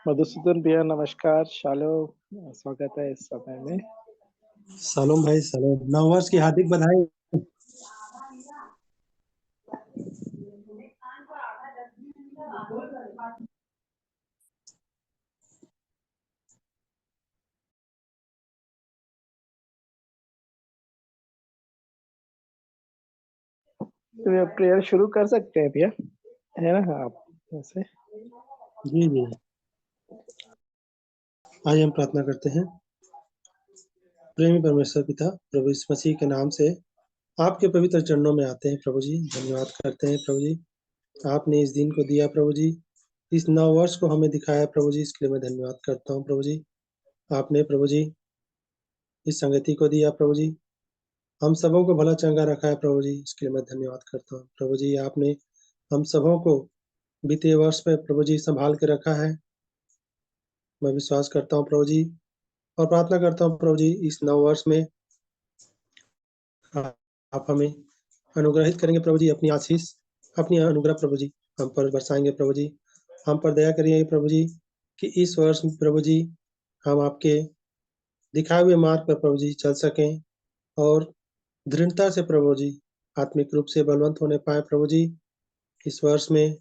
मधुसूदन भैया नमस्कार, शालोम, स्वागत है इस समय में। सलोम भाई सलोम, नववर्ष की हार्दिक बधाई। तो भैया प्रेयर शुरू कर सकते हैं भैया, है ना आप वैसे? जी जी, आज हम प्रार्थना करते हैं। प्रेमी परमेश्वर पिता, प्रभु यीशु मसीह के नाम से आपके पवित्र चरणों में आते हैं प्रभु जी। धन्यवाद करते हैं प्रभु जी, आपने इस दिन को दिया प्रभु जी, इस नव वर्ष को हमें दिखाया प्रभु जी, इसके लिए मैं धन्यवाद करता हूँ प्रभु जी। आपने प्रभु जी इस संगति को दिया प्रभु जी, हम सबों को भला चंगा रखा है प्रभु जी, इसके लिए मैं धन्यवाद करता हूँ प्रभु जी। आपने हम सबों को बीते वर्ष में प्रभु जी संभाल के रखा है। मैं विश्वास करता हूँ प्रभु जी और प्रार्थना करता हूँ प्रभु जी, इस नव वर्ष में आप हमें अनुग्रहित करेंगे प्रभु जी, अपनी आशीष, अपनी अनुग्रह प्रभु जी हम पर बरसाएंगे प्रभु जी। हम पर दया करिए प्रभु जी कि इस वर्ष प्रभु जी हम आपके दिखाए हुए मार्ग पर प्रभु जी चल सकें और दृढ़ता से प्रभु जी आत्मिक रूप से बलवंत होने पाए प्रभु जी। इस वर्ष में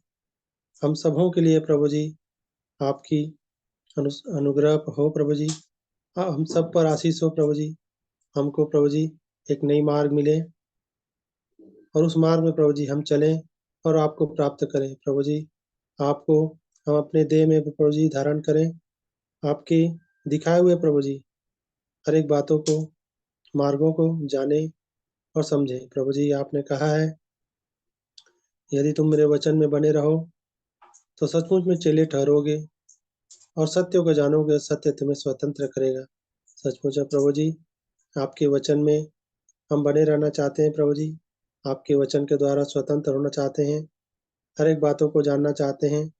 हम सबों के लिए प्रभु जी आपकी अनुग्रह हो प्रभु जी। हम सब पर आशीष हो प्रभु जी। हमको प्रभु जी एक नई मार्ग मिले और उस मार्ग में प्रभु जी हम चलें और आपको प्राप्त करें प्रभु जी। आपको हम अपने देह में प्रभु जी धारण करें, आपके दिखाए हुए प्रभु जी हर एक बातों को, मार्गों को जाने और समझे प्रभु जी। आपने कहा है, यदि तुम मेरे वचन में बने रहो तो सचमुच में चेले ठहरोगे और सत्य को जानोगे, सत्य तुम्हें स्वतंत्र करेगा। सचमुच है प्रभु जी, आपके वचन में हम बने रहना चाहते हैं प्रभु जी। आपके वचन के द्वारा स्वतंत्र होना चाहते हैं, हर एक बातों को जानना चाहते हैं,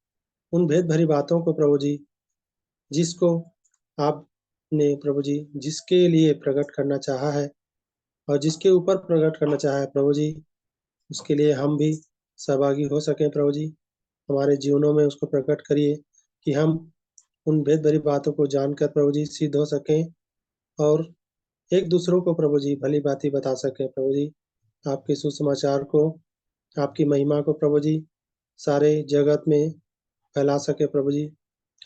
उन भेद भरी बातों को प्रभु जी जिसको आपने प्रभु जी जिसके लिए प्रकट करना चाहा है और जिसके ऊपर प्रकट करना चाहा है प्रभु जी, उसके लिए हम भी सहभागी हो सकें प्रभु जी। हमारे जीवनों में उसको प्रकट करिए कि हम उन भेद भरी बातों को जानकर प्रभु जी सिद्ध हो सकें और एक दूसरों को प्रभु जी भली बातें बता सकें प्रभु जी। आपके सुसमाचार को, आपकी महिमा को प्रभु जी सारे जगत में फैला सके प्रभु जी।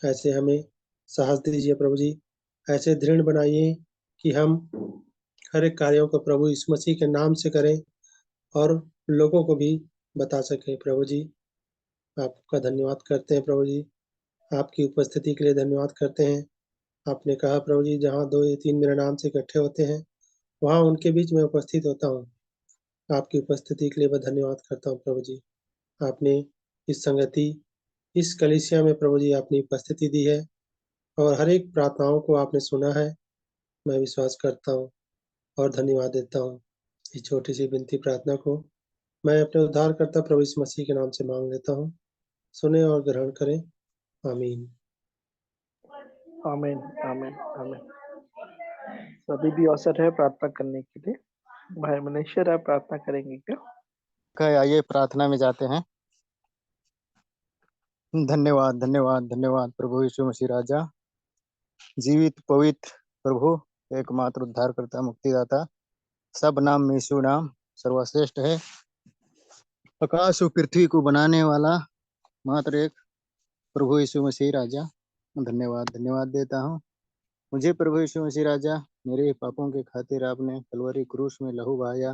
ऐसे हमें साहस दीजिए प्रभु जी, ऐसे दृढ़ बनाइए कि हम हर एक कार्यों को प्रभु यीशु मसीह के नाम से करें और लोगों को भी बता सकें प्रभु जी। आपका धन्यवाद करते हैं प्रभु जी, आपकी उपस्थिति के लिए धन्यवाद करते हैं। आपने कहा प्रभु जी, जहाँ 2 या 3 मेरे नाम से इकट्ठे होते हैं, वहाँ उनके बीच में उपस्थित होता हूँ। आपकी उपस्थिति के लिए मैं धन्यवाद करता हूँ प्रभु जी। आपने इस संगति, इस कलीसिया में प्रभु जी आपने उपस्थिति दी है और हर एक प्रार्थनाओं को आपने सुना है। मैं विश्वास करता हूँ और धन्यवाद देता हूँ। इस छोटी सी विनती प्रार्थना को मैं अपने उद्धारकर्ता प्रभु यीशु मसीह के नाम से मांग लेता हूँ। सुने और ग्रहण करें। आमीन। आमीन, आमीन, आमीन। अभी भी अवसर है प्रार्थना करने के लिए। भाई मनेश्वर, आप प्रार्थना करेंगे क्या? आइए प्रार्थना में जाते हैं। धन्यवाद धन्यवाद धन्यवाद प्रभु यीशु मसीह राजा, जीवित पवित्र प्रभु, एकमात्र उद्धारकर्ता, मुक्तिदाता, सब नाम में यीशु नाम सर्वश्रेष्ठ है। आकाश और पृथ्वी को बनाने वाला मात्र एक प्रभु यीशु मसीह राजा, धन्यवाद धन्यवाद देता हूँ। मुझे प्रभु यीशु मसीह राजा, मेरे पापों के खातिर आपने कलवरी क्रूस में लहू बहाया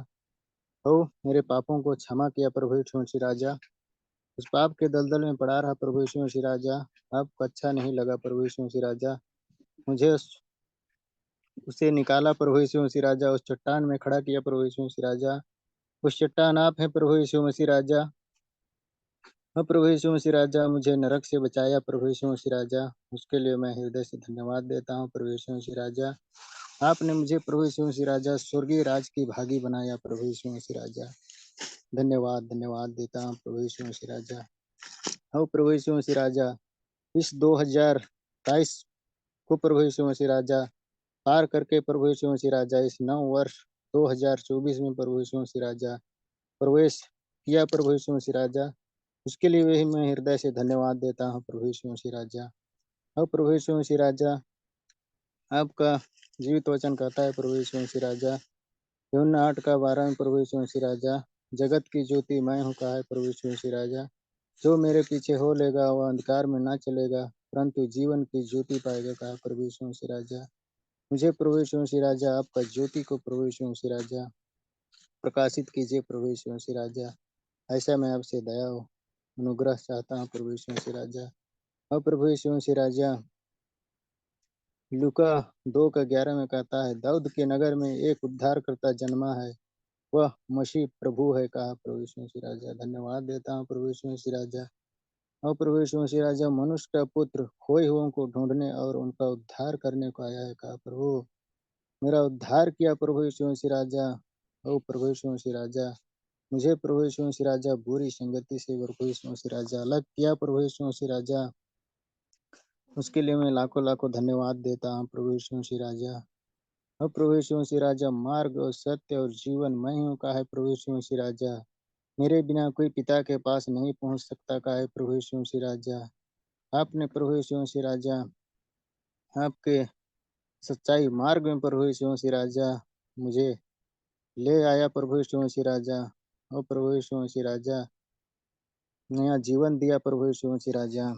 हो, मेरे पापों को क्षमा किया प्रभु यीशु मसीह राजा। उस पाप के दलदल में पड़ा रहा प्रभु यीशु मसीह राजा, आपको अच्छा नहीं लगा प्रभु यीशु मसीह राजा। मुझे उसे निकाला प्रभु यीशु मसीह राजा, उस चट्टान में खड़ा किया प्रभु यीशु मसीह राजा। उस चट्टान आप हैं प्रभु यीशु मसीह राजा। प्रभु यीशु मसीह राजा, मुझे नरक से बचाया प्रभु यीशु मसीह राजा, उसके लिए मैं हृदय से धन्यवाद देता हूँ प्रभु यीशु मसीह राजा। आपने मुझे प्रभु यीशु मसीह राजा स्वर्गीय राज की भागी बनाया प्रभु यीशु मसीह राजा, धन्यवाद धन्यवाद देता हूँ प्रभु यीशु मसीह राजा। प्रभु यीशु मसीह राजा, इस 2022 को प्रभु यीशु मसीह राजा पार करके प्रभु यीशु मसीह राजा इस नव वर्ष 2024 में प्रभु यीशु मसीह राजा प्रवेश किया प्रभु यीशु मसीह राजा, उसके लिए भी मैं हृदय से धन्यवाद देता हूँ प्रभु यीशु मसीह राजा। अब प्रभु यीशु मसीह राजा, आपका जीवित वचन कहता है प्रभु यीशु मसीह राजा, यूहन्ना 8:12 में प्रभु यीशु मसीह राजा, जगत की ज्योति मैं हूँ कहा है प्रभु यीशु मसीह राजा। जो मेरे पीछे हो लेगा वह अंधकार में ना चलेगा परंतु जीवन की ज्योति पाएगा कहा प्रभु यीशु मसीह राजा। मुझे प्रभु यीशु मसीह राजा आपका ज्योति को प्रभु यीशु मसीह राजा प्रकाशित कीजिए प्रभु यीशु मसीह राजा। ऐसा मैं आपसे दया हो अनुग्रह चाहता हूँ प्रभु यीशु मसीह राजा। और प्रभु यीशु मसीह राजा, लूका 2:11 में कहता है, दाऊद के नगर में एक उद्धारकर्ता जन्मा है, वह मसीह प्रभु है कहा प्रभु यीशु मसीह राजा। धन्यवाद देता हूँ प्रभु यीशु मसीह राजा। और प्रभु यीशु मसीह राजा, मनुष्य का पुत्र खोए हुओं को ढूंढने और उनका उद्धार करने को आया है कहा प्रभु। मेरा उद्धार किया प्रभु यीशु मसीह राजा। ओ प्रभु यीशु मसीह राजा, मुझे प्रभु यीशु मसीह राजा बुरी संगति से प्रभु यीशु मसीह राजा अलग किया प्रभु यीशु मसीह राजा। उसके लिए मैं लाखों लाखों धन्यवाद देता हूँ प्रभु यीशु मसीह राजा। और प्रभु यीशु मसीह राजा, मार्ग और सत्य और जीवन मैं हूँ कहा है प्रभु यीशु मसीह राजा। मेरे बिना कोई पिता के पास नहीं पहुँच सकता कहा है प्रभु यीशु मसीह राजा। आपने प्रभु यीशु मसीह राजा, आपके सच्चाई मार्ग में प्रभु यीशु मसीह राजा मुझे ले आया प्रभु यीशु मसीह राजा। और प्रभु यीशु मसीह राजा, नया जीवन दिया प्रभु यीशु मसीह राजा।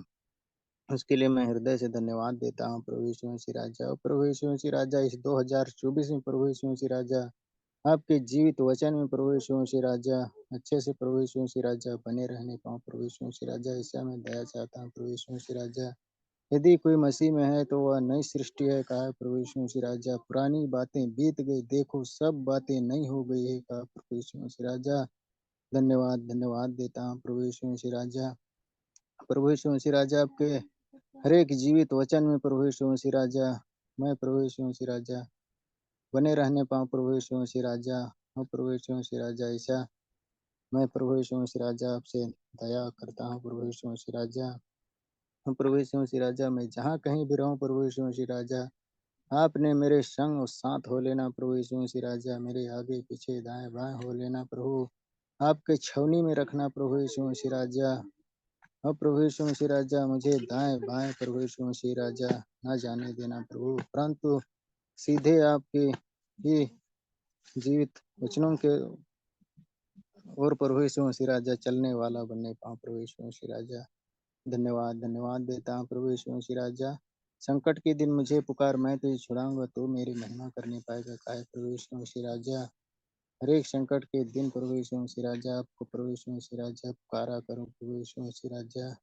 उसके लिए मैं हृदय से धन्यवाद देता हूँ प्रभु यीशु मसीह राजा। और प्रभु यीशु मसीह राजा, इस 2024 में प्रभु यीशु मसीह राजा, आपके जीवित वचन में प्रभु यीशु मसीह राजा अच्छे से प्रभु यीशु मसीह राजा बने रहने पाऊँ प्रभु यीशु मसीह राजा। ऐसा मैं दया चाहता हूँ प्रभु यीशु मसीह राजा। यदि कोई मसीह में है तो वह नई सृष्टि है कहा है प्रभु यीशु मसीह राजा। पुरानी बातें बीत गई, देखो सब बातें नई हो गई है कहा प्रभु यीशु मसीह राजा। धन्यवाद धन्यवाद देता हूँ प्रभु यीशु मसीह राजा। प्रभु यीशु मसीह राजा, आपके हर एक जीवित वचन में प्रभु यीशु मसीह राजा मैं प्रभु यीशु मसीह राजा बने रहने पाऊँ प्रभु यीशु मसीह राजा। और प्रभु यीशु मसीह राजा, ऐसा मैं प्रभु यीशु मसीह राजा आपसे दया करता हूँ प्रभु यीशु मसीह राजा। और प्रभु यीशु मसीह राजा, मैं जहाँ कहीं भी रहूँ प्रभु यीशु मसीह राजा, आपने मेरे संग और साथ हो लेना प्रभु यीशु मसीह राजा। मेरे आगे पीछे दाएं बाएं हो लेना प्रभु, आपके छावनी में रखना प्रभु यीशु मसीह राजा। और प्रभु यीशु मसीह राजा, मुझे दाएं बाएं प्रभु यीशु मसीह राजा ना जाने देना प्रभु, परंतु सीधे आपके ही जीवित वचनों के और प्रभु यीशु मसीह राजा चलने वाला बनने पाऊँ प्रभु यीशु मसीह राजा। धन्यवाद धन्यवाद देता हूँ प्रभु यीशु मसीह राजा। संकट के दिन मुझे पुकार, मैं तुझे छुड़ाऊंगा, तो मेरी महिमा करने पाएगा कहा प्रभु यीशु मसीह राजा। हर एक संकट के दिन प्रभु यीशु मसीह राजा, आपको प्रभु यीशु मसीह राजा पुकारा करूँ प्रभु यीशु मसीह राजा।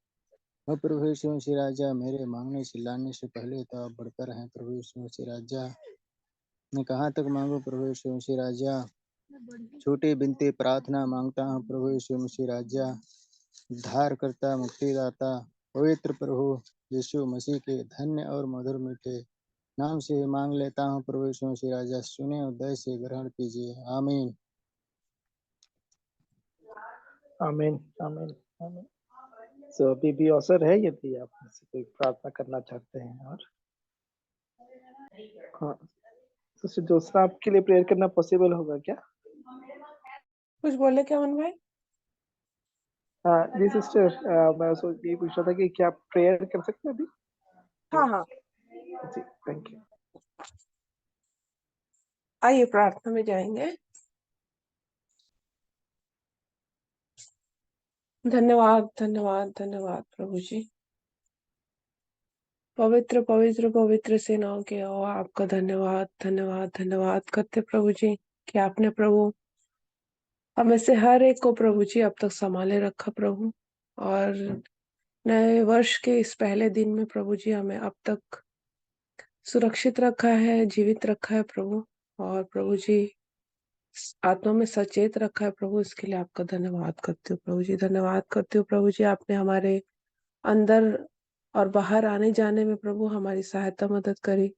और प्रभु यीशु मसीह राजा, मेरे मांगने चिल्लाने से पहले तो आप बढ़कर हैं प्रभु यीशु मसीह राजा। मैं कहाँ तक मांगू प्रभु यीशु मसीह राजा, छोटी बिनती प्रार्थना मांगता हूँ प्रभु यीशु मसीह राजा। उद्धार करता, मुक्तिदाता, पवित्र प्रभु यीशु मसीह के धन्य और मधुर मीठे नाम से मांग लेता हूँ प्रभु यीशु मसीह राजा। सुने और दया से ग्रहण कीजिए, आमीन। आमीन आमीन आमीन। सो अभी भी अवसर है यदि आप मुझसे कोई प्रार्थना करना चाहते हैं। और हाँ, सिस्टर ज्योत्सना, आपके लिए प्रेयर करना पॉसिबल होगा क्या? कुछ बोले क्या मन भाई? जी सिस्टर, मैं सोच ये पूछ रहा था कि क्या आप प्रेयर कर सकते हैं अभी? हाँ हाँ, जी थैंक यू। आइए प्रार्थना में जाएंगे। धन्यवाद धन्यवाद धन्यवाद प्रभु जी। पवित्र पवित्र पवित्र सेनाओं के हो आपका धन्यवाद धन्यवाद धन्यवाद करते प्रभु जी कि आपने प्रभु हमें से हर एक को प्रभु जी अब तक संभाले रखा प्रभु, और नए वर्ष के इस पहले दिन में प्रभु जी हमें अब तक सुरक्षित रखा है, जीवित रखा है प्रभु, और प्रभु जी आत्मा में सचेत रखा है प्रभु। इसके लिए आपका धन्यवाद करती हूँ प्रभु जी, धन्यवाद करती हूँ प्रभु जी। आपने हमारे अंदर और बाहर आने जाने में प्रभु हमारी सहायता मदद करी,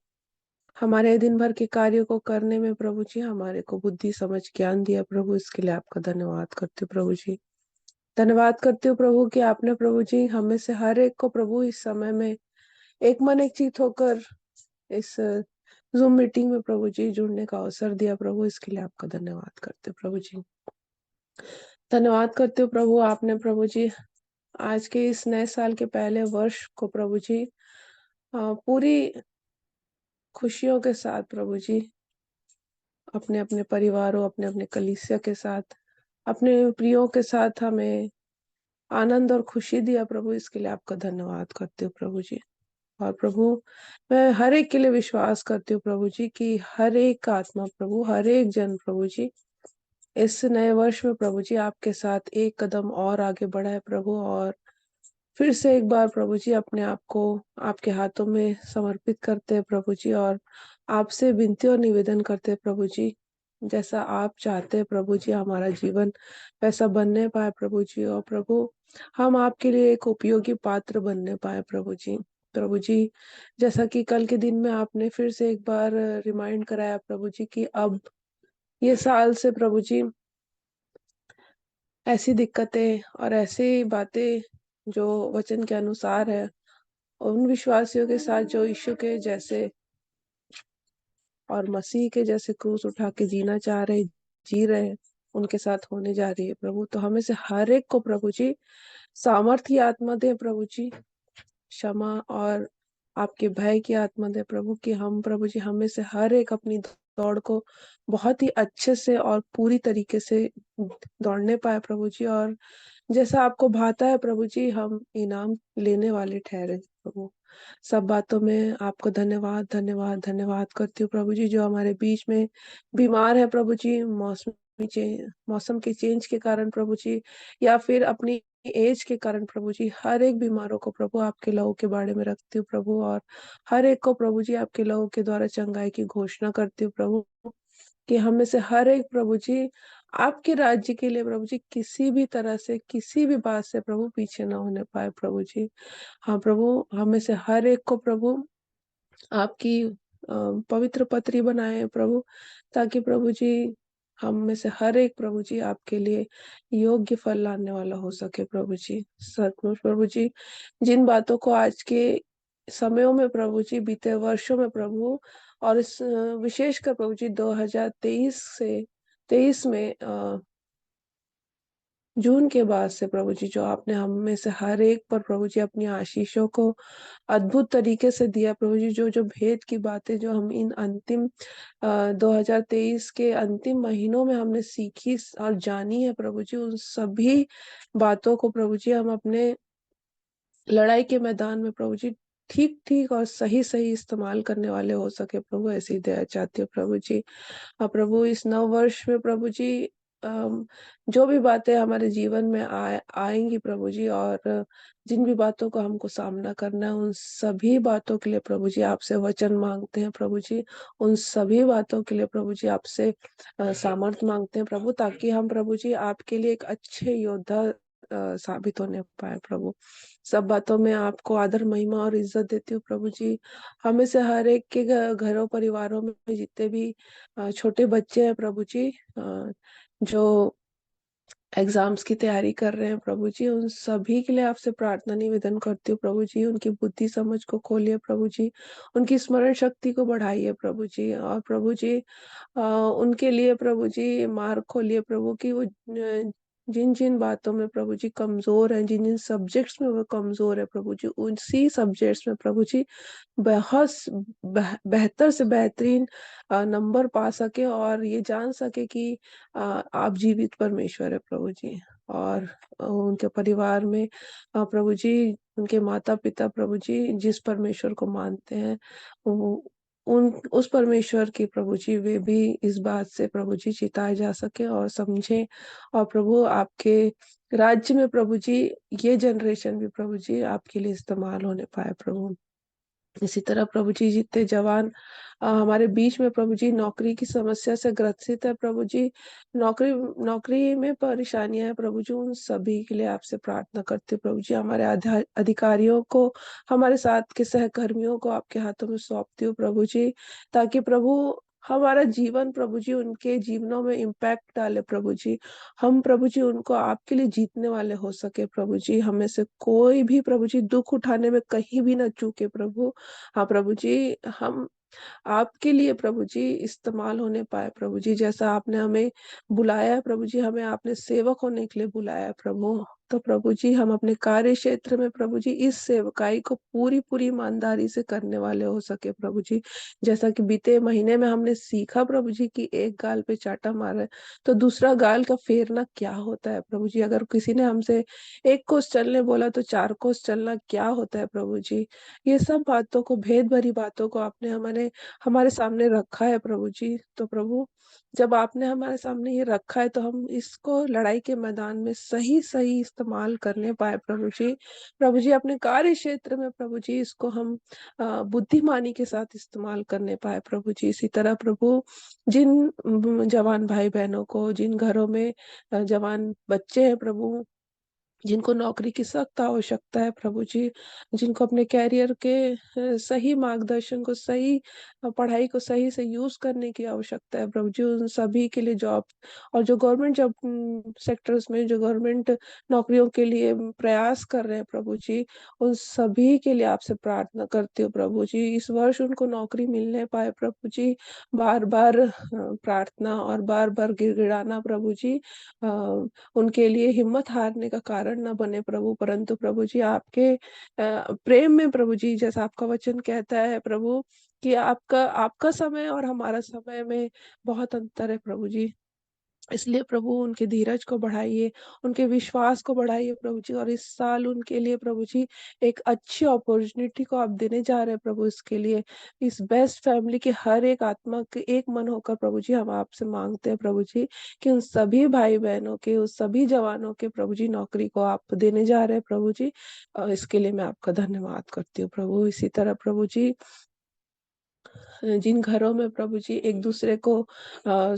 हमारे दिन भर के कार्यों को करने में प्रभु जी हमारे को बुद्धि समझ ज्ञान दिया प्रभु। इसके लिए आपका धन्यवाद करती हूँ प्रभु जी। धन्यवाद करती हूँ प्रभु कि आपने प्रभु जी हमें से हर एक को प्रभु इस समय में एक मन एक चित होकर इस जूम मीटिंग में प्रभु जी जुड़ने का अवसर दिया प्रभु। इसके लिए आपका धन्यवाद करते हो प्रभु जी। धन्यवाद करते हो प्रभु, आपने प्रभु जी आज के इस नए साल के पहले वर्ष को प्रभु जी पूरी खुशियों के साथ प्रभु जी अपने अपने परिवारों, अपने अपने कलीसिया के साथ, अपने प्रियों के साथ हमें आनंद और खुशी दिया प्रभु, इसके लिए आपका धन्यवाद करती हूँ प्रभु जी। और प्रभु मैं हर एक के लिए विश्वास करती हूँ प्रभु जी कि हर एक का आत्मा प्रभु, हर एक जन प्रभु जी इस नए वर्ष में प्रभु जी आपके साथ एक कदम और आगे बढ़ा है प्रभु, और फिर से एक बार प्रभु जी अपने आप को आपके हाथों में समर्पित करते हैं प्रभु जी, और आपसे विनती और निवेदन करते हैं प्रभु जी, जैसा आप चाहते हैं प्रभु जी हमारा जीवन वैसा बनने पाए प्रभु जी, और प्रभु हम आपके लिए एक उपयोगी पात्र बनने पाए प्रभु जी। प्रभु जी जैसा कि कल के दिन में आपने फिर से एक बार रिमाइंड कराया प्रभु जी कि अब ये साल से प्रभु जी ऐसी दिक्कतें और ऐसी बातें जो वचन के अनुसार है, उन विश्वासियों के साथ जो यीशु के जैसे और मसीह के जैसे क्रूस उठा के जीना चाह रहे, जी रहे हैं, उनके साथ होने जा रही है प्रभु। तो हमें से हर एक को प्रभु जी सामर्थ्य आत्मा दे प्रभु जी, क्षमा और आपके भय की आत्मा दे प्रभु, कि हम प्रभु जी हमें से हर एक अपनी दौड़ को बहुत ही अच्छे से और पूरी तरीके से दौड़ने पाए प्रभु जी, और जैसा आपको भाता है प्रभु जी हम इनाम लेने वाले ठहरे प्रभु। सब बातों में आपको धन्यवाद धन्यवाद धन्यवाद करती हूँ प्रभु जी, जो हमारे बीच में बीमार है प्रभु जी, मौसम के चेंज के कारण प्रभु जी, या फिर अपनी एज के कारण प्रभु जी, हर एक बीमारों को प्रभु आपके लहू के बारे में रखती हूँ प्रभु, और हर एक को प्रभु जी आपके लहू के द्वारा चंगाई की घोषणा करती हूँ प्रभु, कि हम में से हर एक प्रभु जी आपके राज्य के लिए प्रभु जी किसी भी तरह से, किसी भी बात से प्रभु पीछे ना होने पाए प्रभु जी। हाँ प्रभु, हम में से हर एक को प्रभु आपकी पवित्र पत्री बनाए प्रभु, ताकि प्रभु जी हम में से हर एक प्रभु जी आपके लिए योग्य फल लाने वाला हो सके प्रभु जी। सचमुच प्रभु जी जिन बातों को आज के समयों में प्रभु जी, बीते वर्षों में प्रभु, और इस विशेषकर प्रभु जी 2023 में जून के बाद से प्रभु जी जो आपने हम में से हर एक पर प्रभु जी अपनी आशीषों को अद्भुत तरीके से दिया प्रभु जी, जो जो भेद की बातें जो हम इन अंतिम 2023 के अंतिम महीनों में हमने सीखी और जानी है प्रभु जी, उन सभी बातों को प्रभु जी हम अपने लड़ाई के मैदान में प्रभु जी ठीक ठीक और सही सही इस्तेमाल करने वाले हो सके प्रभु, ऐसी दया चाहती हूँ प्रभु जी। प्रभु इस नव वर्ष में प्रभु जी जो भी बातें हमारे जीवन में आएंगी प्रभु जी, और जिन भी बातों को हमको सामना करना है, उन सभी बातों के लिए प्रभु जी आपसे वचन मांगते हैं प्रभु जी, उन सभी बातों के लिए प्रभु जी आपसे सामर्थ्य मांगते हैं प्रभु, ताकि हम प्रभु जी आपके लिए एक अच्छे योद्धा साबित होने पाए प्रभु। सब बातों में आपको आदर महिमा और इज्जत देती हूँ प्रभु जी। हमें से हर एक के घरों परिवारों में जितने भी छोटे बच्चे हैं प्रभु जी, जो एग्जाम्स की तैयारी कर रहे हैं प्रभु जी, उन सभी के लिए आपसे प्रार्थना निवेदन करती हूँ प्रभु जी, उनकी बुद्धि समझ को खोलिए प्रभु जी, उनकी स्मरण शक्ति को बढ़ाइए प्रभु जी, और प्रभु जी उनके लिए प्रभु जी मार्ग खोलिए प्रभु, कि वो जिन जिन बातों में प्रभु जी कमजोर है, जिन जिन सब्जेक्ट्स में वो कमजोर है प्रभु जी, उसी सब्जेक्ट्स में प्रभु जी बेहतर से बेहतरीन नंबर पा सके, और ये जान सके कि आप जीवित परमेश्वर है प्रभु जी। और उनके परिवार में प्रभु जी उनके माता पिता प्रभु जी जिस परमेश्वर को मानते हैं, उन उस परमेश्वर की प्रभु जी वे भी इस बात से प्रभु जी चिताए जा सके और समझे, और प्रभु आपके राज्य में प्रभु जी ये जनरेशन भी प्रभु जी आपके लिए इस्तेमाल होने पाए प्रभु। इसी तरह प्रभु जी जितने जवान हमारे बीच में प्रभु जी नौकरी की समस्या से ग्रसित है प्रभु जी, नौकरी नौकरी में परेशानियां है प्रभु जी, उन सभी के लिए आपसे प्रार्थना करते प्रभु जी। हमारे अधिकारियों को, हमारे साथ के सहकर्मियों को आपके हाथों में सौंपती हूँ प्रभु जी, ताकि प्रभु हमारा जीवन प्रभु जी उनके जीवनों में इम्पैक्ट डाले प्रभु जी, हम प्रभु जी उनको आपके लिए जीतने वाले हो सके प्रभु जी। हमें से कोई भी प्रभु जी दुख उठाने में कहीं भी न चूके प्रभु। हाँ प्रभु जी, हम आपके लिए प्रभु जी इस्तेमाल होने पाए प्रभु जी, जैसा आपने हमें बुलाया है प्रभु जी, हमें आपने सेवक होने के लिए बुलाया है प्रभु। तो प्रभु जी हम अपने कार्य क्षेत्र में प्रभु जी इस सेवकाई को पूरी ईमानदारी से करने वाले हो सके प्रभु जी। जैसा कि बीते महीने में हमने सीखा प्रभु जी कि एक गाल पे चाटा मारा है तो दूसरा गाल का फेरना क्या होता है प्रभु जी। अगर किसी ने हमसे 1 कोस चलने बोला तो 4 कोस चलना क्या होता है प्रभु जी। ये सब बातों को, भेद भरी बातों को आपने हमारे सामने रखा है प्रभु जी। तो प्रभु जब आपने हमारे सामने ये रखा है तो हम इसको लड़ाई के मैदान में सही इस्तेमाल करने पाए प्रभु जी। प्रभु जी अपने कार्य क्षेत्र में प्रभु जी इसको हम बुद्धिमानी के साथ इस्तेमाल करने पाए प्रभु जी। इसी तरह प्रभु जिन जवान भाई बहनों को, जिन घरों में जवान बच्चे हैं प्रभु, जिनको नौकरी की सख्त आवश्यकता है प्रभु जी, जिनको अपने करियर के सही मार्गदर्शन को, सही पढ़ाई को सही से यूज़ करने की आवश्यकता है प्रभु जी, उन सभी के लिए जॉब और जो गवर्नमेंट जॉब सेक्टर्स में जो गवर्नमेंट नौकरियों के लिए प्रयास कर रहे हैं प्रभु जी, उन सभी के लिए आपसे प्रार्थना करती हूँ प्रभु जी। इस वर्ष उनको नौकरी मिलने पाए प्रभु जी, बार-बार प्रार्थना और बार-बार गिड़गिड़ाना प्रभु जी उनके लिए हिम्मत हारने का कारण ना बने प्रभु, परंतु प्रभु जी आपके प्रेम में प्रभु जी जैसा आपका वचन कहता है प्रभु कि आपका आपका समय और हमारा समय में बहुत अंतर है प्रभु जी। इसलिए प्रभु उनके धीरज को बढ़ाइए, उनके विश्वास को बढ़ाइए प्रभु जी और इस साल उनके लिए प्रभु जी एक अच्छी अपॉर्च्युनिटी को आप देने जा रहे हैं प्रभु इसके लिए। इस बेस्ट फैमिली के हर एक आत्मा के एक मन होकर प्रभु जी हम आपसे माँगते हैं प्रभु जी कि उन सभी भाई-बहनों के, उस सभी जवानों के प्रभु जी नौकरी को आप देने जा रहे हैं प्रभु जी। इसके लिए मैं आपका धन्यवाद करती हूँ प्रभु। इसी तरह प्रभु जी जिन घरों में प्रभु जी एक-दूसरे को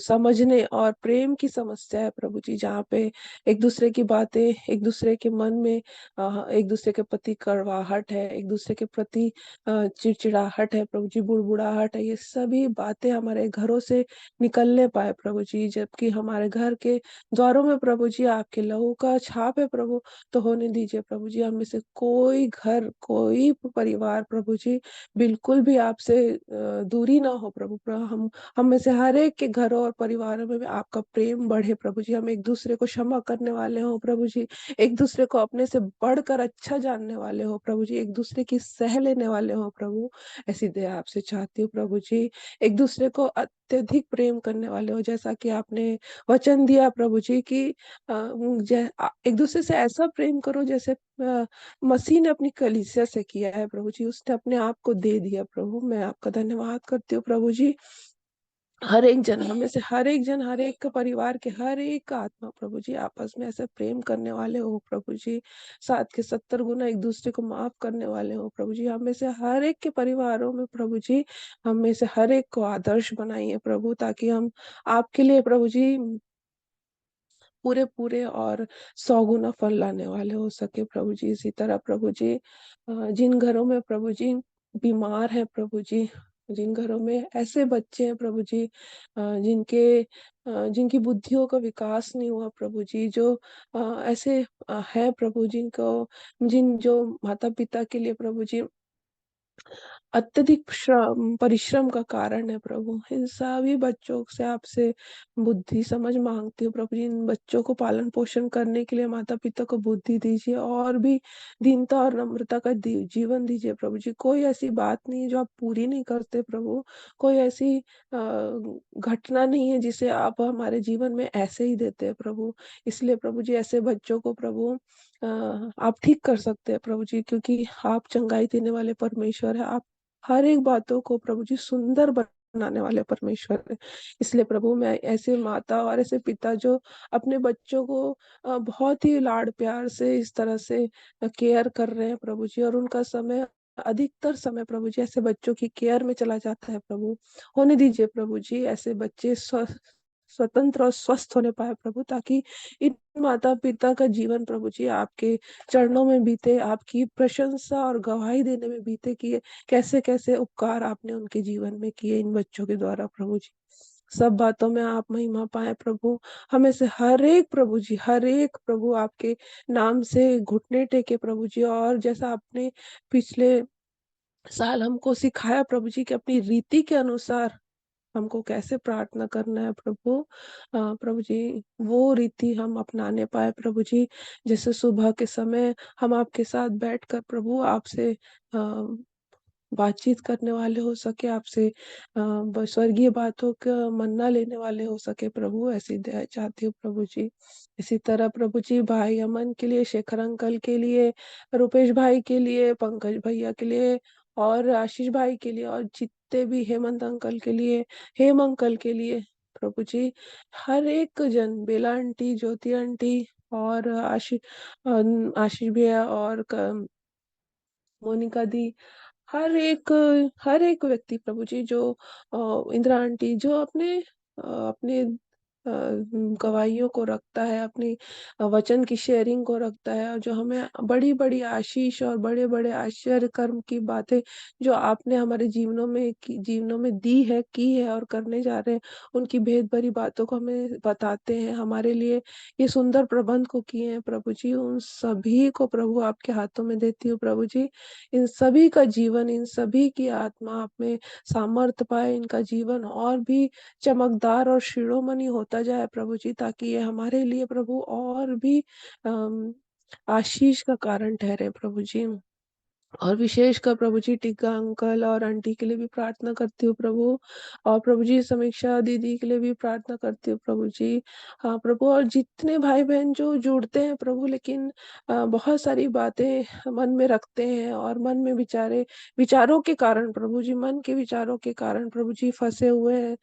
समझने और प्रेम की समस्या है प्रभु जी, जहाँ पे एक-दूसरे की बातें, एक-दूसरे के मन में एक-दूसरे के प्रति कड़वाहट है, एक-दूसरे के प्रति चिड़चिड़ाहट है प्रभु जी, बुड़बुड़ाहट है, ये सभी बातें हमारे घरों से निकलने पाए प्रभु जी। जबकि हमारे घर के द्वारों में प्रभु जी आपके लहू का छाप है प्रभु, तो होने दीजिए प्रभु जी। हम में से कोई घर, कोई परिवार प्रभु जी बिल्कुल भी आपसे दूरी ना हो प्रभु। हम में से हर एक के घरों और परिवारों में भी आपका प्रेम बढ़े प्रभु जी। हम एक-दूसरे को क्षमा करने वाले हों प्रभु जी। एक-दूसरे को अपने से बढ़कर अच्छा जानने वाले हों प्रभु जी। एक-दूसरे की सह लेने वाले हों प्रभु। ऐसी दया आपसे चाहती हूँ प्रभु जी। एक-दूसरे को अत्यधिक प्रेम करने वाले हों, जैसा कि आपने वचन दिया प्रभु जी कि एक-दूसरे से ऐसा प्रेम करो जैसे मसीह ने अपनी कलीसिया से किया है प्रभु जी, उसने अपने आप को दे दिया प्रभु। मैं आपका धन्यवाद करती हूँ प्रभु जी। हर एक जन हम में से हर एक जन, हर एक परिवार के हर एक आत्मा प्रभु जी आपस में ऐसे प्रेम करने वाले हो प्रभु जी। 7 के 70 गुना एक-दूसरे को माफ़ करने वाले हो प्रभु जी। हम में से हर एक के परिवारों में प्रभु जी, हम में से हर एक को आदर्श बनाइए प्रभु ताकि हम आपके लिए प्रभु जी पूरे-पूरे और 100 गुना फल लाने वाले हो सके प्रभु जी। इसी तरह प्रभु जी जिन घरों में प्रभु जी बीमार हैं प्रभु जी, जिन घरों में ऐसे बच्चे हैं प्रभु जी जिनकी बुद्धियों का विकास नहीं हुआ प्रभु जी, जो ऐसे हैं प्रभु जो माता-पिता के लिए प्रभु जी अत्यधिक परिश्रम का कारण है प्रभु। इन सभी बच्चों से आपसे बुद्धि, समझ माँगती हूँ प्रभु जी। इन बच्चों को पालन-पोषण करने के लिए माता-पिता को बुद्धि दीजिए और भी दीनता और नम्रता का जीवन दीजिए प्रभु जी। कोई ऐसी बात नहीं है जो आप पूरी नहीं करते प्रभु। कोई ऐसी घटना नहीं है जिसे आप हमारे जीवन में ऐसे ही देते हैं प्रभु। इसलिए प्रभु जी ऐसे बच्चों को प्रभु आप ठीक कर सकते हैं प्रभु जी क्योंकि आप चंगाई देने वाले परमेश्वर हैं। आप हर एक बातों को प्रभु जी सुंदर बनाने वाले परमेश्वर हैं। इसलिए प्रभु मैं ऐसे माता और ऐसे पिता जो अपने बच्चों को बहुत ही लाड प्यार से इस तरह से केयर कर रहे हैं प्रभु जी और उनका समय अधिकतर समय प्रभु जी ऐसे बच्चों की केयर में चला जाता है प्रभु। होने दीजिए प्रभु जी ऐसे बच्चे स्वतंत्र और स्वस्थ होने पाए प्रभु ताकि इन माता-पिता का जीवन प्रभु जी आपके चरणों में बीते, आपकी प्रशंसा और गवाही देने में बीते कि कैसे-कैसे उपकार आपने उनके जीवन में किए इन बच्चों के द्वारा प्रभु जी। सब बातों में आप महिमा पाएँ प्रभु। हमें से हर एक प्रभु आपके नाम से घुटने टेके प्रभु जी और जैसा आपने पिछले साल हमको सिखाया प्रभु जी कि अपनी रीति के अनुसार हमको कैसे प्रार्थना करना है प्रभु, प्रभु जी वो रीति हम अपनाने पाए प्रभु जी। जैसे सुबह के समय हम आपके साथ बैठकर प्रभु आपसे बातचीत करने वाले हो सके, आपसे स्वर्गीय बातों का मन्ना लेने वाले हो सके प्रभु, ऐसी दया चाहती हूँ प्रभु जी। इसी तरह प्रभु जी भाई अमन के लिए, शेखर अंकल के लिए, रुपेश भाई के लिए, पंकज भैया के लिए और आशीष भाई के लिए और जितने भी हेमंत अंकल के लिए, हेम अंकल के लिए प्रभु जी, हर एक जन, बेला आंटी, ज्योति आंटी और आशीष भैया और मोनिका दी, हर एक व्यक्ति प्रभु जी जो इंदिरा आंटी जो अपने गवाहियों को रखता है, अपनी वचन की शेयरिंग को रखता है और जो हमें बड़ी-बड़ी आशीष और बड़े-बड़े आश्चर्य कर्म की बातें जो आपने हमारे जीवनों में दी है, की है और करने जा रहे हैं, उनकी भेद भरी बातों को हमें बताते हैं, हमारे लिए ये सुंदर प्रबंध को किए हैं प्रभु जी, उन सभी को प्रभु आपके हाथों में देती हूँ प्रभु जी। इन सभी का जीवन, इन सभी की आत्मा आप में सामर्थ्य पाए, इनका जीवन और भी चमकदार और शिरोमणि होता जाए प्रभु जी, ताकि ये हमारे लिए प्रभु और भी अम, आशीष का कारण ठहरे प्रभु जी। और विशेषकर प्रभु जी टीका अंकल और आंटी के लिए भी प्रार्थना करती हूँ प्रभु, और प्रभु जी समीक्षा दीदी के लिए भी प्रार्थना करती हूँ प्रभु जी। हाँ प्रभु, और जितने भाई बहन जो जुड़ते हैं प्रभु, लेकिन बहुत सारी बातें मन में रखते हैं और मन में विचारों के कारण प्रभु जी, मन के विचारों के कारण प्रभु जी फंसे हुए हैं,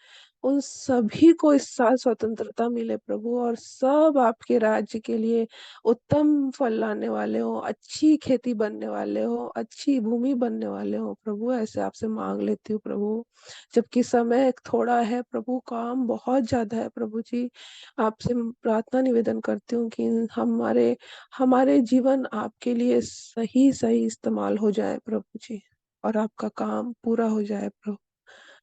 उन सभी को इस साल स्वतंत्रता मिले प्रभु, और सब आपके राज्य के लिए उत्तम फल लाने वाले हो, अच्छी खेती बनने वाले हो, अच्छी भूमि बनने वाले हो प्रभु, ऐसे आपसे मांग लेती हूँ प्रभु। जबकि समय थोड़ा है प्रभु, काम बहुत ज्यादा है प्रभु जी, आपसे प्रार्थना निवेदन करती हूँ कि हमारे हमारे जीवन आपके लिए सही सही इस्तेमाल हो जाए प्रभु जी, और आपका काम पूरा हो जाए प्रभु।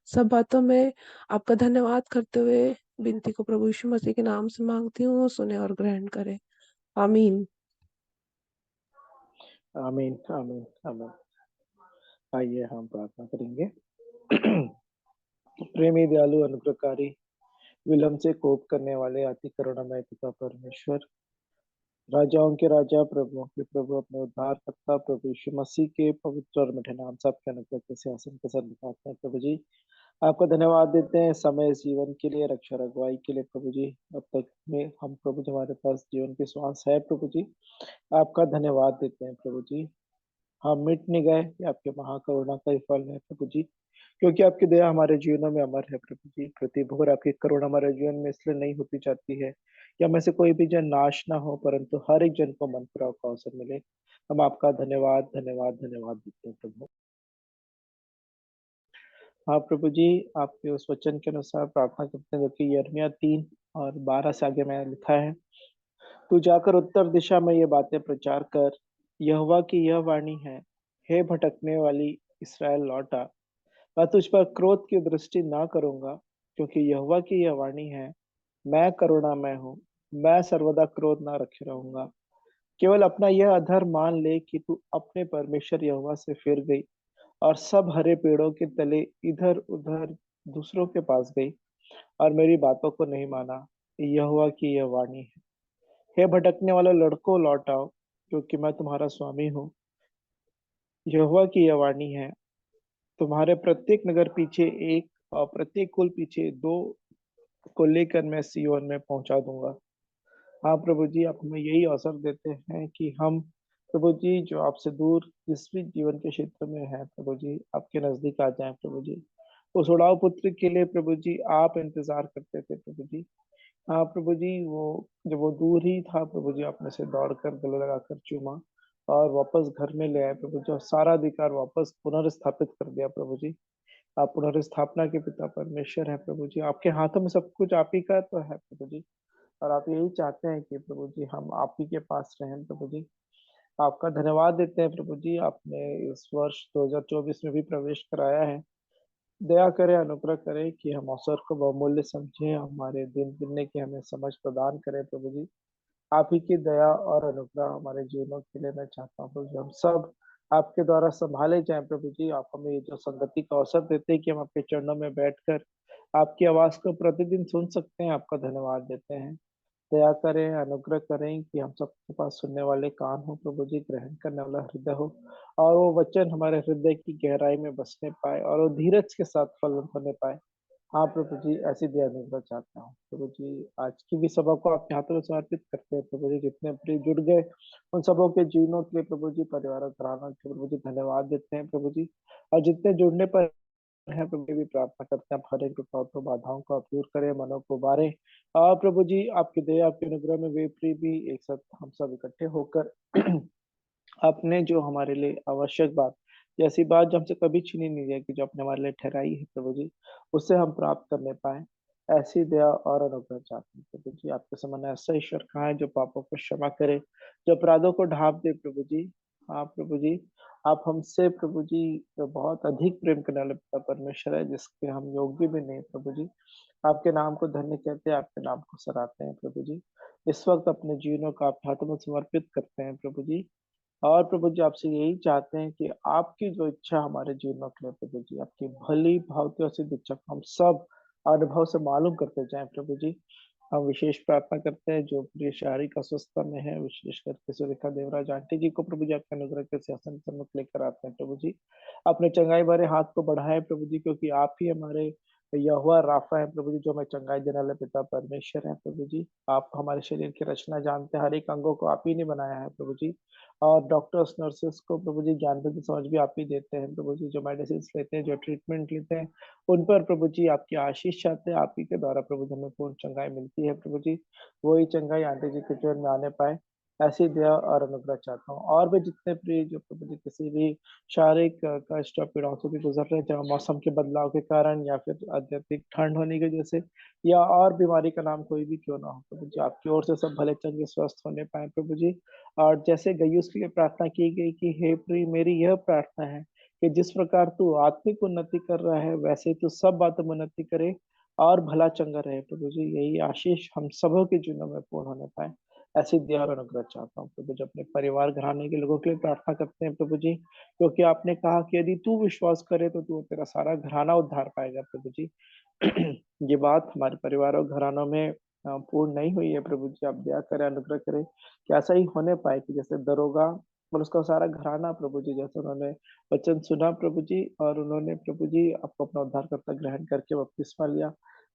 सब बातों में आपका धन्यवाद करते हुए विनती को प्रभु यीशु मसीह के नाम से मांगती हूँ, सुने और ग्रहण करे, आमीन। आमीन, आमीन, आमीन। आइए हम प्रार्थना करेंगे। प्रेमी, दयालु, अनुग्रहकारी, विलंब से कोप करने वाले, अति करुणामय पिता परमेश्वर, राजाओं के राजा, प्रभुओं के प्रभु, अपने उद्धारकर्ता प्रभु यीशु मसीह के पवित्र और मिठे नाम से आपके अनुग्रह के सिंहासन के साथ दिखाते हैं प्रभु जी। आपका धन्यवाद देते हैं समय, इस जीवन के लिए, रक्षा रखवाई के लिए प्रभु जी। अब तक में हम प्रभु जी, हमारे पास जीवन की श्वास है प्रभु जी, आपका धन्यवाद देते हैं प्रभु जी। हम मिट नहीं गए, ये आपके महाकरुणा का ही फल है प्रभु जी, क्योंकि आपकी दया हमारे जीवनों में अमर है प्रभु जी। प्रति भोर आपकी करुणा हमारे जीवन में इसलिए नहीं होती जाती है कि हमें से कोई भी जन नाश ना हो, परंतु हर एक जन को मन फिराव का अवसर मिले। हम आपका धन्यवाद धन्यवाद धन्यवाद देते हैं प्रभु। हाँ प्रभु जी, आपके उस वचन के अनुसार प्रार्थना करते हैं, जबकि यिर्मयाह 3 और 12 से आगे में लिखा है, तू जाकर उत्तर दिशा में ये बातें प्रचार कर, यहोवा की यह वाणी है, हे भटकने वाली इसराइल लौटा, मैं तुझ पर क्रोध की दृष्टि ना करूंगा, क्योंकि यहोवा की यह वाणी है, मैं करुणामय हूँ, मैं सर्वदा क्रोध ना रखे रहूंगा। केवल अपना यह अधर्म मान ले कि तू अपने परमेश्वर यहोवा से फिर गई और सब हरे पेड़ों के तले इधर उधर दूसरों के पास गई और मेरी बातों को नहीं माना। यहोवा की यह वाणी है, हे भटकने वाले लड़कों लौट आओ, क्योंकि मैं तुम्हारा स्वामी हूँ। यहोवा की यह वाणी है, तुम्हारे प्रत्येक नगर पीछे एक और प्रत्येक कुल पीछे दो को लेकर मैं सिय्योन में पहुंचा दूंगा। हाँ प्रभु जी, आप हमें यही अवसर देते हैं कि हम प्रभु जी जो आपसे दूर जिस भी जीवन के क्षेत्र में है प्रभु जी, आपके नजदीक आ जाएं प्रभु जी। उस उड़ाऊ पुत्र के लिए प्रभु जी आप इंतजार करते थे प्रभु जी। हाँ प्रभु जी, वो जब वो दूर ही था प्रभु जी, आपने से दौड़कर गले लगाकर चूमा और वापस घर में ले आए प्रभु जी, और सारा अधिकार वापस पुनर्स्थापित कर दिया प्रभु जी। आप पुनर्स्थापना के पिता परमेश्वर है प्रभु जी, आपके हाथों में सब कुछ आप ही का तो है प्रभु जी, और आप यही चाहते हैं कि प्रभु जी हम आप ही के पास रहें प्रभु जी। आपका धन्यवाद देते हैं प्रभु जी, आपने इस वर्ष 2024 में भी प्रवेश कराया है। दया करें, अनुग्रह करें कि हम अवसर को बहुमूल्य समझें, हमारे दिन गिनने की हमें समझ प्रदान करें प्रभु जी। आप ही की दया और अनुग्रह हमारे जीवनों के लिए मैं चाहता हूँ प्रभु जी, हम सब आपके द्वारा संभाले जाएं प्रभु जी। आप हमें ये जो संगति का अवसर देते हैं कि हम आपके चरणों में बैठकर आपकी आवाज को प्रतिदिन सुन सकते हैं। आपका धन्यवाद देते हैं। दया करें, अनुग्रह करें कि हम सबके पास सुनने वाले कान हो प्रभु जी, ग्रहण करने वाला हृदय हो, और वो वचन हमारे हृदय की गहराई में बसने पाए और वो धीरज के साथ फलन होने पाए। हाँ प्रभु जी, ऐसी दया अनुग्रह चाहता हूँ प्रभु जी। आज की भी सभा को आपके हाथों में समर्पित करते हैं प्रभु जी। जितने प्रिय जुड़ गए उन सबों के जीवनों के लिए प्रभु जी, परिवार और घरानों के प्रभु जी धन्यवाद देते हैं प्रभु जी। और जितने जुड़ने पर हैं प्रभु जी, भी प्रार्थना करते हैं आप हर एक रुकावटों बाधाओं को आप दूर करें, मनों को उबारें। प्रभु जी, आपकी दया आपके अनुग्रह में वे प्रिय भी एक साथ हम सब इकट्ठे होकर आपने जो हमारे लिए आवश्यक बात, जैसी बात जो हमसे कभी छीनी नहीं जाएगी, जो आपने हमारे लिए ठहराई है प्रभु जी, उससे हम प्राप्त करने पाएँ। ऐसी दया और अनुग्रह चाहते हैं प्रभु जी। आपके समान ऐसा ईश्वर कहाँ है जो पापों को क्षमा करे, जो अपराधों को ढाँप दे प्रभु जी। हाँ प्रभु जी, आप हमसे प्रभु जी बहुत अधिक प्रेम करने वाले पिता परमेश्वर है, जिसके हम योग्य भी नहीं प्रभु जी। आपके नाम को धन्य कहते हैं, आपके नाम को सराहते हैं प्रभु जी। इस वक़्त अपने जीवनों को आपके हाथों में समर्पित करते हैं प्रभु जी। और प्रभु जी, आपसे यही चाहते हैं कि आपकी जो इच्छा हमारे जीवनों के लिए प्रभु जी, आपकी भली भाँति और सिद्ध इच्छा को हम सब अनुभव से मालूम करते जाएँ प्रभु जी। हम विशेष प्रार्थना करते हैं जो प्रिय शारीरिक अस्वस्थता में है, विशेष करके सुरेखा देवराज आंटी जी को प्रभु जी आपके अनुग्रह के सिंहासन के सम्मुख लेकर आते हैं प्रभु जी। अपने चंगाई भरे हाथ को बढ़ाएँ प्रभु जी, क्योंकि आप ही हमारे यहोवा राफा है प्रभु जी, जो हमें चंगाई देने वाले पिता परमेश्वर हैं प्रभु जी। आप हमारे शरीर की रचना जानते हैं, हर एक अंगों को आप ही ने बनाया है प्रभु जी। और डॉक्टर्स, नर्सेस को प्रभु जी ज्ञान बुद्धि समझ भी आप ही देते हैं प्रभु जी। जो मेडिसिन्स लेते हैं, जो ट्रीटमेंट लेते हैं, उन पर प्रभु जी आपकी आशीष चाहते हैं। आप ही के द्वारा प्रभु जी हमें पूर्ण चंगाई मिलती है प्रभु जी। वही चंगाई आंटी जी के जीवन में आने पाए, ऐसी दया और अनुग्रह चाहता हूँ। और भी जितने प्रिय जो प्रभु जी किसी भी शारीरिक कष्ट और पीड़ाओं से भी गुजर रहे हैं, चाहे मौसम के बदलाव के कारण या फिर अत्यधिक ठंड होने की वजह से, या और बीमारी का नाम कोई भी क्यों ना हो प्रभु जी, आपकी ओर से सब भले चंगे स्वस्थ होने पाए प्रभु जी। और जैसे गयुस के लिए प्रार्थना की गई कि हे प्रिय, मेरी यह प्रार्थना है कि जिस प्रकार तू आत्मिक उन्नति कर रहा है, वैसे तू सब बातों में उन्नति करे और भला चंगा रहे प्रभु जी। यही आशीष हम सबों के जीवनों में पूर्ण होने पाए, ऐसी दया और अनुग्रह चाहता हूँ प्रभु जी। अपने परिवार घराने के लोगों के लिए प्रार्थना करते हैं प्रभु जी, क्योंकि आपने कहा कि यदि तू विश्वास करे तो तू तेरा सारा घराना उद्धार पाएगा प्रभु जी। ये बात हमारे परिवार और घरानों में पूर्ण नहीं हुई है प्रभु जी। आप दया करें, अनुग्रह करें कि ऐसा ही होने पाए कि जैसे दरोगा और उसका सारा घराना प्रभु जी, जैसे उन्होंने वचन सुना प्रभु जी और उन्होंने प्रभु जी आपको अपना उद्धारकर्ता ग्रहण करके बपतिस्मा लिया,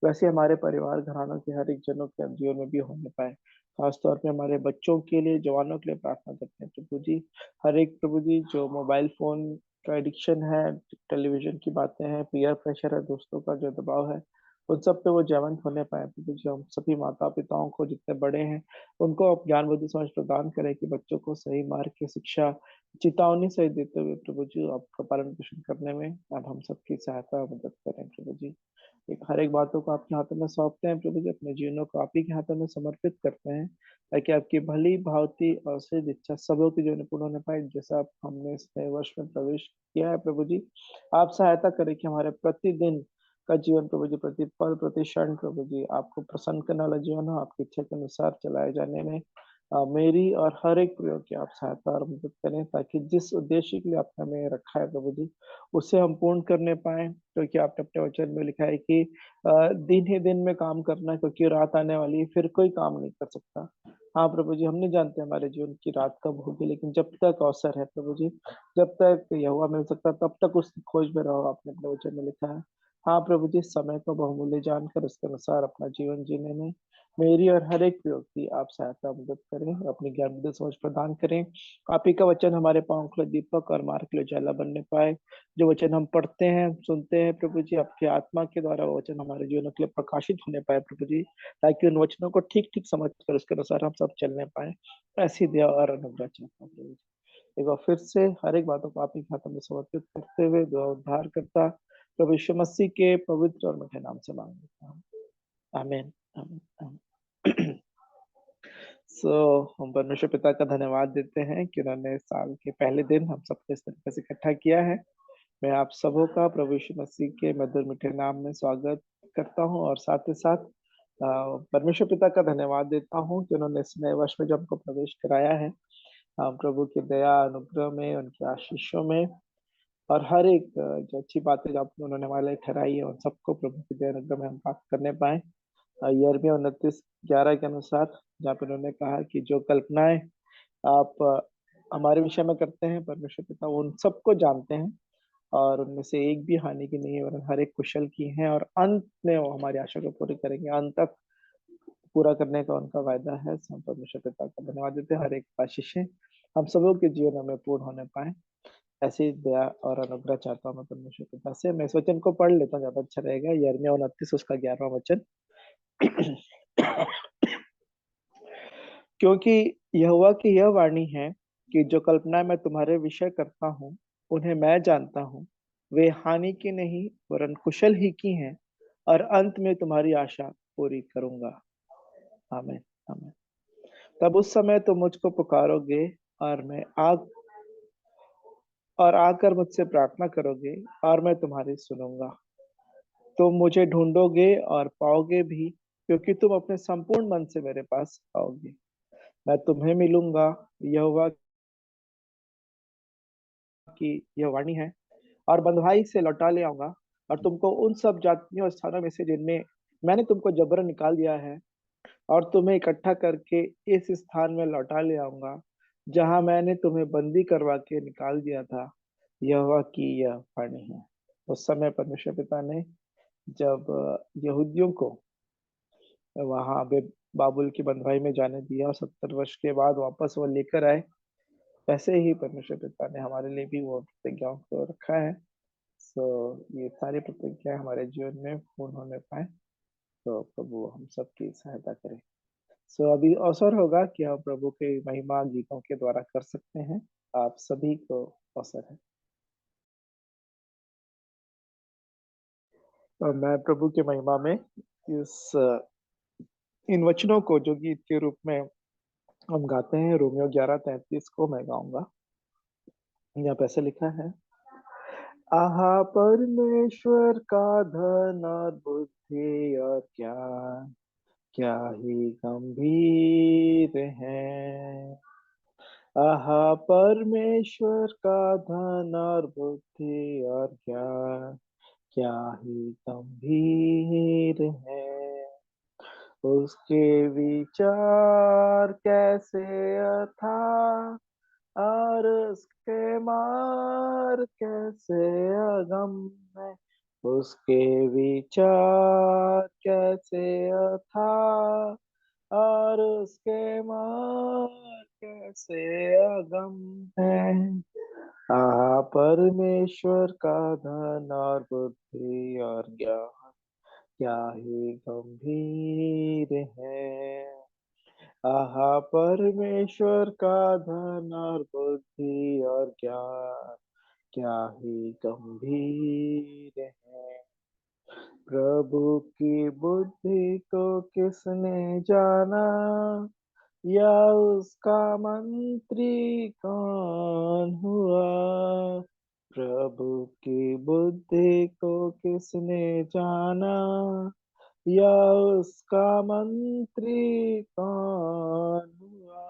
वैसे हमारे परिवार घरानों के हर एक जनों के जीवन में भी होने पाए। खास तौर पे हमारे बच्चों के लिए, जवानों के लिए प्रार्थना करते हैं प्रभु जी। हर एक प्रभु जी जो मोबाइल फ़ोन का एडिक्शन है, टेलीविज़न की बातें हैं, पीयर प्रेशर है, दोस्तों का जो दबाव है, उन सब पे वो जयवंत होने पाएँ प्रभु जी। हम सभी माता-पिताओं को, जितने बड़े हैं, उनको आप ज्ञान बुद्धि समझ प्रदान करें कि बच्चों को सही मार्ग की शिक्षा, चेतावनी सहित देते हुए प्रभु जी आपका पालन-पोषण करने में आप हम सबकी सहायता और मदद करें प्रभु जी। एक हर एक बातों को आपके हाथों में सौंपते हैं प्रभु जी, अपने जीवनों को आप ही के हाथों में समर्पित करते हैं, ताकि आपकी भली भाँति और सिद्ध इच्छा सबों के जीवन में पूर्ण होने पाए। जैसा आप हमने इस नए वर्ष में प्रवेश किया है प्रभु जी, आप सहायता करें कि हमारे प्रतिदिन का जीवन प्रभु जी, प्रति पल, प्रति क्षण प्रभु जी, आपको प्रसन्न करने वाला जीवन हो, आपकी इच्छा के अनुसार चलाए जाने में मेरी और हर एक प्रयोग की आप सहायता और मदद करें, ताकि जिस उद्देश्य के लिए आपने हमें रखा है प्रभु जी, उसे हम पूर्ण करने पाएँ। क्योंकि आपने अपने वचन में लिखा है कि दिन ही दिन में काम करना, क्योंकि रात आने वाली है, फिर कोई काम नहीं कर सकता। हाँ प्रभु जी, हम नहीं जानते हमारे जीवन की रात कब होगी, लेकिन जब तक अवसर है प्रभु जी, जब तक यहोवा मिल सकता है, तब तक उसकी खोज में रहो, आपने अपने वचन में लिखा है। हाँ प्रभु जी, समय को बहुमूल्य जानकर उसके अनुसार अपना जीवन जीने में मेरी और हर एक प्रयोग की आप सहायता मदद करें और अपनी ज्ञान बुद्धि समझ प्रदान करें। आप ही का वचन हमारे पाँव के लिए दीपक और मार्ग के लिए उजाला बनने पाए। जो वचन हम पढ़ते हैं, सुनते हैं प्रभु जी, आपकी आत्मा के द्वारा वो वचन हमारे जीवनों के लिए प्रकाशित होने पाए प्रभु जी, ताकि उन वचनों को ठीक-ठीक समझ कर उसके अनुसार हम सब चलने पाएँ। ऐसी दया और अनुग्रह चाहता हूँ प्रभु जी। एक बार फिर से हर एक बातों को आप ही के हाथों में समर्पित करते हुए दुआ उद्धारकर्ता प्रभु यीशु मसीह के पवित्र और मीठे नाम से माँग लेता हूँ। आमीन, आमीन, आमीन। हम परमेश्वर पिता का धन्यवाद देते हैं कि उन्होंने साल के पहले दिन हम सबको इस तरीके से इकट्ठा किया है। मैं आप सबों का प्रभु यीशु मसीह के मधुर मीठे नाम में स्वागत करता हूँ और साथ ही साथ परमेश्वर पिता का धन्यवाद देता हूँ कि उन्होंने इस नए वर्ष में जो हमको प्रवेश कराया है। प्रभु की दया, अनुग्रह में, उनकी आशीषों में और हर एक जो अच्छी बातें जो आपने उन्होंने हमारे लिए ठहराई है उन सबको प्रभु की दया अनुग्रह में हम प्राप्त करने पाए। यिर्मयाह 29:11 के अनुसार जहाँ पे उन्होंने कहा कि जो कल्पनाएं आप हमारे विषय में करते हैं परमेश्वर पिता उन सबको जानते हैं और उनमें से एक भी हानि की नहीं है वरन हर एक कुशल की है और अंत में वो हमारी आशा को पूरी करेंगे अंत तक पूरा करने का उनका वायदा है। हम परमेश्वर पिता का धन्यवाद देते हैं। हर एक आशीषें हम सबों के जीवन में पूर्ण होने पाए ऐसी दया और अनुग्रह चाहता हूँ मैं परमेश्वर पिता से। मैं इस वचन को पढ़ लेता हूँ ज्यादा अच्छा रहेगा। यिर्मयाह 29 उसका 11वां वचन। क्योंकि यहोवा की यह वाणी है कि जो कल्पना मैं तुम्हारे विषय करता हूँ उन्हें मैं जानता हूँ। वे हानि की नहीं वरन कुशल ही की हैं और अंत में तुम्हारी आशा पूरी करूंगा। आमीन। आमीन। तब उस समय तुम मुझको पुकारोगे और मैं आग और आकर मुझसे प्रार्थना करोगे और मैं तुम्हारी सुनूंगा। तुम मुझे ढूंढोगे और पाओगे भी क्योंकि तुम अपने संपूर्ण मन से मेरे पास आओगे। मैं तुम्हें मिलूंगा। यहोवा की यह वाणी है और बंधुआई से लौटा ले आऊंगा और तुमको उन सब जातियों और स्थानों में से जिनमें मैंने तुमको जबरन निकाल दिया है और तुम्हें इकट्ठा करके इस स्थान में लौटा ले आऊंगा जहां मैंने तुम्हें बंदी करवा के निकाल दिया था। यहोवा की यह वाणी है। उस समय परमेश्वर पिता ने जब यहूदियों को वहां बाबुल की बंधुआई में जाने दिया और 70 वर्ष के बाद वापस वो लेकर आए वैसे ही परमेश्वर पिता ने हमारे लिए भी वो प्रतिज्ञाओं को रखा है। सो ये सारी प्रतिज्ञाएं हमारे जीवन में पूर्ण होने पाए तो प्रभु हम सबकी सहायता करें। सो अभी अवसर होगा कि हम प्रभु के महिमा गीतों के द्वारा कर सकते हैं। आप सभी को अवसर है। और मैं प्रभु के महिमा में इस इन वचनों को जो गीत के रूप में हम गाते हैं रोमियो 11:33 को मैं गाऊंगा। यहाँ पे ऐसे लिखा है। आहा परमेश्वर का धन और बुद्धि और ज्ञान क्या ही गंभीर है। आहा परमेश्वर का धन और बुद्धि और ज्ञान क्या ही गंभीर है। उसके विचार कैसे अथाह और उसके मार्ग कैसे अगम्य। उसके विचार कैसे अथाह और उसके मार्ग कैसे अगम्य है। परमेश्वर का धन और बुद्धि और ज्ञान क्या ही गंभीर है। परमेश्वर का धन और बुद्धि और ज्ञान क्या ही गंभीर है। प्रभु की बुद्धि को किसने जाना या उसका मंत्री कौन हुआ। प्रभु की बुद्धि को किसने जाना या उसका मंत्री कौन हुआ।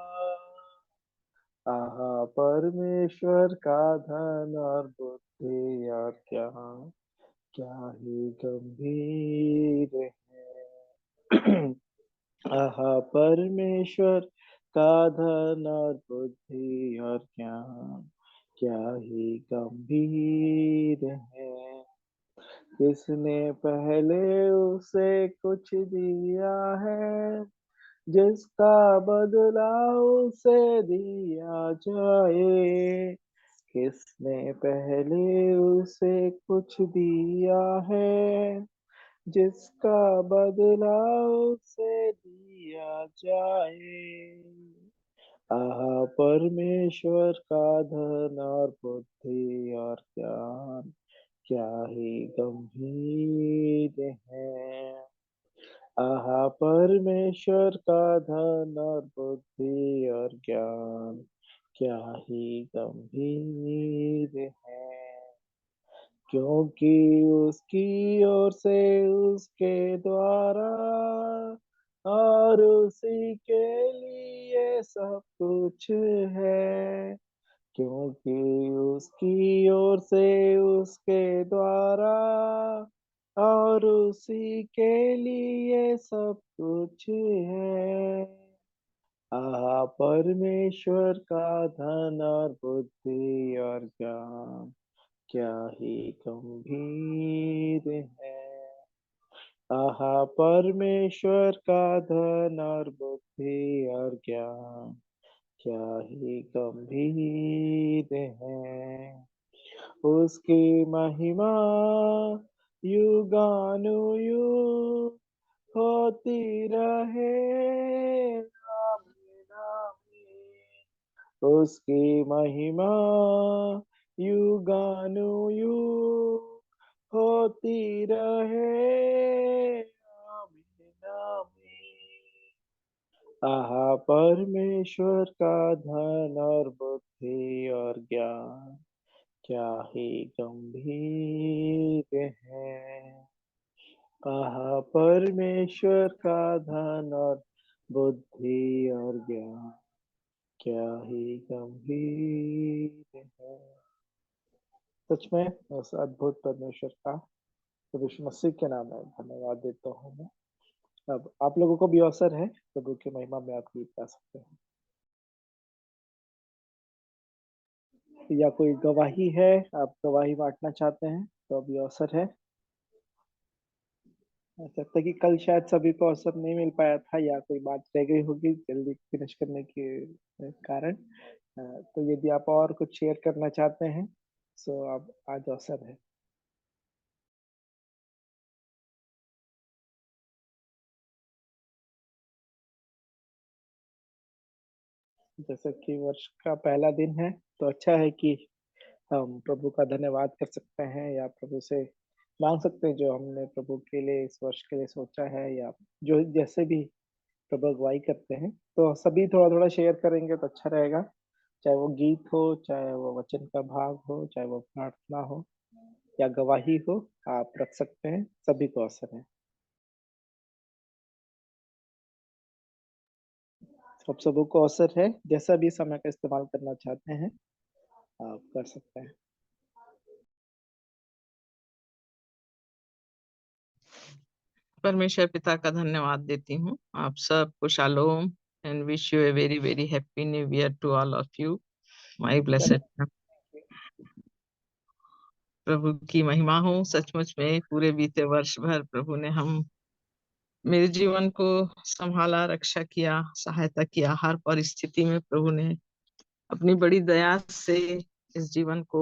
परमेश्वर का धन और बुद्धि और ज्ञान क्या ही गंभीर है। परमेश्वर का धन और बुद्धि और ज्ञान क्या ही गंभीर है। किसने पहले उसे कुछ दिया है जिसका बदला उसे दिया जाए। किसने पहले उसे कुछ दिया है जिसका बदला उसे दिया जाए। परमेश्वर का धन और बुद्धि और ज्ञान क्या ही गंभीर है। परमेश्वर का धन और बुद्धि और ज्ञान क्या ही गंभीर है। क्योंकि उसकी ओर से उसके द्वारा और उसी के लिए सब कुछ है। क्योंकि उसकी ओर से उसके द्वारा और उसी के लिए सब कुछ है। आहा परमेश्वर का धन और बुद्धि और ज्ञान क्या ही गंभीर है। आहा परमेश्वर का धन और बुद्धि और ज्ञान क्या ही गंभीर है। उसकी महिमा युगानुयुग होती रहे। आमीन आमीन। उसकी महिमा युगानुयुग होती रहे। आमीन आमीन। आहा परमेश्वर का धन और बुद्धि और ज्ञान क्या ही गंभीर है। आहा परमेश्वर का धन और बुद्धि और ज्ञान क्या ही गंभीर है। सच में उस अद्भुत परमेश्वर का प्रभु यीशु मसीह के नाम में धन्यवाद देता हूँ मैं। अब आप लोगों को भी अवसर है प्रभु की महिमा में आप गीत गा सकते हैं, या कोई गवाही है, आप गवाही बांटना चाहते हैं तो अभी अवसर है। हो सकता है कि कल शायद सभी को अवसर नहीं मिल पाया था या कोई बात रह गई होगी जल्दी फिनिश करने के कारण। तो यदि आप और कुछ शेयर करना चाहते हैं तो अब आज अवसर है। जैसे कि वर्ष का पहला दिन है तो अच्छा है कि हम प्रभु का धन्यवाद कर सकते हैं या प्रभु से मांग सकते हैं जो हमने प्रभु के लिए इस वर्ष के लिए सोचा है, या जो जैसे भी प्रभु अगुवाई करते हैं तो सभी थोड़ा थोड़ा शेयर करेंगे तो अच्छा रहेगा। चाहे वो गीत हो, चाहे वो वचन का भाग हो, चाहे वो प्रार्थना हो या गवाही हो, आप रख सकते हैं, सभी को अवसर है। आप सबों को अवसर है, जैसा भी समय का इस्तेमाल करना चाहते हैं आप कर सकते हैं। परमेश्वर पिता का धन्यवाद देती हूँ। आप सबको shalom and wish you a very very happy new year to all of you my blessed. प्रभु की महिमा हो। सचमुच में पूरे बीते वर्ष भर प्रभु ने मेरे जीवन को संभाला, रक्षा किया, सहायता किया। हर परिस्थिति में प्रभु ने अपनी बड़ी दया से इस जीवन को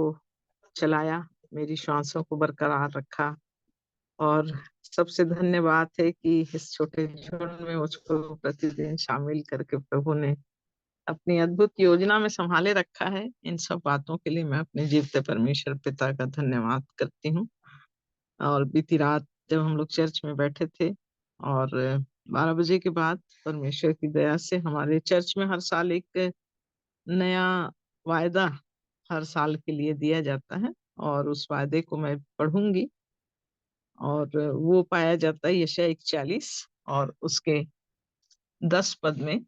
चलाया, मेरी श्वासों को बरकरार रखा। और सबसे धन्यवाद है कि इस छोटे झुंड में मुझको प्रतिदिन शामिल करके प्रभु ने अपनी अद्भुत योजना में संभाले रखा है। इन सब बातों के लिए मैं अपने जीवते परमेश्वर पिता का धन्यवाद करती हूँ। और बीती रात जब हम लोग चर्च में बैठे थे और 12 बजे के बाद परमेश्वर की दया से हमारे चर्च में हर साल एक नया वायदा हर साल के लिए दिया जाता है और उस वायदे को मैं पढ़ूंगी। और वो पाया जाता है यशायाह 41 और उसके 10 पद में।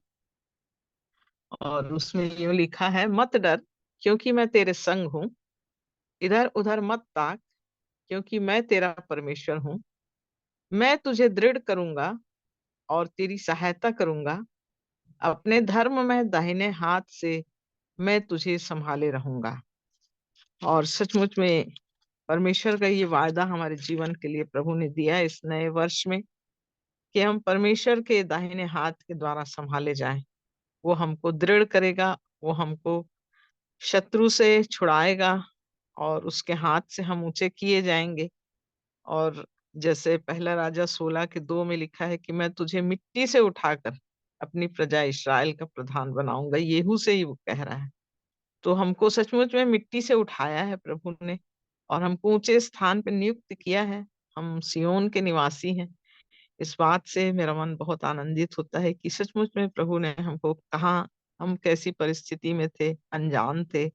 और उसमें यूं लिखा है, मत डर क्योंकि मैं तेरे संग हूँ, इधर उधर मत ताक क्योंकि मैं तेरा परमेश्वर हूँ। मैं तुझे दृढ़ करूंगा और तेरी सहायता करूंगा, अपने धर्म में दाहिने हाथ से मैं तुझे संभाले रहूंगा। और सचमुच में परमेश्वर का ये वायदा हमारे जीवन के लिए प्रभु ने दिया इस नए वर्ष में कि हम परमेश्वर के दाहिने हाथ के द्वारा संभाले जाएं। वो हमको दृढ़ करेगा, वो हमको शत्रु से छुड़ाएगा और उसके हाथ से हम ऊंचे किए जाएंगे। और जैसे पहला राजा 16 के 2 में लिखा है कि मैं तुझे मिट्टी से उठाकर अपनी प्रजा इस्राएल का प्रधान बनाऊंगा, येहू से ही वो कह रहा है। तो हमको सचमुच में मिट्टी से उठाया है प्रभु ने और हमको ऊंचे स्थान पर नियुक्त किया है। हम सियोन के निवासी हैं। इस बात से मेरा मन बहुत आनंदित होता है कि सचमुच में प्रभु ने हमको कहा, हम कैसी परिस्थिति में थे, अनजान थे,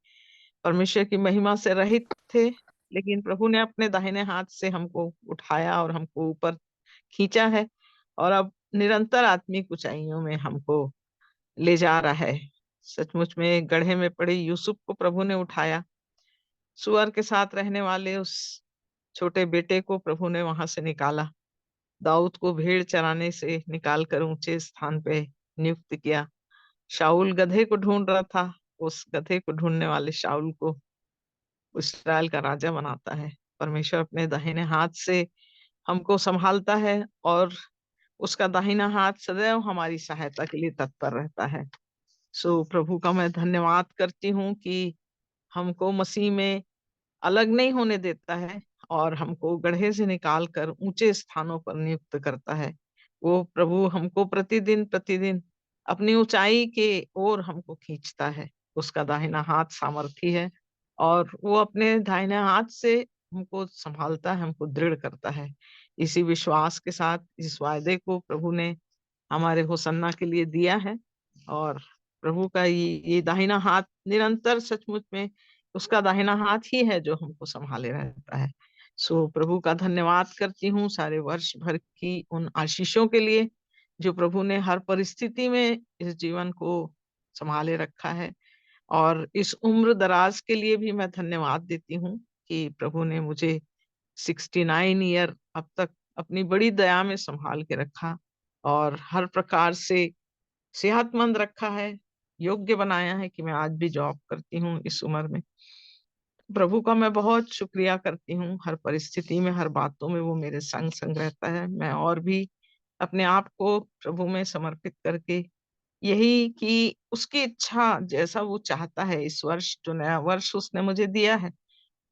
परमेश्वर की महिमा से रहित थे, लेकिन प्रभु ने अपने दाहिने हाथ से हमको उठाया और हमको ऊपर खींचा है और अब निरंतर आत्मिक ऊंचाइयों में हमको ले जा रहा है। सचमुच में गड्ढे में पड़े यूसुफ को प्रभु ने उठाया सुअर के साथ रहने वाले उस छोटे बेटे को प्रभु ने वहां से निकाला। दाऊद को भेड़ चराने से निकालकर ऊंचे स्थान पे नियुक्त किया। शाऊल गधे को ढूंढ रहा था, उस गधे को ढूंढने वाले शाऊल को इस्राएल का राजा बनाता है। परमेश्वर अपने दाहिने हाथ से हमको संभालता है और उसका दाहिना हाथ सदैव हमारी सहायता के लिए तत्पर रहता है। सो प्रभु का मैं धन्यवाद करती हूँ कि हमको मसीह में अलग नहीं होने देता है और हमको गड्ढे से निकाल कर ऊंचे स्थानों पर नियुक्त करता है। वो प्रभु हमको प्रतिदिन प्रतिदिन अपनी ऊंचाई के ओर हमको खींचता है। उसका दाहिना हाथ सामर्थी है और वो अपने दाहिने हाथ से हमको संभालता है, हमको दृढ़ करता है। इसी विश्वास के साथ इस वायदे को प्रभु ने हमारे होसन्ना के लिए दिया है और प्रभु का ये दाहिना हाथ निरंतर सचमुच में उसका दाहिना हाथ ही है जो हमको संभाले रहता है। सो प्रभु का धन्यवाद करती हूँ सारे वर्ष भर की उन आशीषों के लिए जो प्रभु ने हर परिस्थिति में इस जीवन को संभाले रखा है। और इस उम्र दराज के लिए भी मैं धन्यवाद देती हूँ कि प्रभु ने मुझे 69 ईयर अब तक अपनी बड़ी दया में संभाल के रखा और हर प्रकार से सेहतमंद रखा है, योग्य बनाया है कि मैं आज भी जॉब करती हूँ इस उम्र में। प्रभु का मैं बहुत शुक्रिया करती हूँ। हर परिस्थिति में, हर बातों में वो मेरे संग संग रहता है। मैं और भी अपने आप को प्रभु में समर्पित करके यही कि उसकी इच्छा जैसा वो चाहता है, इस वर्ष जो नया वर्ष उसने मुझे दिया है,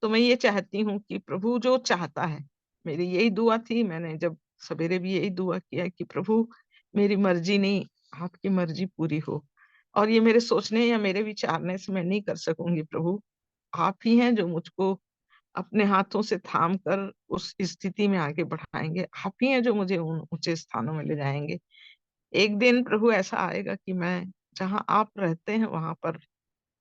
तो मैं ये चाहती हूँ कि प्रभु जो चाहता है, मेरी यही दुआ थी। मैंने जब सवेरे भी यही दुआ किया कि प्रभु मेरी मर्जी नहीं, आपकी मर्जी पूरी हो। और ये मेरे सोचने या मेरे विचारने से मैं नहीं कर सकूंगी प्रभु, आप ही हैं जो मुझको अपने हाथों से थाम कर उस स्थिति में आगे बढ़ाएंगे। आप ही हैं जो मुझे उन ऊंचे स्थानों में ले जाएंगे। एक दिन प्रभु ऐसा आएगा कि मैं जहाँ आप रहते हैं वहां पर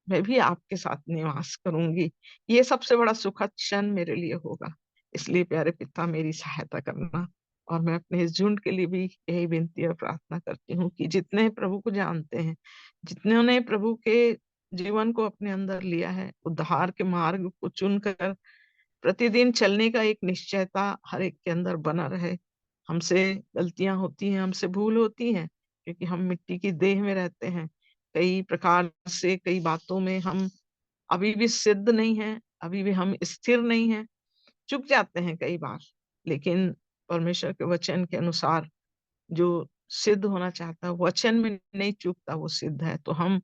मैं भी आपके साथ निवास करूंगी। ये सबसे बड़ा सुखद क्षण मेरे लिए होगा। इसलिए प्यारे पिता मेरी सहायता करना। और मैं अपने इस झुंड के लिए भी यही विनती और प्रार्थना करती हूँ कि जितने प्रभु को जानते हैं, जितने प्रभु के जीवन को अपने अंदर लिया है, उद्धार के मार्ग को चुनकर प्रतिदिन चलने का एक निश्चयता हर एक के अंदर बना रहे। हमसे गलतियां होती हैं, हमसे भूल होती हैं, क्योंकि हम मिट्टी की देह में रहते हैं। कई प्रकार से कई बातों में हम अभी भी सिद्ध नहीं हैं, अभी भी हम स्थिर नहीं हैं, चुक जाते हैं कई बार। लेकिन परमेश्वर के वचन के अनुसार जो सिद्ध होना चाहता है वचन में नहीं चूकता, वो सिद्ध है। तो हम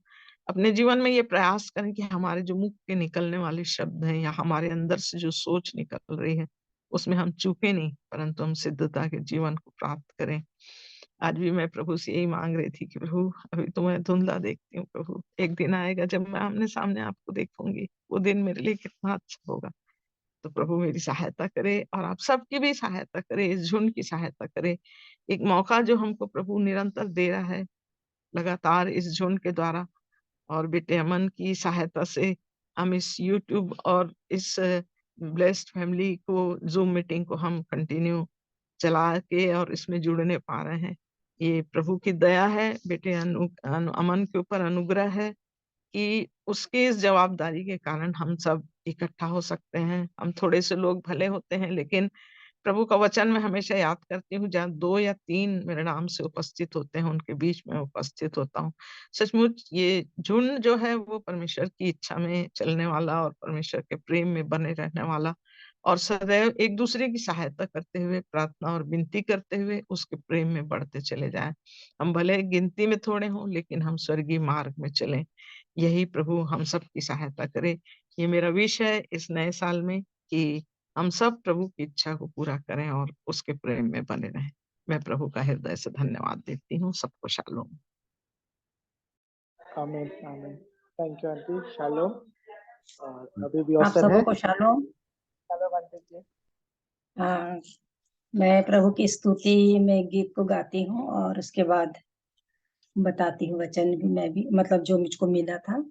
अपने जीवन में ये प्रयास करें कि हमारे जो मुख के निकलने वाले शब्द हैं या हमारे अंदर से जो सोच निकल रही है उसमें हम चूके नहीं, परंतु हम सिद्धता के जीवन को प्राप्त करें। आज भी मैं प्रभु से यही मांग रही थी कि प्रभु अभी तो मैं धुंधला देखती हूँ, प्रभु एक दिन आएगा जब मैं आमने सामने आपको देखूंगी, वो दिन मेरे लिए कितना अच्छा होगा। तो प्रभु मेरी सहायता करे और आप सबकी भी सहायता करे, इस झुंड की सहायता करे। एक मौका जो हमको प्रभु निरंतर दे रहा है लगातार इस झुंड के द्वारा और बेटे अमन की सहायता से हम इस यूट्यूब और इस ब्लेस्ड फैमिली को जूम मीटिंग को हम कंटिन्यू चला के और इसमें जुड़ने पा रहे हैं। ये प्रभु की दया है, बेटे अमन के ऊपर अनुग्रह है कि उसकी इस जवाबदारी के कारण हम सब इकट्ठा हो सकते हैं। हम थोड़े से लोग भले होते हैं, लेकिन प्रभु का वचन मैं हमेशा याद करती हूँ, जहाँ 2 या 3 मेरे नाम से उपस्थित होते हैं उनके बीच में उपस्थित होता हूँ। सचमुच ये झुंड जो है वो परमेश्वर की इच्छा में चलने वाला और परमेश्वर के प्रेम में बने रहने वाला और सदैव एक दूसरे की सहायता करते हुए, प्रार्थना और विनती करते हुए उसके प्रेम में बढ़ते चले जाएं। हम भले गिनती में थोड़े हों, लेकिन हम स्वर्गीय मार्ग में चलें। यही प्रभु हम सब की सहायता करे। ये मेरा विश है इस नए साल में कि हम सब प्रभु की इच्छा को पूरा करें और उसके प्रेम में बने रहें। मैं प्रभु का हृदय से धन्यवाद देती हूँ। सबको शालोम। आमीन आमीन। Thank you aunty. शालोम। और अभी भी आप अवसर है। सबको शालोम। शालोम आंटी जी। हाँ, मैं प्रभु की स्तुति में गीत को गाती हूँ और उसके बाद बताती हूँ वचन भी, मैं भी मतलब जो मुझको मिला था।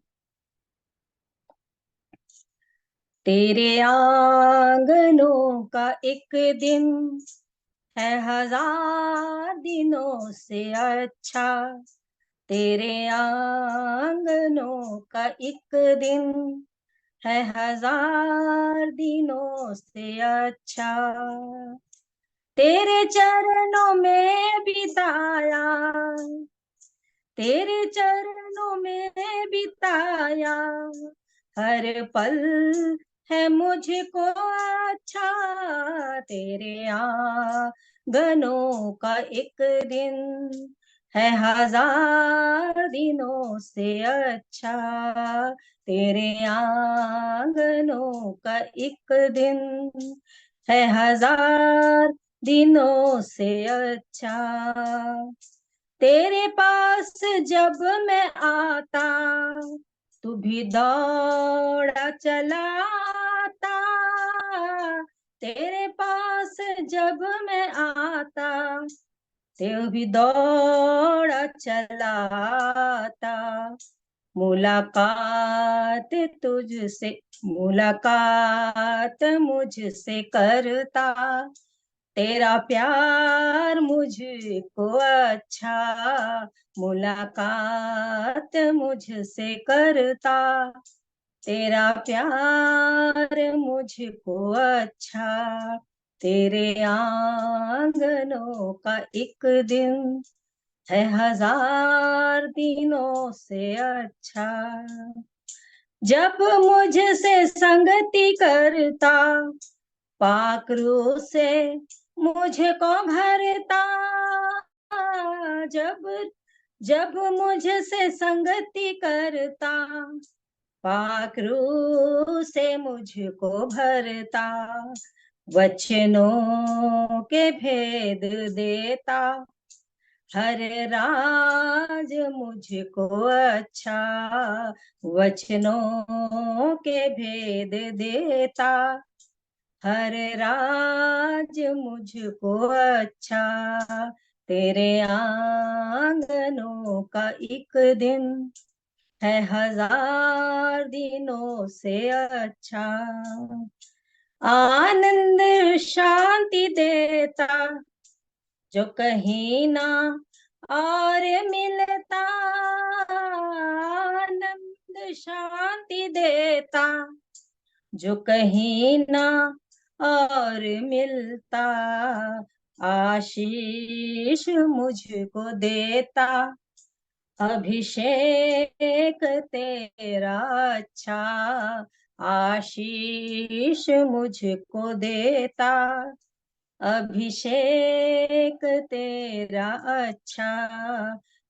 तेरे आंगनों का एक दिन है 1000 दिनों से अच्छा, तेरे आंगनों का एक दिन है हजार दिनों से अच्छा। तेरे चरणों में बिताया, तेरे चरणों में बिताया, हर पल है मुझको अच्छा। तेरे आंगनों का एक दिन है हजार दिनों से अच्छा। तेरे आंगनों का एक दिन है हजार दिनों से अच्छा। तेरे पास जब मैं आता, तू भी दौड़ा चला आता। तेरे पास जब मैं आता, तू भी दौड़ा चला आता। मुलाकात तुझसे, मुलाकात मुझसे करता, तेरा प्यार मुझको अच्छा। मुलाकात मुझसे करता, तेरा प्यार मुझको अच्छा। तेरे आंगनों का एक दिन है हजार दिनों से अच्छा। जब मुझसे संगति करता, पाक रूह से मुझको भरता। जब जब मुझसे संगति करता, पाक रूह से मुझको भरता। वचनों के भेद देता, हर राज मुझको अच्छा। वचनों के भेद देता, हर राज मुझको अच्छा। तेरे आंगनों का एक दिन है हजार दिनों से अच्छा। आनंद शांति देता, जो कहीं ना और मिलता। आनंद शांति देता, जो कहीं ना और मिलता। आशीष मुझको देता, अभिषेक तेरा अच्छा। आशीष मुझको देता, अभिषेक तेरा अच्छा।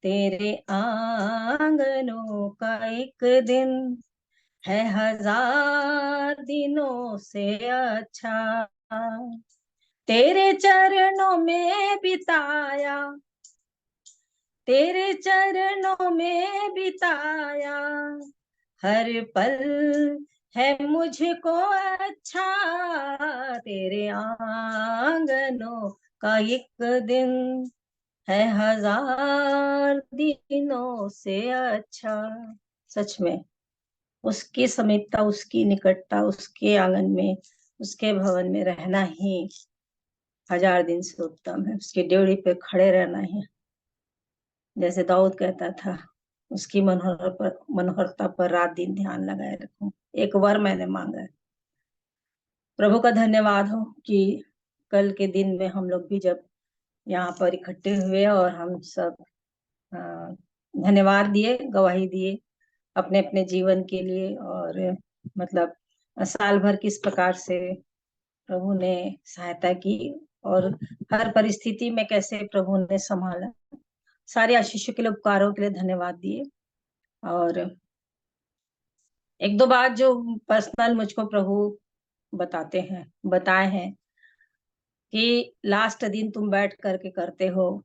तेरे आंगनों का एक दिन है हजार दिनों से अच्छा। तेरे चरणों में बिताया, तेरे चरणों में बिताया, हर पल है मुझको अच्छा। तेरे आंगनों का एक दिन है हजार दिनों से अच्छा। सच में उसकी समीपता, उसकी निकटता, उसके आंगन में, उसके भवन में रहना ही हजार दिन से उत्तम है। उसकी ड्योढ़ी पे खड़े रहना ही, जैसे दाऊद कहता था, उसकी मनोहरता पर रात दिन ध्यान लगाए रखूं। एक वर मैंने मांगा है। प्रभु का धन्यवाद हो कि कल के दिन में हम लोग भी जब यहाँ पर इकट्ठे हुए और हम सब धन्यवाद दिए, गवाही दिए अपने अपने जीवन के लिए, और मतलब साल भर किस प्रकार से प्रभु ने सहायता की और हर परिस्थिति में कैसे प्रभु ने संभाला। सारे आशीषों के लिए, उपकारों के लिए धन्यवाद दिए। और एक दो बात जो पर्सनल मुझको प्रभु बताए हैं कि लास्ट दिन तुम बैठ करके करते हो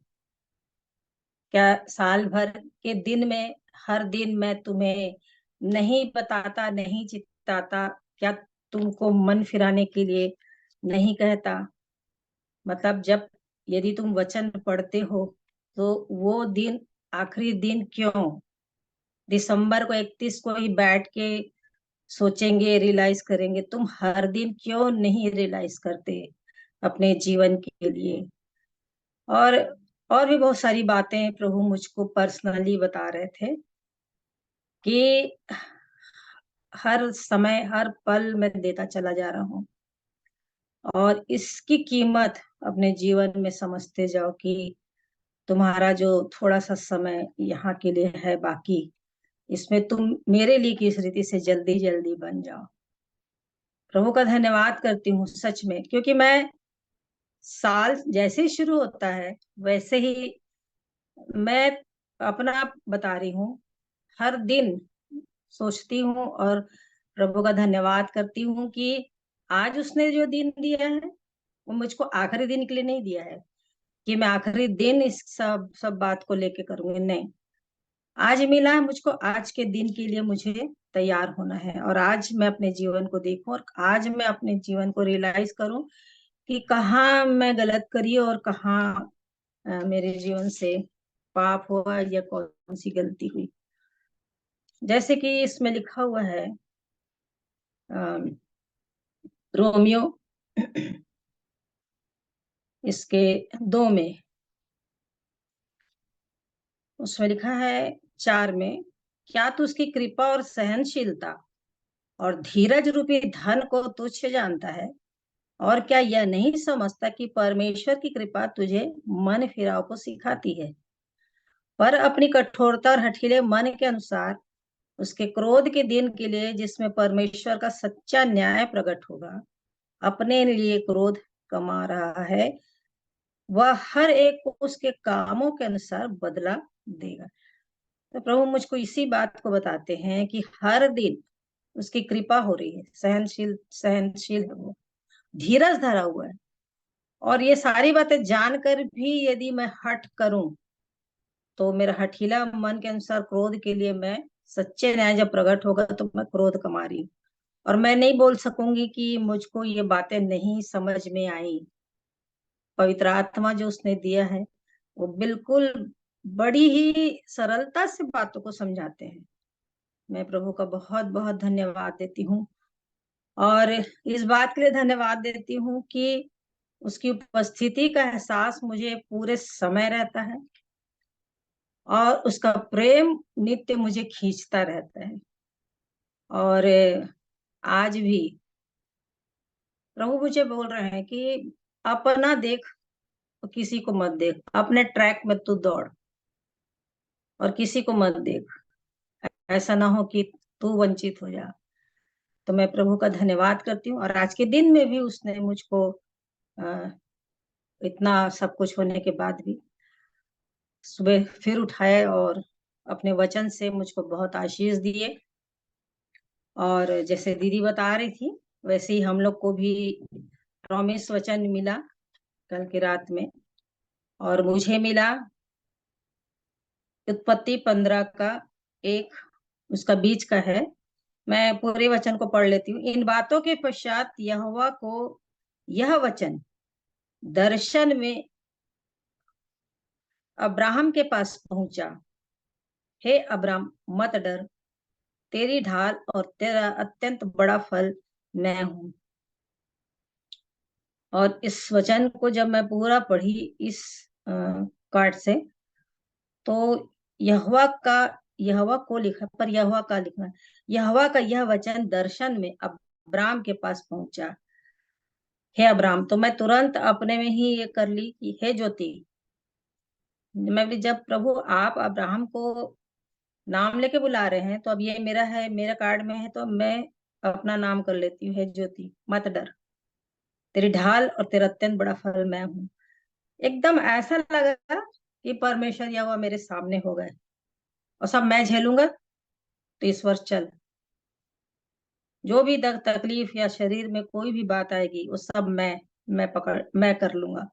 क्या। साल भर के दिन में हर दिन मैं तुम्हें नहीं बताता, नहीं चिताता क्या, तुमको मन फिराने के लिए नहीं कहता। मतलब जब यदि तुम वचन पढ़ते हो तो वो दिन, आखिरी दिन क्यों, दिसंबर को 31 को ही बैठ के सोचेंगे, रियलाइज करेंगे। तुम हर दिन क्यों नहीं रियलाइज करते अपने जीवन के लिए। और और भी बहुत सारी बातें प्रभु मुझको पर्सनली बता रहे थे कि हर समय हर पल मैं देता चला जा रहा हूँ, और इसकी कीमत अपने जीवन में समझते जाओ कि तुम्हारा जो थोड़ा सा समय यहाँ के लिए है बाकी, इसमें तुम मेरे लिए किस रीति से जल्दी जल्दी बन जाओ। प्रभु का धन्यवाद करती हूँ सच में, क्योंकि मैं साल जैसे ही शुरू होता है वैसे ही मैं अपना बता रही हूँ, हर दिन सोचती हूँ और प्रभु का धन्यवाद करती हूँ कि आज उसने जो दिन दिया है वो मुझको आखिरी दिन के लिए नहीं दिया है कि मैं आखिरी दिन इस सब बात को लेके करूंगी, नहीं। आज मिला है मुझको, आज के दिन के लिए मुझे तैयार होना है, और आज मैं अपने जीवन को देखूं और आज मैं अपने जीवन को रियलाइज करूं कि कहाँ मैं गलत करी और कहाँ मेरे जीवन से पाप हुआ या कौन सी गलती हुई। जैसे कि इसमें लिखा हुआ है रोमियो इसके 2 में, उसमें लिखा है 4 में, क्या तू उसकी कृपा और सहनशीलता और धीरज रूपी धन को तुच्छ जानता है, और क्या यह नहीं समझता कि परमेश्वर की कृपा तुझे मन फिराव को सिखाती है, पर अपनी कठोरता और हठीले मन के अनुसार उसके क्रोध के दिन के लिए जिसमें परमेश्वर का सच्चा न्याय प्रकट होगा अपने लिए क्रोध कमा रहा है, वह हर एक को उसके कामों के अनुसार बदला देगा। तो प्रभु मुझको इसी बात को बताते हैं कि हर दिन उसकी कृपा हो रही है, सहनशील सहनशील है वो, धीरज धरा हुआ है, और ये सारी बातें जानकर भी यदि मैं हट करूं तो मेरा हठीला मन के अनुसार क्रोध के लिए मैं सच्चे न्याय जब प्रकट होगा तो मैं क्रोध कमा रही हूँ, और मैं नहीं बोल सकूंगी कि मुझको ये बातें नहीं समझ में आई। पवित्र आत्मा जो उसने दिया है वो बिल्कुल बड़ी ही सरलता से बातों को समझाते हैं। मैं प्रभु का बहुत बहुत धन्यवाद देती हूँ, और इस बात के लिए धन्यवाद देती हूँ कि उसकी उपस्थिति का एहसास मुझे पूरे समय रहता है, और उसका प्रेम नित्य मुझे खींचता रहता है। और आज भी प्रभु मुझे बोल रहे हैं कि अपना देख तो किसी को मत देख, अपने ट्रैक में तू दौड़ और किसी को मत देख, ऐसा ना हो कि तू वंचित हो जा। तो मैं प्रभु का धन्यवाद करती हूँ, और आज के दिन में भी उसने मुझको इतना सब कुछ होने के बाद भी सुबह फिर उठाए और अपने वचन से मुझको बहुत आशीष दिए। और जैसे दीदी बता रही थी वैसे ही हम लोग को भी प्रॉमिस वचन मिला कल की रात में, और मुझे मिला उत्पत्ति 15 का 1, उसका बीच का है। मैं पूरे वचन को पढ़ लेती हूँ। इन बातों के पश्चात यहोवा को यह वचन दर्शन में अब्राहम के पास पहुंचा, हे अब्राहम मत डर, तेरी ढाल और तेरा अत्यंत बड़ा फल मैं हूं। और इस वचन को जब मैं पूरा पढ़ी इस कार्ड से, तो यहोवा को लिखा, पर यहोवा का लिखना, यहोवा का यह वचन दर्शन में अब्राम के पास पहुंचा, हे अब्राम। तो मैं तुरंत अपने में ही ये कर ली कि हे ज्योति। मैं भी जब प्रभु आप अब्राहम को नाम लेके बुला रहे हैं तो अब ये मेरा है, मेरा कार्ड में है, तो मैं अपना नाम कर लेती हूँ, हे ज्योति मत डर, तेरी ढाल और तेरा अत्यंत बड़ा फल मैं हूँ। एकदम ऐसा लगा कि परमेश्वर यहोवा मेरे सामने हो गए, और सब मैं झेलूंगा, तो इस वर्ष चल, जो भी तकलीफ या शरीर में कोई भी बात आएगी वो सब मैं कर लूंगा।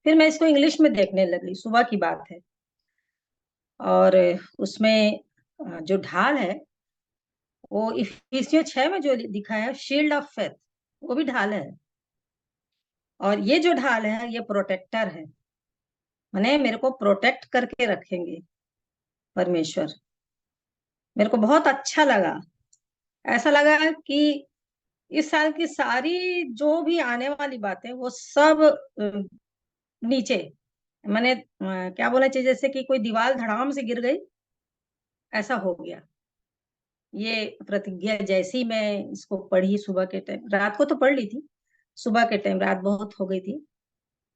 फिर मैं इसको इंग्लिश में देखने लगी, सुबह की बात है, और उसमें जो ढाल है वो इफिसियों 6 में जो दिखा है शील्ड ऑफ फेथ, वो भी ढाल है, और ये जो ढाल है ये प्रोटेक्टर है, माने मेरे को प्रोटेक्ट करके रखेंगे परमेश्वर। मेरे को बहुत अच्छा लगा, ऐसा लगा कि इस साल की सारी जो भी आने वाली बातें वो सब नीचे, मैंने क्या बोलना चाहिए, जैसे कि कोई दीवार धड़ाम से गिर गई, ऐसा हो गया। ये प्रतिज्ञा जैसी मैं इसको पढ़ी सुबह के टाइम, रात को तो पढ़ ली थी, सुबह के टाइम रात बहुत हो गई थी,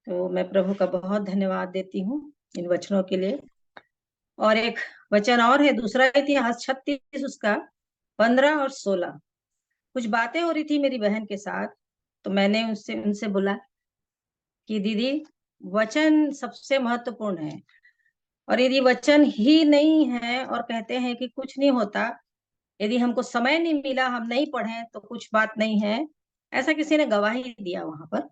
तो मैं प्रभु का बहुत धन्यवाद देती हूँ इन वचनों के लिए। और एक वचन और है, दूसरा इतिहास 36 उसका 15 और 16। कुछ बातें हो रही थी मेरी बहन के साथ, तो मैंने उनसे बोला कि दीदी वचन सबसे महत्वपूर्ण है, और यदि वचन ही नहीं है और कहते हैं कि कुछ नहीं होता, यदि हमको समय नहीं मिला, हम नहीं पढ़े तो कुछ बात नहीं है, ऐसा किसी ने गवाही दिया वहां पर।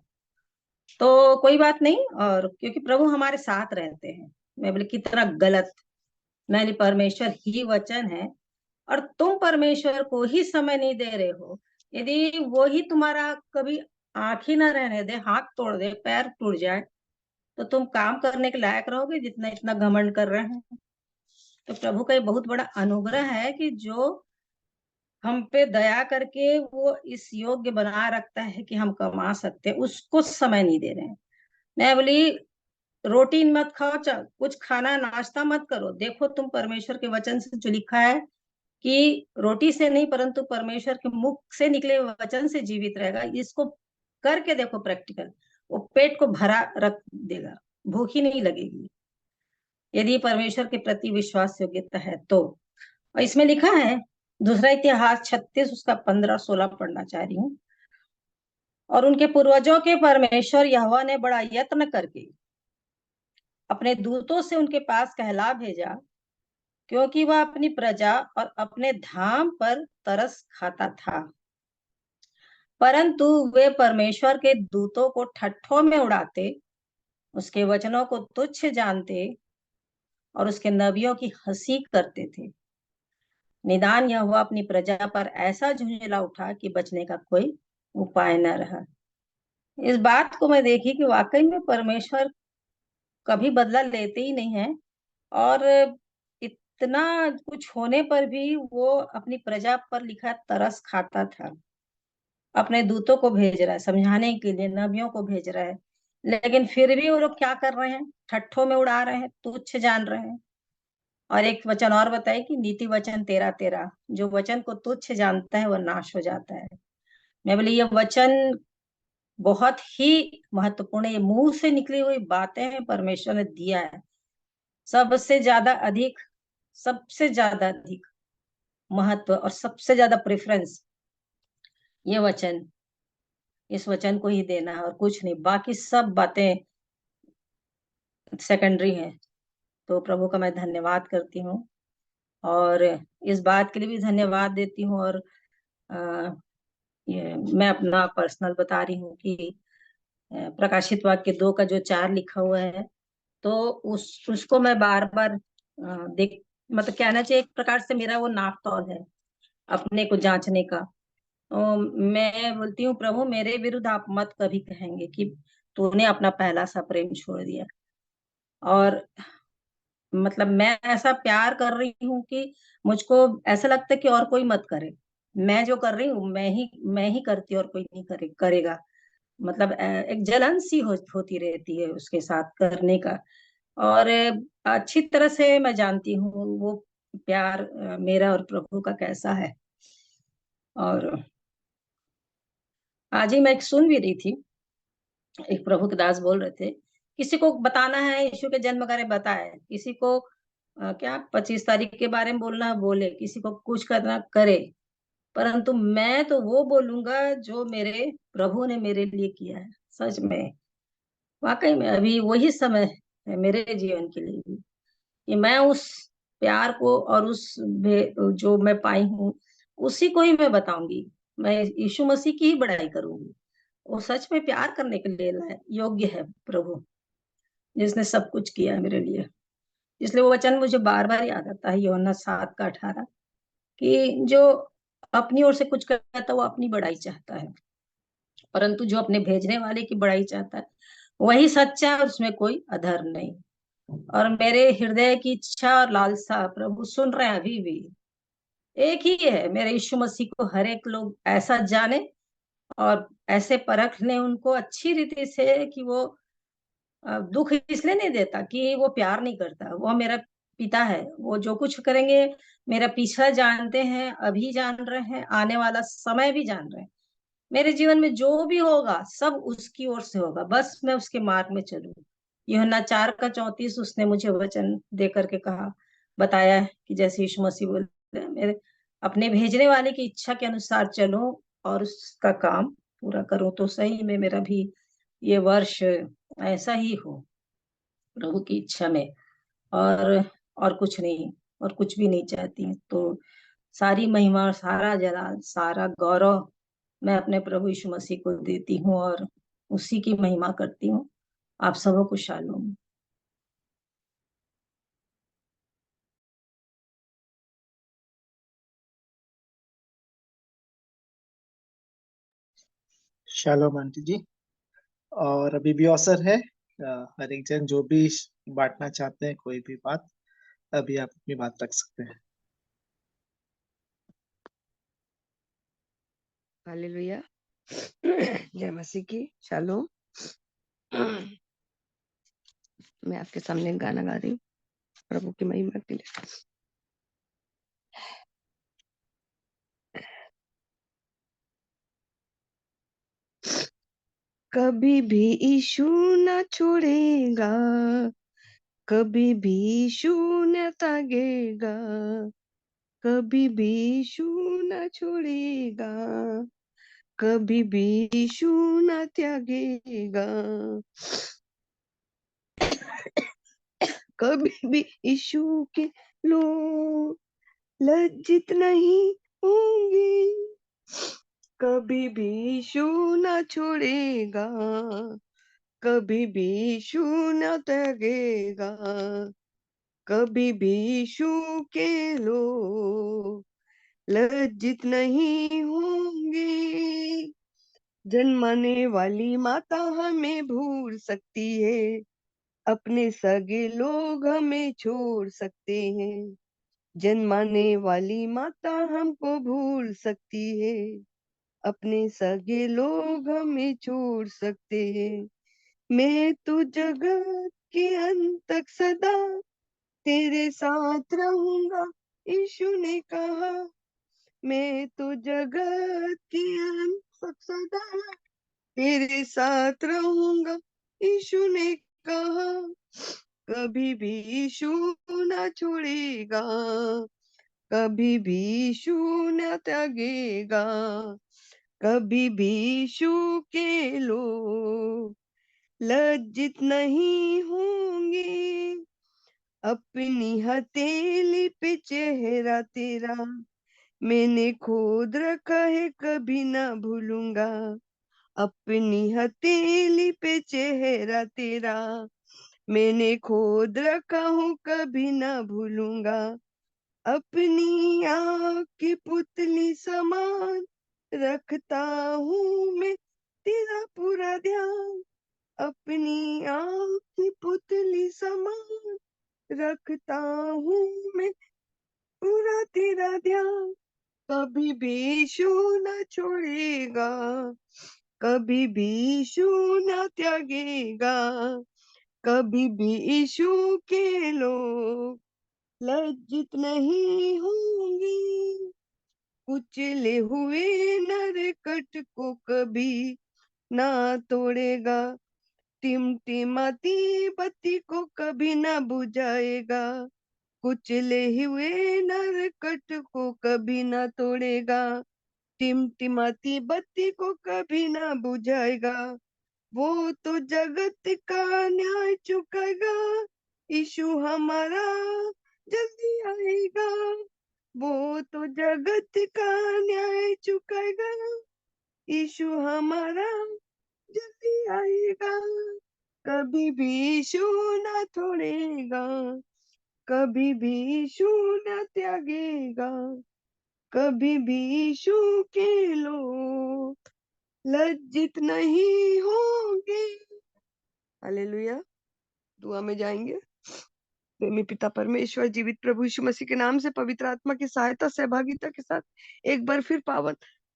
तो कोई बात नहीं, और क्योंकि प्रभु हमारे साथ रहते हैं। मैं बोले कितना गलत, मैंने परमेश्वर ही वचन है और तुम परमेश्वर को ही समय नहीं दे रहे हो। यदि वो ही तुम्हारा कभी आंख ही ना रहने दे, हाथ तोड़ दे, पैर टूट जाए, तो तुम काम करने के लायक रहोगे जितना इतना घमंड कर रहे हैं। तो प्रभु का ये बहुत बड़ा अनुग्रह है कि जो हम पे दया करके वो इस योग्य बना रखता है कि हम कमा सकते हैं, उसको समय नहीं दे रहे हैं। मैं बोली रोटी मत खाओ, कुछ खाना नाश्ता मत करो, देखो तुम परमेश्वर के वचन से जो लिखा है कि रोटी से नहीं परंतु परमेश्वर के मुख से निकले वचन से जीवित रहेगा, इसको करके देखो प्रैक्टिकल, वो पेट को भरा रख देगा, भूख ही नहीं लगेगी यदि परमेश्वर के प्रति विश्वास योग्यता है तो। और इसमें लिखा है दूसरा इतिहास 36 उसका 15-16 पढ़ना चाह रही हूँ। और उनके पूर्वजों के परमेश्वर यहोवा ने बड़ा यत्न करके अपने दूतों से उनके पास कहला भेजा, क्योंकि वह अपनी प्रजा और अपने धाम पर तरस खाता था। परंतु वे परमेश्वर के दूतों को ठट्ठों में उड़ाते, उसके वचनों को तुच्छ जानते और उसके नबियों की हंसी करते थे। निदान यहोवा अपनी प्रजा पर ऐसा झुंझला उठा कि बचने का कोई उपाय न रहा। इस बात को मैं देखी कि वाकई में परमेश्वर कभी बदला लेते ही नहीं है, और इतना कुछ होने पर भी वो अपनी प्रजा पर लिखा तरस खाता था। अपने दूतों को भेज रहा है समझाने के लिए, नबियों को भेज रहा है, लेकिन फिर भी वो लोग क्या कर रहे हैं, ठट्ठों में उड़ा रहे हैं, तुच्छ जान रहे हैं। और एक वचन और बताए कि नीति वचन 13-13, जो वचन को तुच्छ जानता है वह नाश हो जाता है। मैं बोली ये वचन बहुत ही महत्वपूर्ण है, ये मुंह से निकली हुई बातें हैं, परमेश्वर ने दिया है। सबसे ज्यादा अधिक महत्व और सबसे ज्यादा प्रेफरेंस ये वचन, इस वचन को ही देना है और कुछ नहीं, बाकी सब बातें सेकेंडरी हैं। तो प्रभु का मैं धन्यवाद करती हूँ और इस बात के लिए भी धन्यवाद देती हूँ। और ये मैं अपना पर्सनल बता रही हूँ कि प्रकाशित वाक्य 2 का जो 4 लिखा हुआ है, तो उसको मैं बार बार देख, मतलब कहना चाहिए एक प्रकार से मेरा वो नाप तौल है अपने को जांचने का। तो मैं बोलती हूँ प्रभु मेरे विरुद्ध आप मत कभी कहेंगे कि तूने अपना पहला सा प्रेम छोड़ दिया। और मतलब मैं ऐसा प्यार कर रही हूँ कि मुझको ऐसा लगता है कि और कोई मत करे, मैं जो कर रही हूँ मैं ही करती हूँ और कोई नहीं करेगा। मतलब एक जलन सी होती रहती है उसके साथ करने का। और अच्छी तरह से मैं जानती हूँ वो प्यार मेरा और प्रभु का कैसा है। और आज ही मैं एक सुन भी रही थी, एक प्रभु के दास बोल रहे थे किसी को बताना है यीशु के जन्म बारे बताए, किसी को क्या 25 तारीख के बारे में बोलना है बोले, किसी को कुछ करना करे, परंतु मैं तो वो बोलूंगा जो मेरे प्रभु ने मेरे लिए किया है। सच में वाकई में अभी वही समय है मेरे जीवन के लिए भी कि मैं उस प्यार को और जो मैं पाई हूँ उसी को ही मैं बताऊंगी। मैं यीशु मसीह की ही बड़ाई करूंगी। वो सच में प्यार करने के लिए योग्य है प्रभु, जिसने सब कुछ किया है मेरे लिए। इसलिए वो वचन मुझे बार बार याद आता है, यूहन्ना 7:18, कि जो अपनी ओर से कुछ करता है वो अपनी बड़ाई चाहता है, परंतु जो अपने भेजने वाले की बड़ाई चाहता है वही सच्चा है और उसमें कोई अधर्म नहीं। और मेरे हृदय की इच्छा और लालसा प्रभु सुन रहे हैं अभी भी एक ही है, मेरे यीशु मसीह को हर एक लोग ऐसा जाने और ऐसे परख लें उनको अच्छी रीति से कि वो दुख इसलिए नहीं देता कि वो प्यार नहीं करता, वो मेरा पिता है, वो जो कुछ करेंगे मेरा पीछा जानते हैं, अभी जान रहे हैं, आने वाला समय भी जान रहे हैं। मेरे जीवन में जो भी होगा सब उसकी ओर से होगा, बस मैं उसके मार्ग में चलूं। यूहन्ना 4:34 उसने मुझे वचन दे करके कहा, बताया है कि जैसे यीशु मसीह बोले, मेरे अपने भेजने वाले की इच्छा के अनुसार चलूं और उसका काम पूरा करूं। तो सही में मेरा भी ये वर्ष ऐसा ही हो, प्रभु की इच्छा में। और कुछ नहीं, और कुछ भी नहीं चाहती। तो सारी महिमा, सारा जलाल, सारा गौरव मैं अपने प्रभु यीशु मसीह को देती हूँ और उसी की महिमा करती हूँ। आप सबों को शालोम। शालोम आंटी जी। और अभी भी अवसर है, हर एक जन जो भी बांटना चाहते हैं कोई भी बात, अभी आप अपनी बात रख सकते हैं। हालेलुया। जय मसीह की। शालोम। मैं आपके सामने एक गाना गा रही हूँ प्रभु की महिमा के लिए। कभी भी यीशु न छोड़ेगा, कभी भी यीशु न त्यागेगा, कभी भी यीशु न छोड़ेगा, कभी भी यीशु न त्यागेगा, कभी भी यीशु के लोग लज्जित नहीं होंगे, कभी भी यीशु न छोड़ेगा, कभी भी यीशु न त्यागेगा, कभी भी यीशु के लोग लज्जित नहीं होंगे। जन्माने वाली माता हमें भूल सकती है, अपने सगे लोग हमें छोड़ सकते हैं। जन्माने वाली माता हमको भूल सकती है, अपने सगे लोग हमें छोड़ सकते हैं। मैं तो जगत के अंत तक सदा तेरे साथ रहूंगा, यीशु ने कहा। मैं तो जगत के अंत तक सदा तेरे साथ रहूंगा, यीशु ने कहा। कभी भी यीशु न छोड़ेगा, कभी भी यीशु न त्यागेगा, कभी भी यीशु के लोग लज्जित नहीं होंगे। अपनी हथेली पे चेहरा तेरा मैंने खोद रखा है, कभी ना भूलूंगा। अपनी हथेली पे चेहरा तेरा मैंने खोद रखा हूँ, कभी ना भूलूंगा। अपनी आँख की पुतली समान रखता हूँ मैं तेरा पूरा ध्यान। अपनी आँख की पुतली समान रखता हूँ मैं पूरा तेरा ध्यान। कभी भी यीशु न छोड़ेगा, कभी भी यीशु न त्यागेगा, कभी भी यीशु के लोग लज्जित नहीं होंगे। कुचले हुए नरकट को कभी ना तोड़ेगा, टिमटिमाती बत्ती को कभी ना बुझाएगा। कुचले हुए नरकट को कभी ना तोड़ेगा, टिमटिमाती बत्ती को कभी ना बुझाएगा। वो तो जगत का न्याय चुकाएगा, यीशु हमारा जल्दी आएगा। वो तो जगत का न्याय चुकाएगा, यीशु हमारा जल्दी आएगा। कभी भी यीशु ना छोड़ेगा, कभी भी यीशु न त्यागेगा, कभी भी यीशु के लोग लज्जित नहीं होंगे। हालेलुया। दुआ में जाएंगे। प्रेमी पिता परमेश्वर, जीवित प्रभु यीशु मसीह के नाम से, पवित्र आत्मा की सहायता सहभागिता के साथ एक बार फिर पावन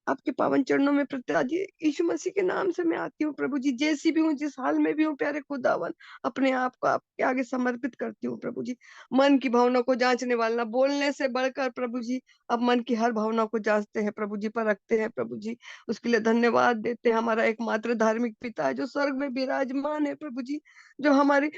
आपके पावन चरणों में पिता जी यीशु मसीह के नाम से मैं आती हूँ प्रभु जी, जैसी भी हूँ, जिस हाल में भी हूँ प्यारे खुदावन, अपने आप को आपके आगे समर्पित करती हूँ प्रभु जी। मन की भावना को जांचने वाला, बोलने से बढ़कर प्रभु जी अब मन की हर भावना को जांचते हैं प्रभु जी, परखते हैं प्रभु जी। उसके लिए धन्यवाद देते हैं। हमारा एकमात्र धार्मिक पिता है जो स्वर्ग में विराजमान है प्रभु जी, जो हमारी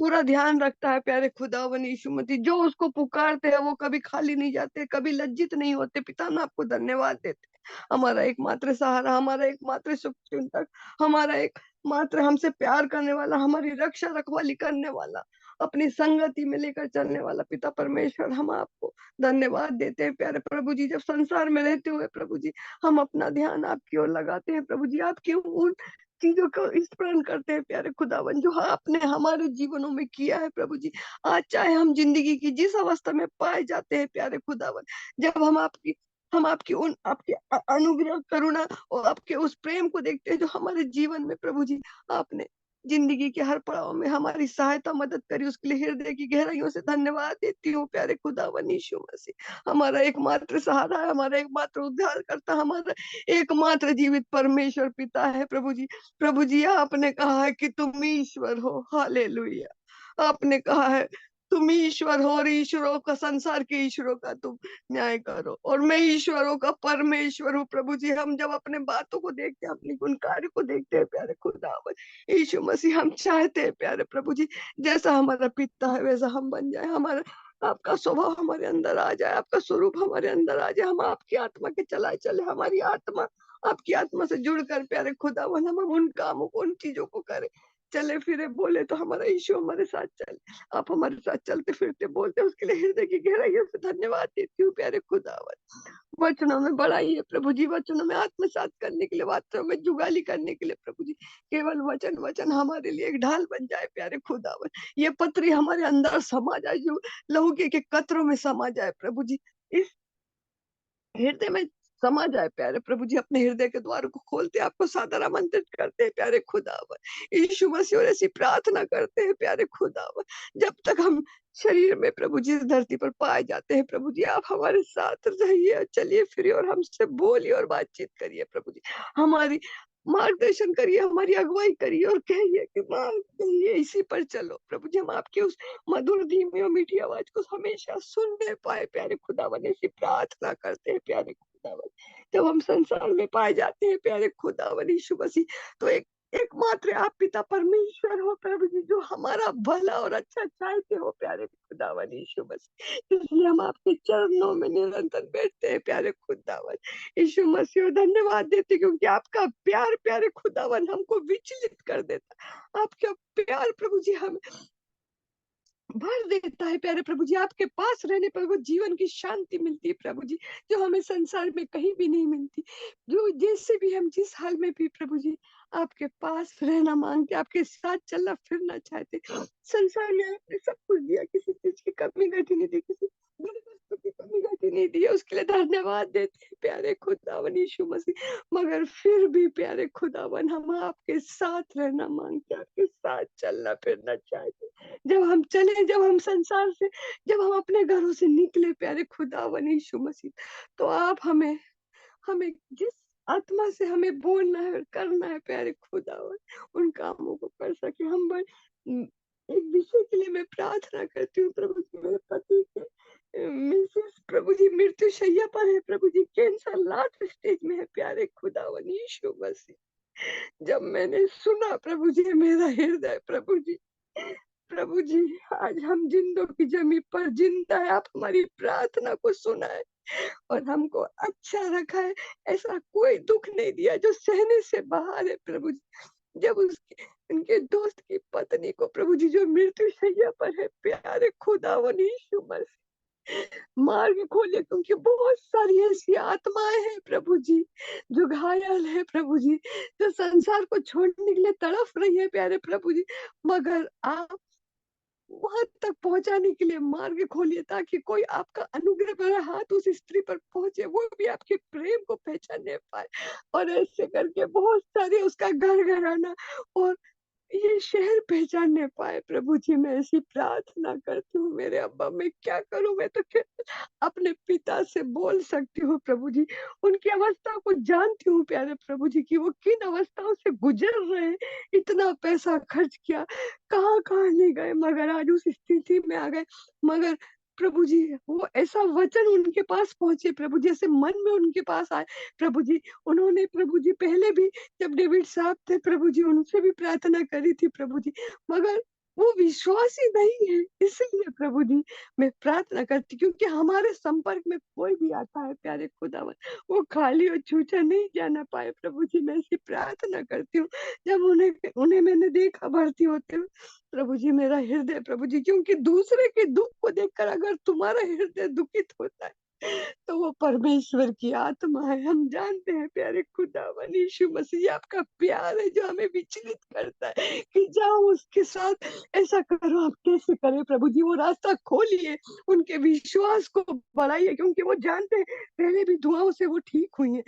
पूरा ध्यान रखता है प्यारे खुदावन यीशु मसीह। जो उसको पुकारते हैं वो कभी खाली नहीं जाते, कभी लज्जित नहीं होते। पिता मैं आपको धन्यवाद देते हैं। हमारा एकमात्र सहारा, हमारा एकमात्र शुभचिंतक, हमारा एकमात्र हमसे प्यार करने वाला, हमारी रक्षा रखवाली करने वाला, अपनी संगति में लेकर चलने वाला पिता परमेश्वर, हम आपको धन्यवाद देते हैं प्यारे प्रभु जी। जब संसार में रहते हुए प्रभु जी हम अपना ध्यान आपकी ओर लगाते हैं प्रभु जी, आपकी उन चीजों को स्मरण करते हैं प्यारे खुदावन जो आपने हमारे जीवनों में किया है प्रभु जी। आज चाहे हम जिंदगी की जिस अवस्था में पाए जाते हैं प्यारे खुदावन, जब हम आपकी उन आपके अनुग्रह करुणा और आपके उस प्रेम को देखते हैं जो हमारे जीवन में प्रभु जी आपने जिंदगी के हर पड़ाव में हमारी सहायता मदद करी, उसके लिए हृदय की गहराइयों से धन्यवाद देती हूँ प्यारे खुदावन यीशु मसीह। हमारा एकमात्र सहारा है, हमारा एकमात्र उद्धार करता, हमारा एकमात्र जीवित परमेश्वर पिता है प्रभु जी। प्रभु जी आपने कहा है कि तुम ईश्वर हो, हालेलुया। आपने कहा है तुम ईश्वर हो और ईश्वरों का, संसार के ईश्वरों का तुम न्याय करो, और मैं ईश्वरों का परमेश्वर हूँ प्रभु जी। हम जब अपने बातों को देखते हैं, अपनी गुण कार्य को देखते हैं प्यारे खुदावन यीशु मसीह, हम चाहते हैं प्यारे प्रभु जी जैसा हमारा पिता है वैसा हम बन जाए, हमारा आपका स्वभाव हमारे अंदर आ जाए, आपका स्वरूप हमारे अंदर आ जाए, हम आपकी आत्मा के चलाए चले, हमारी आत्मा आपकी आत्मा से जुड़कर प्यारे खुदावन हम उन कामों को, उन चीजों को करें, चले फिरे बोले तो हमारा यीशु हमारे साथ चले। आप हमारे साथ चलते फिरते बोलते, उसके लिए हृदय की गहराइयों से धन्यवाद देती हूँ प्यारे खुदावन। वचनों में बढ़ाई है प्रभु जी, वचनों में आत्मसात करने के लिए, वचनों में जुगाली करने के लिए प्रभु जी, केवल वचन वचन हमारे लिए एक ढाल बन जाए प्यारे खुदावन। ये पत्री हमारे अंदर समा जाए, जो लहू के कतरों में समा जाए प्रभु जी, इस हृदय में समा जाए प्यारे प्रभु जी। अपने हृदय के द्वार को खोलते आपको सादर आमंत्रित करते हैं प्यारे खुदावन यीशु मसीह, और ऐसी प्रार्थना करते हैं प्यारे खुदावन, जब तक हम शरीर में प्रभु जी इस धरती पर पाए जाते हैं प्रभु जी, आप हमारे साथ रहिए और चलिए फिरिए और हमसे बोलिए और बातचीत करिए प्रभु जी। हमारी मार्गदर्शन करिए, हमारी अगुवाई करिए और कहिए कि माँ कहिए इसी पर चलो प्रभु जी। हम आपकी उस मधुर धीमी और मीठी आवाज को हमेशा सुनने पाए प्यारे खुदावन, ऐसी प्रार्थना करते हैं प्यारे खुदावन। जब हम संसार में पाए जाते हैं प्यारे खुदावन यीशु मसीह, तो एकमात्र आप पिता परमेश्वर हो प्रभु जी, जो हमारा भला और अच्छा चाहते हो प्यारे खुदावन यीशु मसीह। इसलिए हम आपके चरणों में निरंतर बैठते हैं प्यारे खुदावन यीशु मसीह, और धन्यवाद देते क्योंकि आपका प्यार प्यारे खुदावन हमको विचलित कर देता। आपका प्यार प्रभु जी हमें भर देता है प्यारे प्रभु जी। आपके पास रहने पर वो जीवन की शांति मिलती है प्रभु जी, जो हमें संसार में कहीं भी नहीं मिलती। जो जैसे भी हम जिस हाल में भी प्रभु जी आपके पास रहना मांगते, आपके साथ चलना फिरना चाहते। संसार में आपने सब कुछ दिया, किसी चीज की कमी घटी नहीं दी, किसी बड़ी वस्तु की कमी घटी नहीं दी है, उसके लिए धन्यवाद देते हैं प्यारे खुदावन यीशु मसीह। मगर फिर भी प्यारे खुदावन हम आपके साथ रहना मांगते, आपके साथ चलना फिरना चाहते। जब हम चले, जब हम संसार से, जब हम अपने घरों से निकले प्यारे खुदावन यीशु मसीह, तो आप हमें हमें जिस आत्मा से हमें बोलना है करना है प्यारे खुदावन, उन कामों को कर सके। हम एक विषय के लिए मैं प्रार्थना करती हूँ प्रभु जी, मेरे पति के मिसेस प्रभु जी मृत्यु शैया पर है प्रभु जी, कैंसर लास्ट स्टेज में है प्यारे खुदावन यीशु मसीह। जब मैंने सुना प्रभु जी, मेरा हृदय प्रभु जी आज हम जिंदों की जमी पर जिंदा है, आप हमारी प्रार्थना को सुना है और हमको अच्छा रखा है। ऐसा कोई दुख नहीं दिया जो सहने से बाहर है प्रभु जी। जब उसके उनके दोस्त की पत्नी को प्रभु जी जो मृत्यु शैया पर है प्यारे खुदावन यीशु मसीह, मार्ग खोले, क्योंकि बहुत सारी ऐसी आत्माएं हैं प्रभु जी जो घायल है प्रभु जी, जो संसार को छोड़ने के लिए तड़फ रही है प्यारे प्रभु जी। मगर आप वहां तक पहुंचाने के लिए मार्ग खोलिए, ताकि कोई आपका अनुग्रह भरा हाथ उस स्त्री पर पहुंचे, वो भी आपके प्रेम को पहचानने पाए। और ऐसे करके बहुत सारे उसका घर घराना और ये शहर पहचानने पाए प्रभु जी। मैं ऐसी प्रार्थना करती हूँ मेरे अब्बा। मैं क्या करूं, मैं तो अपने पिता से बोल सकती हूँ प्रभु जी। उनकी अवस्था को जानती हूँ प्यारे प्रभु जी कि वो किन अवस्थाओं से गुजर रहे हैं। इतना पैसा खर्च किया, कहाँ कहाँ नहीं गए, मगर आज उस स्थिति में आ गए। मगर प्रभु जी वो ऐसा वचन उनके पास पहुंचे प्रभु जी, ऐसे मन में उनके पास आए प्रभु जी। उन्होंने प्रभु जी पहले भी जब डेविड साहब थे प्रभु जी, उनसे भी प्रार्थना करी थी प्रभु जी, मगर वो विश्वास ही नहीं है। इसलिए प्रभु जी मैं प्रार्थना करती, क्योंकि हमारे संपर्क में कोई भी आता है प्यारे खुदावन, वो खाली और छूछा नहीं जाना पाए प्रभु जी। मैं ऐसी प्रार्थना करती हूँ। जब उन्हें उन्हें मैंने देखा भर्ती होते हुए प्रभु जी, मेरा हृदय प्रभु जी, क्योंकि दूसरे के दुख को देखकर अगर तुम्हारा हृदय दुखित होता है तो वो परमेश्वर की आत्मा है। हम जानते हैं प्यारे खुदावन यीशु मसीह, आपका प्यार है जो हमें विचलित करता है कि जाओ उसके साथ ऐसा करो। आप कैसे करें प्रभु जी? वो रास्ता खोलिए, उनके विश्वास को बढ़ाइए, क्योंकि वो जानते हैं पहले भी दुआओं से वो ठीक हुई है।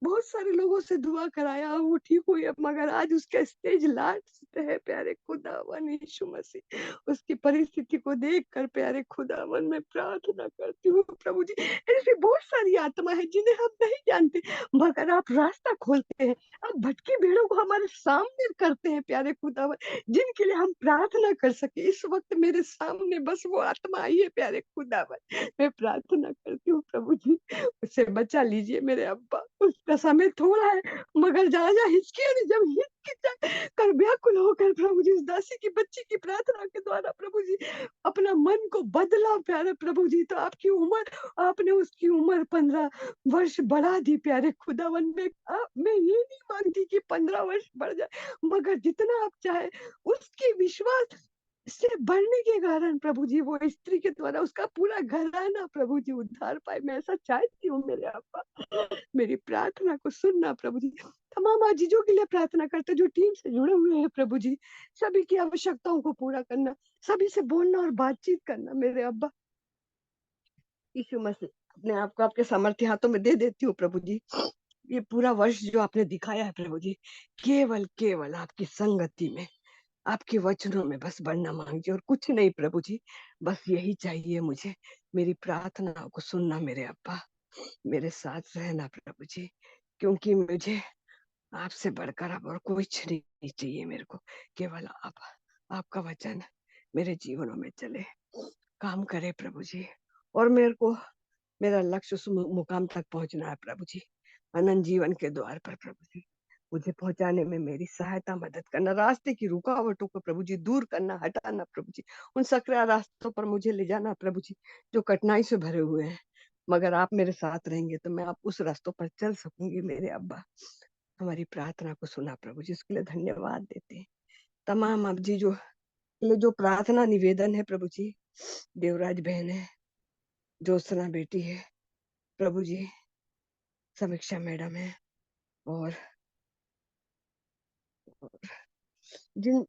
बहुत सारे लोगों से दुआ कराया, वो ठीक हुई है, मगर आज उसका स्टेज लास्ट है प्यारे खुदावन यीशु मसीह। उसकी परिस्थिति को देखकर प्यारे खुदावन मैं प्रार्थना करती हूँ प्रभु जी, ऐसी बहुत सारी आत्मा है जिन्हें हम नहीं जानते, मगर आप रास्ता खोलते हैं। आप भटकी भीड़ों को हमारे सामने करते हैं प्यारे खुदावन, जिनके लिए हम प्रार्थना कर सके। इस वक्त मेरे सामने बस वो आत्मा आई है प्यारे खुदावन। मैं प्रार्थना करती हूँ प्रभु जी, उसे बचा लीजिए मेरे अब्बा। उसका समय थोड़ा है, मगर राजा हिजकिय्याह ने जब हिचकिचा कर व्याकुल होकर प्रभु जी उस दासी की बच्ची की प्रार्थना के द्वारा प्रभु जी अपना मन को बदला प्यारे प्रभु जी, तो आपकी उम्र, आपने उसकी उम्र 15 वर्ष बढ़ा दी प्यारे खुदावन में। मैं ये नहीं मांगती कि 15 वर्ष बढ़ जाए, मगर जितना आप चाहे उसकी विश्वास से बढ़ने के कारण प्रभु जी वो स्त्री के द्वारा उसका पूरा घराना प्रभु जी उद्धार पाए। मैं ऐसा चाहती हूँ मेरे अब्बा, मेरी प्रार्थना को सुनना प्रभु जी। तमाम आजीजों के लिए प्रार्थना करते जो टीम से जुड़े हुए हैं प्रभु जी, सभी की आवश्यकताओं को पूरा करना, सभी से बोलना और बातचीत करना मेरे अब्बा। यीशु मसीह अपने आप को आपके सामर्थ्य हाथों में दे देती हूँ प्रभु जी। ये पूरा वर्ष जो आपने दिखाया है प्रभु जी, केवल केवल आपकी संगति में, आपके वचनों में बस बढ़ना मांगिए और कुछ नहीं प्रभु जी। बस यही चाहिए मुझे, मेरी प्रार्थनाओं को सुनना मेरे अब्बा, मेरे साथ रहना प्रभु जी, क्योंकि मुझे आपसे बढ़कर अब और कुछ नहीं चाहिए मेरे को। केवल आप, आपका वचन मेरे जीवनों में चले, काम करे प्रभु जी। और मेरे को मेरा लक्ष्य उस मुकाम तक पहुंचना है प्रभु जी, अनंत जीवन के द्वार पर प्रभु जी। मुझे पहुंचाने में मेरी सहायता, मदद करना, रास्ते की रुकावटों को प्रभु जी दूर करना, हटाना प्रभु जी, उन सकरा रास्तों पर मुझे ले जाना प्रभु जी जो कठिनाई से भरे हुए हैं। मगर आप मेरे साथ रहेंगे तो मैं आप उस रास्तों पर चल सकूंगी मेरे अब्बा। हमारी प्रार्थना को सुना प्रभु जी, उसके लिए धन्यवाद देते हैं। तमाम अब जी जो प्रार्थना निवेदन है प्रभु जी, देवराज बहन है, ज्योत्सना बेटी है प्रभु जी, समीक्षा मैडम है, और जिन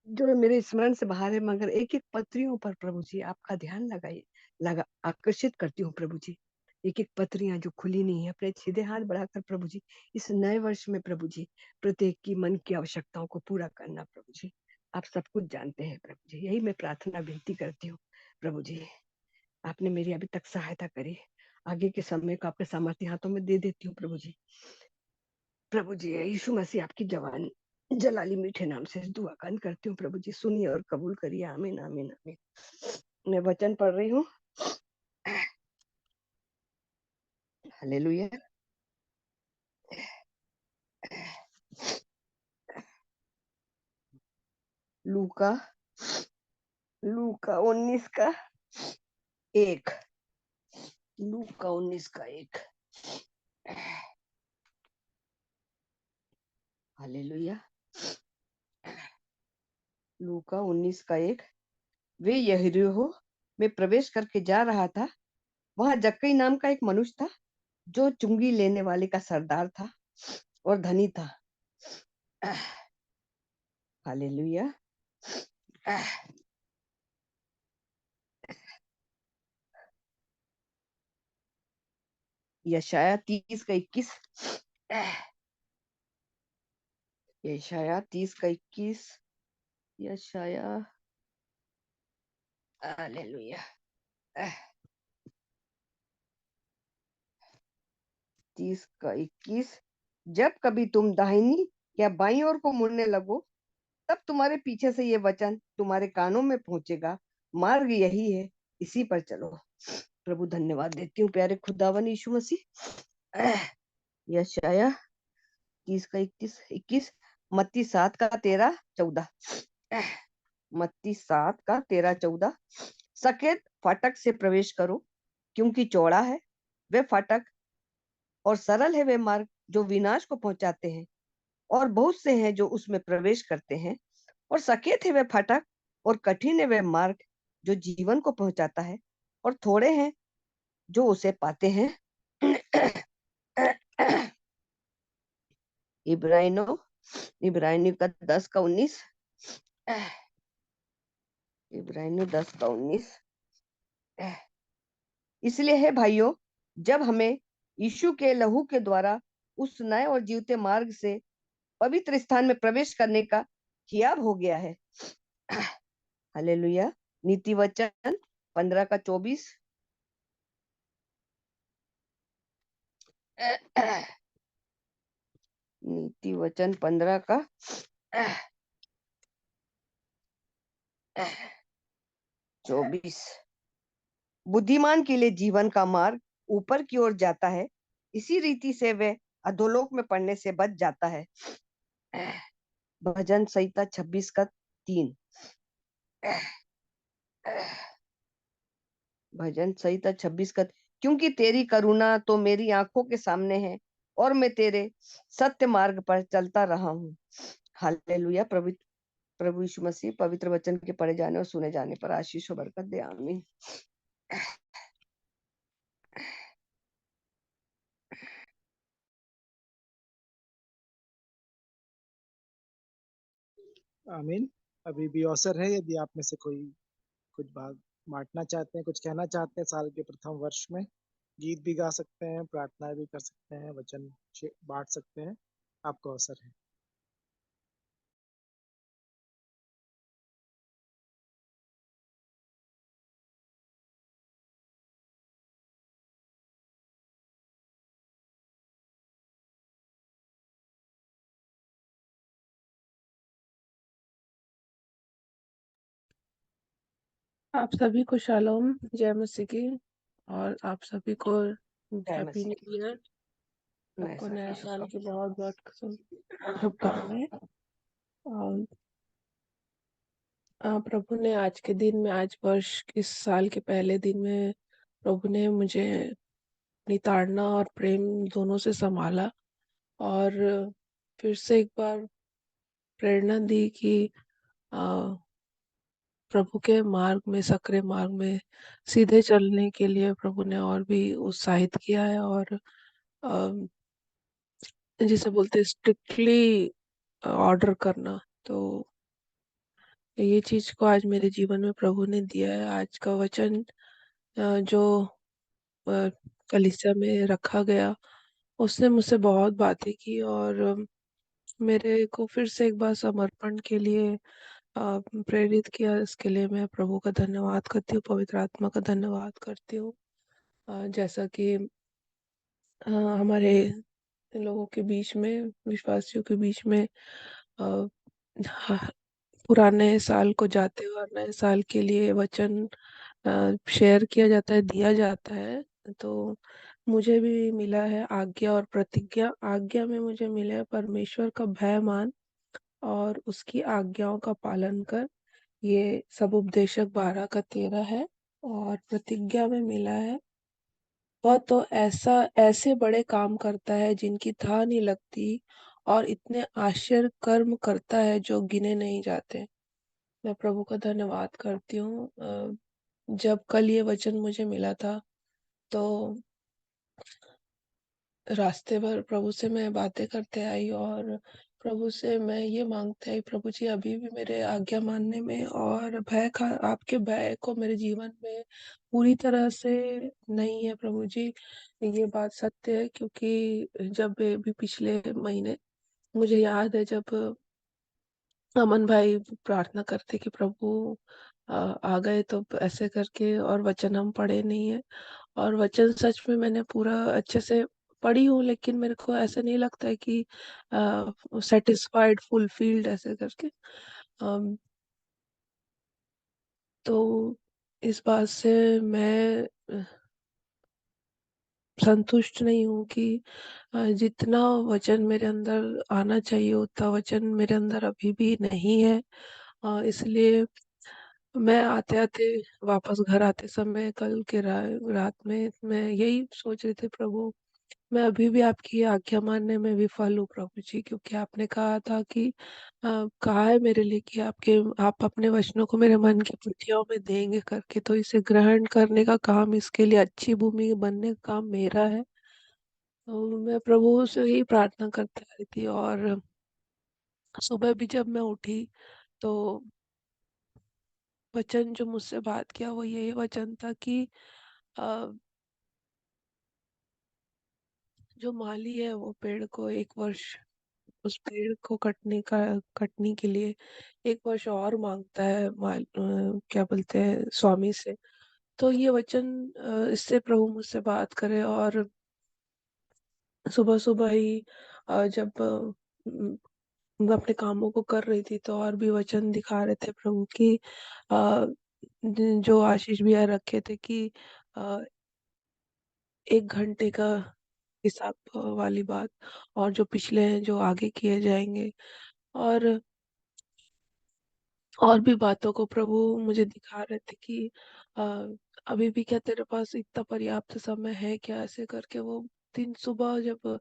जो मेरे स्मरण से बाहर है, मगर एक एक पत्रियों पर प्रभु जी आपका ध्यान लगाइए, लगा आकर्षित करती हूँ प्रभु जी। एक एक पत्रियां जो खुली नहीं है, अपने सीधे हाथ बढ़ाकर प्रभु जी इस नए वर्ष में प्रभु जी प्रत्येक की मन की आवश्यकताओं को पूरा करना प्रभु जी। आप सब कुछ जानते हैं प्रभु जी, यही मैं प्रार्थना विनती करती हूँ प्रभु जी। आपने मेरी अभी तक सहायता करी, आगे के समय को आपके सामर्थ्य हाथों में दे देती हूँ प्रभु जी। प्रभु जी यीशु मसीह आपकी जवान जलाली मीठे नाम से दुआ कान करती हूँ प्रभु जी, सुनिए और कबूल करिए। आमीन आमीन आमीन। मैं वचन पढ़ रही हूँ। हालेलुया। लूका लूका 19 का 1, लूका 19 का 1। हालेलुया। लूका 19 का 1। वे यरीहो में प्रवेश करके जा रहा था, वहां जक्कई नाम का एक मनुष्य था जो चुंगी लेने वाले का सरदार था और धनी था। हालेलुया। यशाया 30 का 21। यशाया 30 का 21 यशाया हालेलुया 30 का 21। जब कभी तुम दाहिनी या बाईं ओर को मुड़ने लगो, तब तुम्हारे पीछे से ये वचन तुम्हारे कानों में पहुंचेगा, मार्ग यही है, इसी पर चलो। प्रभु धन्यवाद देती हूँ प्यारे खुदावन यीशु मसीह। यशाया 30 का 21, मत्ती 7 का 13-14। मत्ती 7 का 13-14। सकेत फाटक से प्रवेश करो, क्योंकि चौड़ा है वे फाटक और सरल है वे मार्ग जो विनाश को पहुंचाते हैं, और बहुत से हैं जो उसमें प्रवेश करते हैं। और सकेत है वे फाटक और कठिन है वे मार्ग जो जीवन को पहुंचाता है, और थोड़े हैं जो उसे पाते हैं। इब्रानियों का 10 का 19। इब्रानियों 10 का 19। इसलिए है भाइयों, जब हमें यीशु के लहू के द्वारा उस नए और जीवते मार्ग से पवित्र स्थान में प्रवेश करने का हियाब हो गया है। हालेलुया। नीति वचन 15 का 24। नीति वचन 15 का 24। बुद्धिमान के लिए जीवन का मार्ग ऊपर की ओर जाता है, इसी रीति से वे अधोलोक में पड़ने से बच जाता है। भजन संहिता 26 का 3। भजन संहिता 26 का, क्योंकि तेरी करुणा तो मेरी आंखों के सामने है और मैं तेरे सत्य मार्ग पर चलता रहा हूँ। हालेलुया। प्रभु यीशु मसीह पवित्र वचन के पढ़े जाने और सुने जाने पर आशीष और बरकत दे। आमीन। आमीन। अभी भी अवसर है, यदि आप में से कोई कुछ भाग बांटना चाहते हैं, कुछ कहना चाहते हैं साल के प्रथम वर्ष में, गीत भी गा सकते हैं, प्रार्थना भी कर सकते हैं, वचन बांट सकते हैं, आपको अवसर है। आप सभी को शालोम, जय मसीह की, और आप सभी को जय हैप्पी मसीह न्यू ईयर। नए सबको साल नए की साल की शुभकामनाएं। बहुत बहुत शुभकामनाएं। और प्रभु ने आज के दिन में, आज वर्ष इस साल के पहले दिन में प्रभु ने मुझे अपनी ताड़ना और प्रेम दोनों से संभाला, और फिर से एक बार प्रेरणा दी कि अ, प्रभु के मार्ग में, सक्रिय मार्ग में सीधे चलने के लिए प्रभु ने और भी उत्साहित किया है। और जिसे बोलते स्ट्रिक्टली ऑर्डर करना, तो ये चीज को आज मेरे जीवन में प्रभु ने दिया है। आज का वचन जो कलीसिया में रखा गया, उसने मुझसे बहुत बातें की, और मेरे को फिर से एक बार समर्पण के लिए प्रेरित किया। इसके लिए मैं प्रभु का धन्यवाद करती हूँ, पवित्र आत्मा का धन्यवाद करती हूँ। जैसा कि हमारे लोगों के बीच में, विश्वासियों के बीच में पुराने साल को जाते हुए और नए साल के लिए वचन शेयर किया जाता है, दिया जाता है। तो मुझे भी मिला है आज्ञा और प्रतिज्ञा। आज्ञा में मुझे मिला है परमेश्वर का भय मान और उसकी आज्ञाओं का पालन कर, ये सब उपदेशक 12 का 13 है। और प्रतिज्ञा में मिला है, वह तो ऐसे बड़े काम करता है जिनकी था नहीं लगती, और इतने आश्चर्य कर्म करता है जो गिने नहीं जाते। मैं प्रभु का धन्यवाद करती हूँ। जब कल ये वचन मुझे मिला था, तो रास्ते भर प्रभु से मैं बातें करते आई, और प्रभु से मैं ये मांगते आई, प्रभु जी अभी भी मेरे आज्ञा मानने में और आपके भय को मेरे जीवन में पूरी तरह से नहीं है प्रभु जी। ये बात सत्य है, क्योंकि जब भी पिछले महीने मुझे याद है, जब अमन भाई प्रार्थना करते कि प्रभु आ गए तो ऐसे करके, और वचन हम पढ़े नहीं है, और वचन सच में मैंने पूरा अच्छे से पढ़ी हूँ, लेकिन मेरे को ऐसा नहीं लगता है कि सेटिस्फाइड फुलफिल्ड ऐसे करके। अम, तो इस बात से मैं संतुष्ट नहीं हूँ कि जितना वचन मेरे अंदर आना चाहिए उतना वचन मेरे अंदर अभी भी नहीं है। इसलिए मैं आते-आते वापस घर आते समय कल के रात में मैं यही सोच रही थी, प्रभु मैं अभी भी आपकी आज्ञा मानने में विफल हूँ प्रभु जी, क्योंकि आपने कहा था कि कहा है मेरे लिए कि आप अपने वचनों को मेरे मन की पुर्तियों में देंगे करके, तो इसे ग्रहण करने का काम, इसके लिए अच्छी भूमि बनने का काम मेरा है। तो मैं प्रभु से यही प्रार्थना करती आ रही थी, और सुबह भी जब मैं उठी तो वचन जो मुझसे बात किया वो यही वचन था कि अ, जो माली है वो पेड़ को 1 वर्ष, उस पेड़ को कटने के लिए 1 वर्ष और मांगता है, क्या बोलते हैं, स्वामी से। तो ये वचन इससे प्रभु मुझसे बात करे। और सुबह सुबह ही जब मैं अपने कामों को कर रही थी तो और भी वचन दिखा रहे थे प्रभु की, अ, जो आशीष भैया रखे थे कि अ, 1 घंटे का हिसाब वाली बात, और जो पिछले हैं जो आगे किए जाएंगे, और भी बातों को प्रभु मुझे दिखा रहे थे कि अ, अभी भी क्या तेरे पास इतना पर्याप्त समय है क्या, ऐसे करके। वो दिन सुबह जब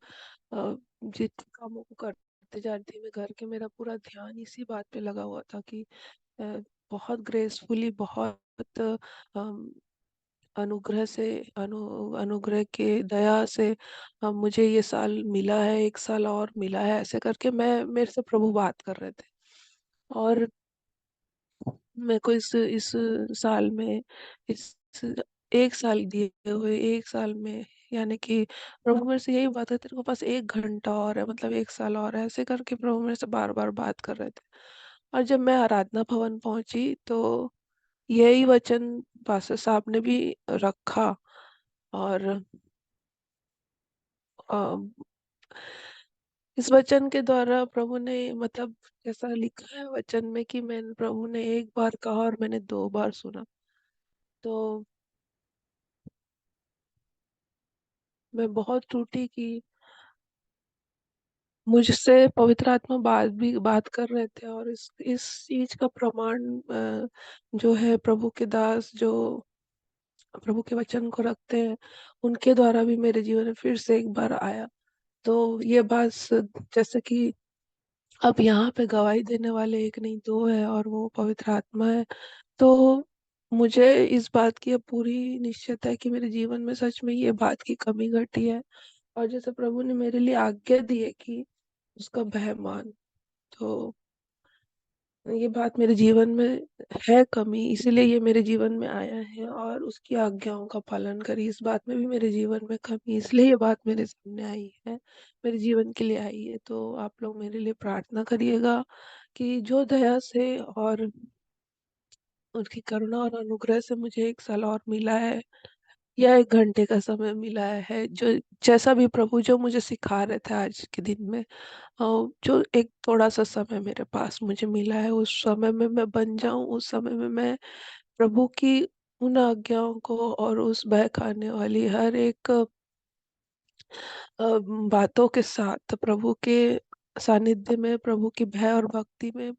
जिन कामों को करते जा रही थी मैं घर के, मेरा पूरा ध्यान इसी बात पे लगा हुआ था कि अ, बहुत ग्रेसफुली, बहुत अनुग्रह से, अनुग्रह के दया से मुझे ये साल मिला है, 1 साल और मिला है, ऐसे करके मैं मेरे से प्रभु बात कर रहे थे। और मेरे को इस साल में, इस 1 साल दिए हुए 1 साल में, यानी कि प्रभु मेरे से यही बात है, तेरे को पास 1 घंटा और है, मतलब 1 साल और है, ऐसे करके प्रभु मेरे से बार बार बात कर रहे थे। और जब मैं आराधना भवन पहुंची तो यही वचन पास्टर साहब ने भी रखा। और अ, इस वचन के द्वारा प्रभु ने, मतलब जैसा लिखा है वचन में कि मैंने, प्रभु ने 1 बार कहा और मैंने 2 बार सुना। तो मैं बहुत टूटी कि मुझसे पवित्र आत्मा बात कर रहे थे, और इस चीज का प्रमाण जो है प्रभु के दास जो प्रभु के वचन को रखते हैं उनके द्वारा भी मेरे जीवन में फिर से 1 बार आया। तो ये बात जैसे कि अब यहाँ पे गवाही देने वाले एक नहीं दो है, और वो पवित्र आत्मा है। तो मुझे इस बात की अब पूरी निश्चित है कि मेरे जीवन में सच में ये बात की कमी घटी है, और जैसे प्रभु ने मेरे लिए आज्ञा दी है कि उसका भय मान, तो ये बात मेरे जीवन में है कमी, इसीलिए ये मेरे जीवन में आया है। और उसकी आज्ञाओं का पालन करी, इस बात में भी मेरे जीवन में कमी, इसलिए ये बात मेरे सामने आई है, मेरे जीवन के लिए आई है। तो आप लोग मेरे लिए प्रार्थना करिएगा कि जो दया से और उनकी करुणा और अनुग्रह से मुझे 1 साल और मिला है, या 1 घंटे का समय मिला है, जो जैसा भी प्रभु जो मुझे सिखा रहे थे आज के दिन में, जो एक थोड़ा सा समय मेरे पास मुझे मिला है, उस समय में मैं बन जाऊं, उस समय में मैं प्रभु की उन आज्ञाओं को और उस बह खाने वाली हर एक बातों के साथ प्रभु के सानिध्य में, प्रभु की भय और भक्ति में,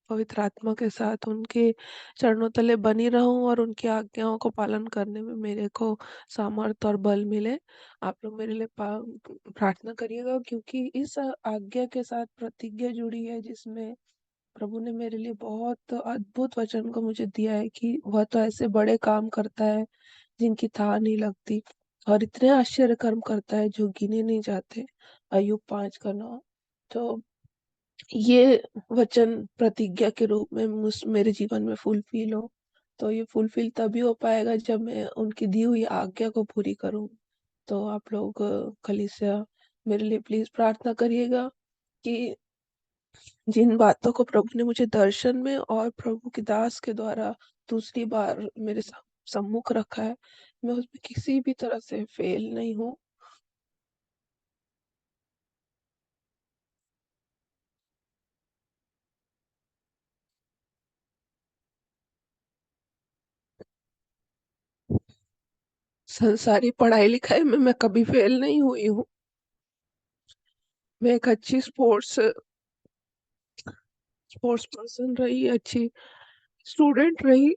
पवित्र आत्मा के साथ उनके चरणों तले बनी रहूं, और उनकी आज्ञाओं को पालन करने में मेरे को सामर्थ और बल मिले। आप लोग मेरे लिए प्रार्थना करिएगा, क्योंकि इस आज्ञा के साथ प्रतिज्ञा जुड़ी है, जिसमें प्रभु ने मेरे लिए बहुत अद्भुत वचन को मुझे दिया है कि वह तो ऐसे बड़े काम करता है जिनकी था नहीं लगती, और इतने आश्चर्य कर्म करता है जो गिने नहीं जाते। अय्यूब 5 का 9। तो ये वचन प्रतिज्ञा के रूप में मेरे जीवन में फुलफिल हो, तो ये फुलफिल तभी हो पाएगा जब मैं उनकी दी हुई आज्ञा को पूरी करूं। तो आप लोग कलीसिया मेरे लिए प्लीज प्रार्थना करिएगा कि जिन बातों को प्रभु ने मुझे दर्शन में और प्रभु के दास के द्वारा दूसरी बार मेरे सम्मुख रखा है, मैं उसमें किसी भी तरह से फेल नहीं हूँ। संसारी पढ़ाई लिखाई में मैं कभी फेल नहीं हुई हूँ। मैं एक अच्छी स्पोर्ट्स पर्सन रही, अच्छी स्टूडेंट रही।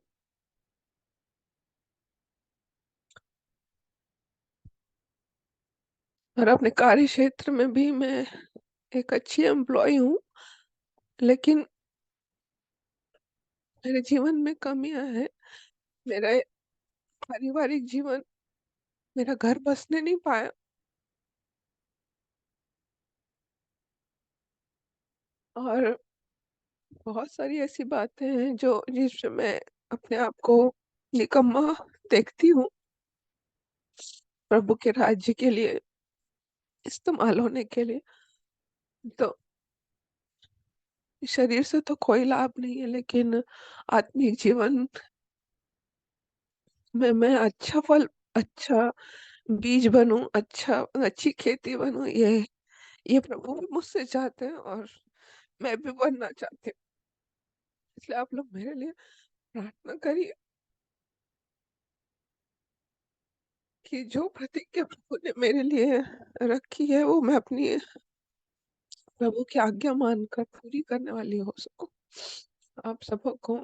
और अपने कार्य क्षेत्र में भी मैं एक अच्छी एम्प्लॉय हूँ, लेकिन मेरे जीवन में कमियां हैं। मेरा पारिवारिक जीवन, मेरा घर बसने नहीं पाया, और बहुत सारी ऐसी बातें हैं जो जिसमें मैं अपने आप को निकम्मा देखती हूँ। प्रभु के राज्य के लिए इस्तेमाल होने के लिए तो शरीर से तो कोई लाभ नहीं है, लेकिन आत्मिक जीवन में मैं अच्छा बीज बनूं, अच्छी खेती बनूं, ये प्रभु भी मुझसे चाहते हैं और मैं भी बनना चाहती हूँ। इसलिए आप लोग मेरे लिए प्रार्थना करिए कि जो प्रतिज्ञा प्रभु ने मेरे लिए रखी है वो मैं अपनी प्रभु की आज्ञा मानकर पूरी करने वाली हो सकूं। आप सबको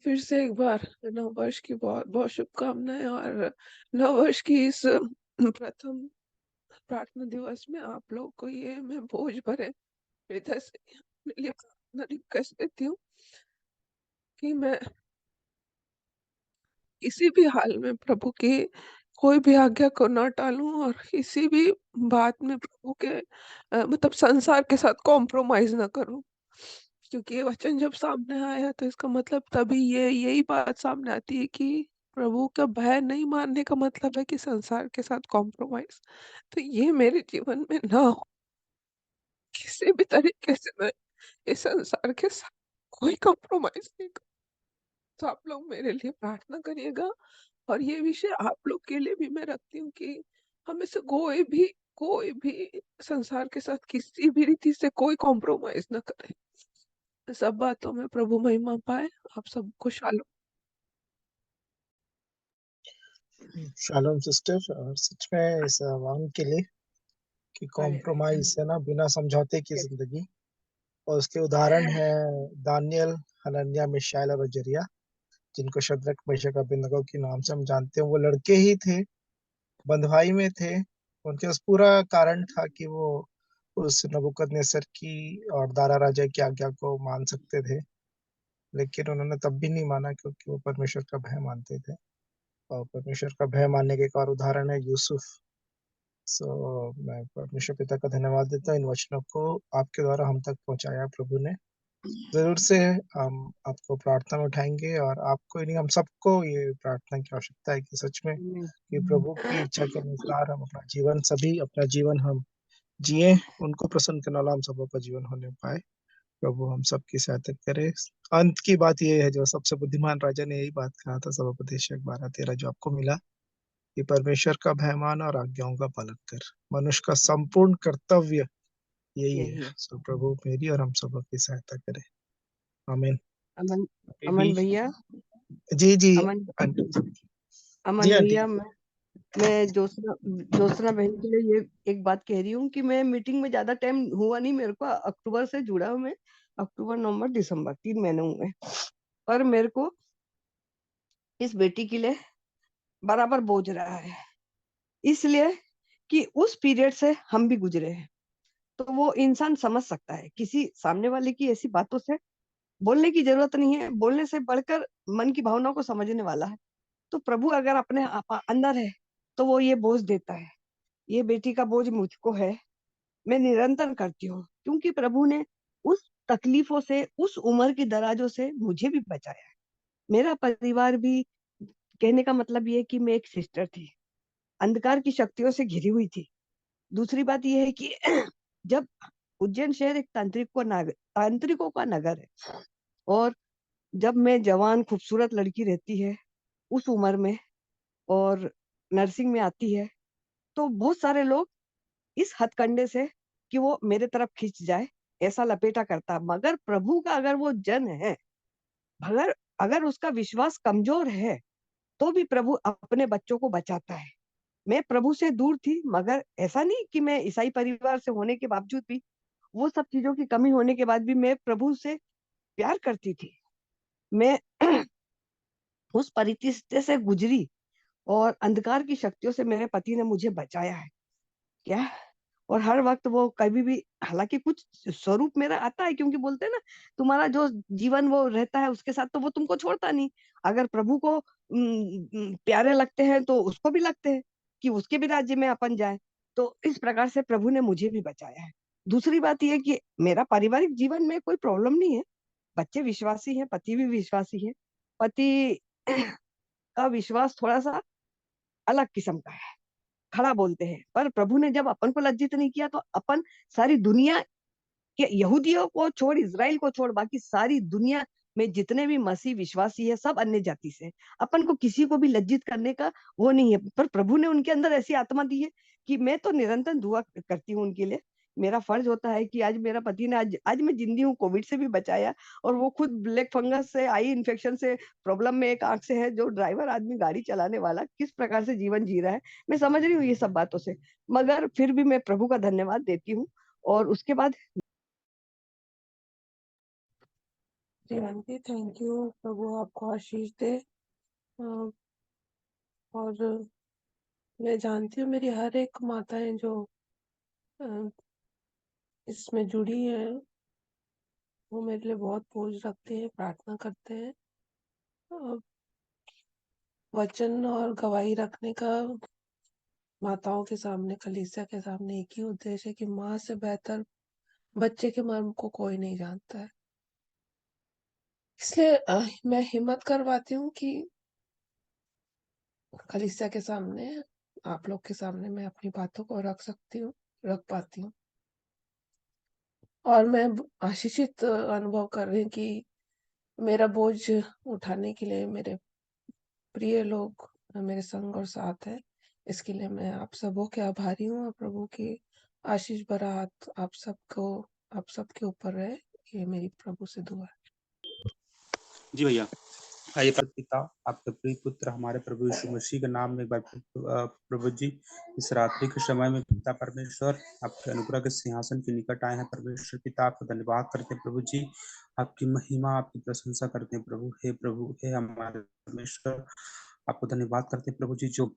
फिर से एक बार नव वर्ष की बहुत बहुत शुभकामनाएं, और नव वर्ष की इस प्रथम प्रार्थना दिवस में आप लोग को ये मैं बोझ भरे हृदय से अपने लिए प्रार्थना रिक्वेस्ट देती हूँ कि मैं किसी भी हाल में प्रभु की कोई भी आज्ञा को ना टालूं, और किसी भी बात में प्रभु के मतलब संसार के साथ कॉम्प्रोमाइज ना करूं। क्योंकि ये वचन जब सामने आया तो इसका मतलब तभी यही बात सामने आती है कि प्रभु का भय नहीं मानने का मतलब है कि संसार के साथ कॉम्प्रोमाइज। तो ये मेरे जीवन में ना हो, किसी भी तरीके से मैं इस संसार के साथ कोई कॉम्प्रोमाइज नहीं कर। तो आप लोग मेरे लिए प्रार्थना करिएगा, और ये विषय आप लोग के लिए भी मैं रखती हूँ कि हमें से कोई भी संसार के साथ किसी भी रीति से कोई कॉम्प्रोमाइज ना करे। सब बातों में प्रभु महिमा पाए। आप सबको शालोम। शालोम सिस्टर, और सच में इस आह्वान के लिए कि कॉम्प्रोमाइज है ना, बिना समझौते की जिंदगी, और उसके उदाहरण है दानियल, हनन्याह, मिशाएल और अजर्या, जिनको शद्रक, मेशक, अबेदनगो के नाम से हम जानते हैं। वो लड़के ही थे, बंधुआई में थे। उनके पास पूरा कारण था कि वो उस नबूकदनेस्सर की और दारा राजा की आज्ञा को मान सकते थे, लेकिन उन्होंने तब भी नहीं माना क्योंकि वो परमेश्वर का भय मानते थे। और परमेश्वर का भय मानने के एक और उदाहरण है यूसुफ। मैं परमेश्वर पिता का धन्यवाद देता हूँ इन वचनों को आपके द्वारा हम तक पहुंचाया प्रभु ने। जरूर से हम आपको प्रार्थना में उठाएंगे, और आपको ही नहीं, हम सबको ये प्रार्थना की आवश्यकता है कि सच में कि प्रभु की इच्छा के अनुसार हम अपना जीवन हम जिए, उनको प्रसन्न करने वाला हम सबों का जीवन होने पाए। प्रभु हम सबकी सहायता करे। अंत की बात ये है जो सबसे बुद्धिमान राजा ने यही बात कहा था, सभापदेशक 12:13, जो आपको मिला कि परमेश्वर का भय मान और आज्ञाओं का पालन कर। मनुष्य का संपूर्ण कर्तव्य यही है। सो प्रभु मेरी और हम सबों की सहायता करे। आमीन। अमन बेबी, भैया, जी जी अमन आंटी, जी अमन आंटी। भैया, मैं ज्योत्सना बहन के लिए ये एक बात कह रही हूँ कि मैं मीटिंग में ज्यादा टाइम हुआ नहीं, मेरे को अक्टूबर से जुड़ा हूँ मैं। अक्टूबर, नवंबर, दिसंबर 3 महीने हुए, पर मेरे को इस बेटी के लिए बराबर बोझ रहा है, इसलिए कि उस पीरियड से हम भी गुजरे हैं। तो वो इंसान समझ सकता है, किसी सामने वाले की ऐसी बातों से बोलने की जरूरत नहीं है, बोलने से बढ़कर मन की भावनाओं को समझने वाला है। तो प्रभु अगर अपने अंदर है तो वो ये बोझ देता है। ये बेटी का बोझ मुझको है, मैं निरंतर करती हूँ, क्योंकि प्रभु ने उस तकलीफों से, उस उम्र की दराजों से मुझे भी बचाया है। मेरा परिवार भी, कहने का मतलब ये है कि मैं एक सिस्टर थी, अंधकार की शक्तियों से घिरी हुई थी। दूसरी बात यह है कि जब उज्जैन शहर एक तांत्रिकों का नगर है। और जब मैं जवान खूबसूरत लड़की रहती है उस उम्र में और नर्सिंग में आती है, तो बहुत सारे लोग इस हथकंडे से कि वो मेरे तरफ खींच जाए ऐसा लपेटा करता। मगर प्रभु का अगर वो जन है, अगर अगर उसका विश्वास कमजोर है, तो भी प्रभु अपने बच्चों को बचाता है। मैं प्रभु से दूर थी, मगर ऐसा नहीं कि मैं ईसाई परिवार से होने के बावजूद भी, वो सब चीजों की कमी होने के बाद भी मैं प्रभु से प्यार करती थी। मैं उस परिस्थिति से गुजरी और अंधकार की शक्तियों से मेरे पति ने मुझे बचाया है। क्या? और हर वक्त वो कभी भी, हालांकि कुछ स्वरूप मेरा आता है, क्योंकि बोलते हैं ना, तुम्हारा जो जीवन वो रहता है उसके साथ, तो वो तुमको छोड़ता नहीं। अगर प्रभु को प्यारे लगते हैं तो उसको भी लगते हैं कि उसके भी राज्य में अपन जाए। तो इस प्रकार से प्रभु ने मुझे भी बचाया है। दूसरी बात यह कि मेरा पारिवारिक जीवन में कोई प्रॉब्लम नहीं है। बच्चे विश्वासी हैं, पति भी विश्वासी है। पति का विश्वास थोड़ा सा अलग किस्म का है, खड़ा बोलते हैं। पर प्रभु ने जब अपन को लज्जित नहीं किया, तो अपन सारी दुनिया के यहूदियों को छोड़, इजराइल को छोड़, बाकी सारी दुनिया में जितने भी मसीह विश्वासी है सब अन्य जाति से। अपन को किसी को भी लज्जित करने का वो नहीं है। पर प्रभु ने उनके अंदर ऐसी आत्मा दी है कि मैं तो निरंतर दुआ करती हूँ उनके लिए। मेरा फर्ज होता है कि आज मेरा पति ने, आज मैं जिंदी हूँ, कोविड से भी बचाया। और वो खुद ब्लैक फंगस से, आई इन्फेक्शन से प्रॉब्लम में एक आंख से है। जो ड्राइवर आदमी, गाड़ी चलाने वाला, किस प्रकार से जीवन जी रहा है, मैं समझ रही हूँ ये सब बातों से। मगर फिर भी मैं प्रभु का धन्यवाद देती हूँ। और उसके बाद जी आंटी, थैंक यू। प्रभु आपको आशीष दे। और मैं जानती हूँ मेरी हर एक माताएं जो इसमें जुड़ी हैं, वो मेरे लिए बहुत बोझ रखते हैं, प्रार्थना करते हैं। वचन और गवाही रखने का माताओं के सामने, कलीसिया के सामने एक ही उद्देश्य है कि माँ से बेहतर बच्चे के मर्म को कोई नहीं जानता है। इसलिए मैं हिम्मत करवाती हूँ कि कलीसिया के सामने, आप लोग के सामने मैं अपनी बातों को रख पाती हूँ। और मैं आशीषित अनुभव कर रही हूँ कि मेरा बोझ उठाने के लिए मेरे प्रिय लोग मेरे संग और साथ है। इसके लिए मैं आप सबों के आभारी हूँ। और प्रभु की आशीष भरा हाथ आप सबके ऊपर रहे, ये मेरी प्रभु से दुआ है। जी भैया। आइए पिता, आपके प्रिय पुत्र हमारे प्रभु यीशु मसीह के नाम में एक बार प्रभु जी इस रात्रि के समय में पिता परमेश्वर आपके अनुग्रह के सिंहासन के निकट आए हैं। परमेश्वर पिता, आपका धन्यवाद करते हैं प्रभु जी, आपकी महिमा, आपकी प्रशंसा करते हैं प्रभु हे हमारे परमेश्वर, आपको धन्यवाद करते हैं प्रभु जी, जो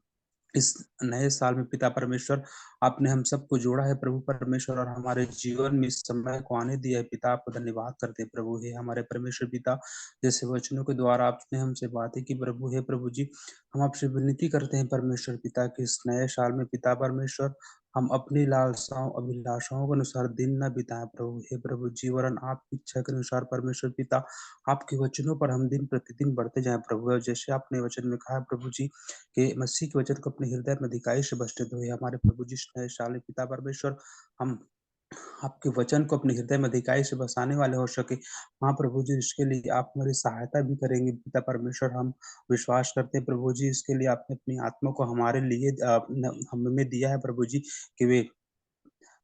इस नए साल में पिता परमेश्वर आपने हम सबको जोड़ा है प्रभु परमेश्वर, और हमारे जीवन में इस समय को आने दिया है पिता, आपको धन्यवाद करते हैं प्रभु हे हमारे परमेश्वर पिता। जैसे वचनों के द्वारा आपने हमसे बातें की प्रभु हे प्रभु जी, हम आपसे विनती करते हैं परमेश्वर पिता कि इस नए साल में पिता परमेश्वर हम अपनी लालसाओं अभिलाषाओं के अनुसार दिन न बिताएं प्रभु हे प्रभु जी, वरन आपकी इच्छा के अनुसार परमेश्वर पिता आपके वचनों पर हम दिन प्रतिदिन बढ़ते जाएं प्रभु। और जैसे आपने वचन में कहा प्रभु जी कि मसीह के वचन को अपने हृदय में अधिकाई से बसते हुए हमारे प्रभु जी नए साल में पिता परमेश्वर हम आपके वचन को अपने हृदय में अधिकाई से बसाने वाले हो सके। हाँ प्रभु जी, इसके लिए आप हमारी सहायता भी करेंगे पिता परमेश्वर, हम विश्वास करते हैं प्रभु जी, इसके लिए आपने अपनी आत्मा को हमारे लिए हमें दिया है प्रभु जी, कि वे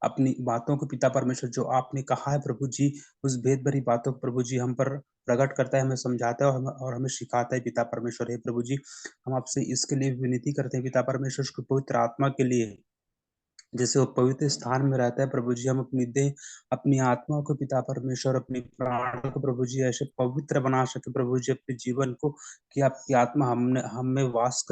अपनी बातों को पिता परमेश्वर जो आपने कहा है प्रभु जी, उस भेद भरी बातों को प्रभु जी हम पर प्रकट करता है, हमें समझाता है और हमें सिखाता है पिता परमेश्वर। हे प्रभु जी, हम आपसे इसके लिए विनती करते हैं पिता परमेश्वर, उसको पवित्र आत्मा के लिए, जैसे वो पवित्र स्थान में रहता है प्रभु जी, हम अपनी देह, अपनी आत्मा को पिता परमेश्वर, अपनी प्राणों को प्रभु जी ऐसे पवित्र बना सके प्रभु जी, अपने जीवन को, कि आपकी आत्मा हम में वास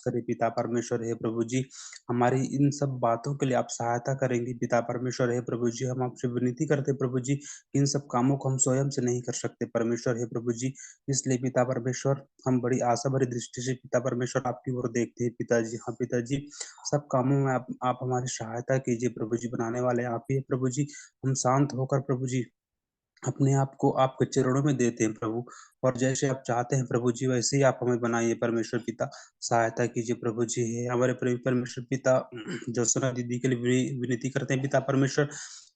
करे पिता परमेश्वर। हे प्रभु जी, हमारी इन सब बातों के लिए आप सहायता करेंगे पिता परमेश्वर। हे प्रभु जी, हम आपसे विनती करते प्रभु जी, इन सब कामों को हम स्वयं से नहीं कर सकते परमेश्वर। हे प्रभु जी, इसलिए पिता परमेश्वर हम बड़ी आशा भरी दृष्टि से पिता परमेश्वर आपकी ओर देखते हैं पिताजी। हाँ पिताजी, सब कामों में आप हमारी सहायता कीजिए प्रभु जी, बनाने वाले आप ही हैं प्रभु जी। हम शांत होकर प्रभु जी अपने आप को आपके चरणों में देते हैं प्रभु, और जैसे आप चाहते हैं प्रभु जी वैसे ही आप हमें बनाइए परमेश्वर पिता। सहायता कीजिए प्रभु जी, हे हमारे प्रेमी परमेश्वर पिता। जोशना दीदी के लिए विनती करते हैं पिता परमेश्वर,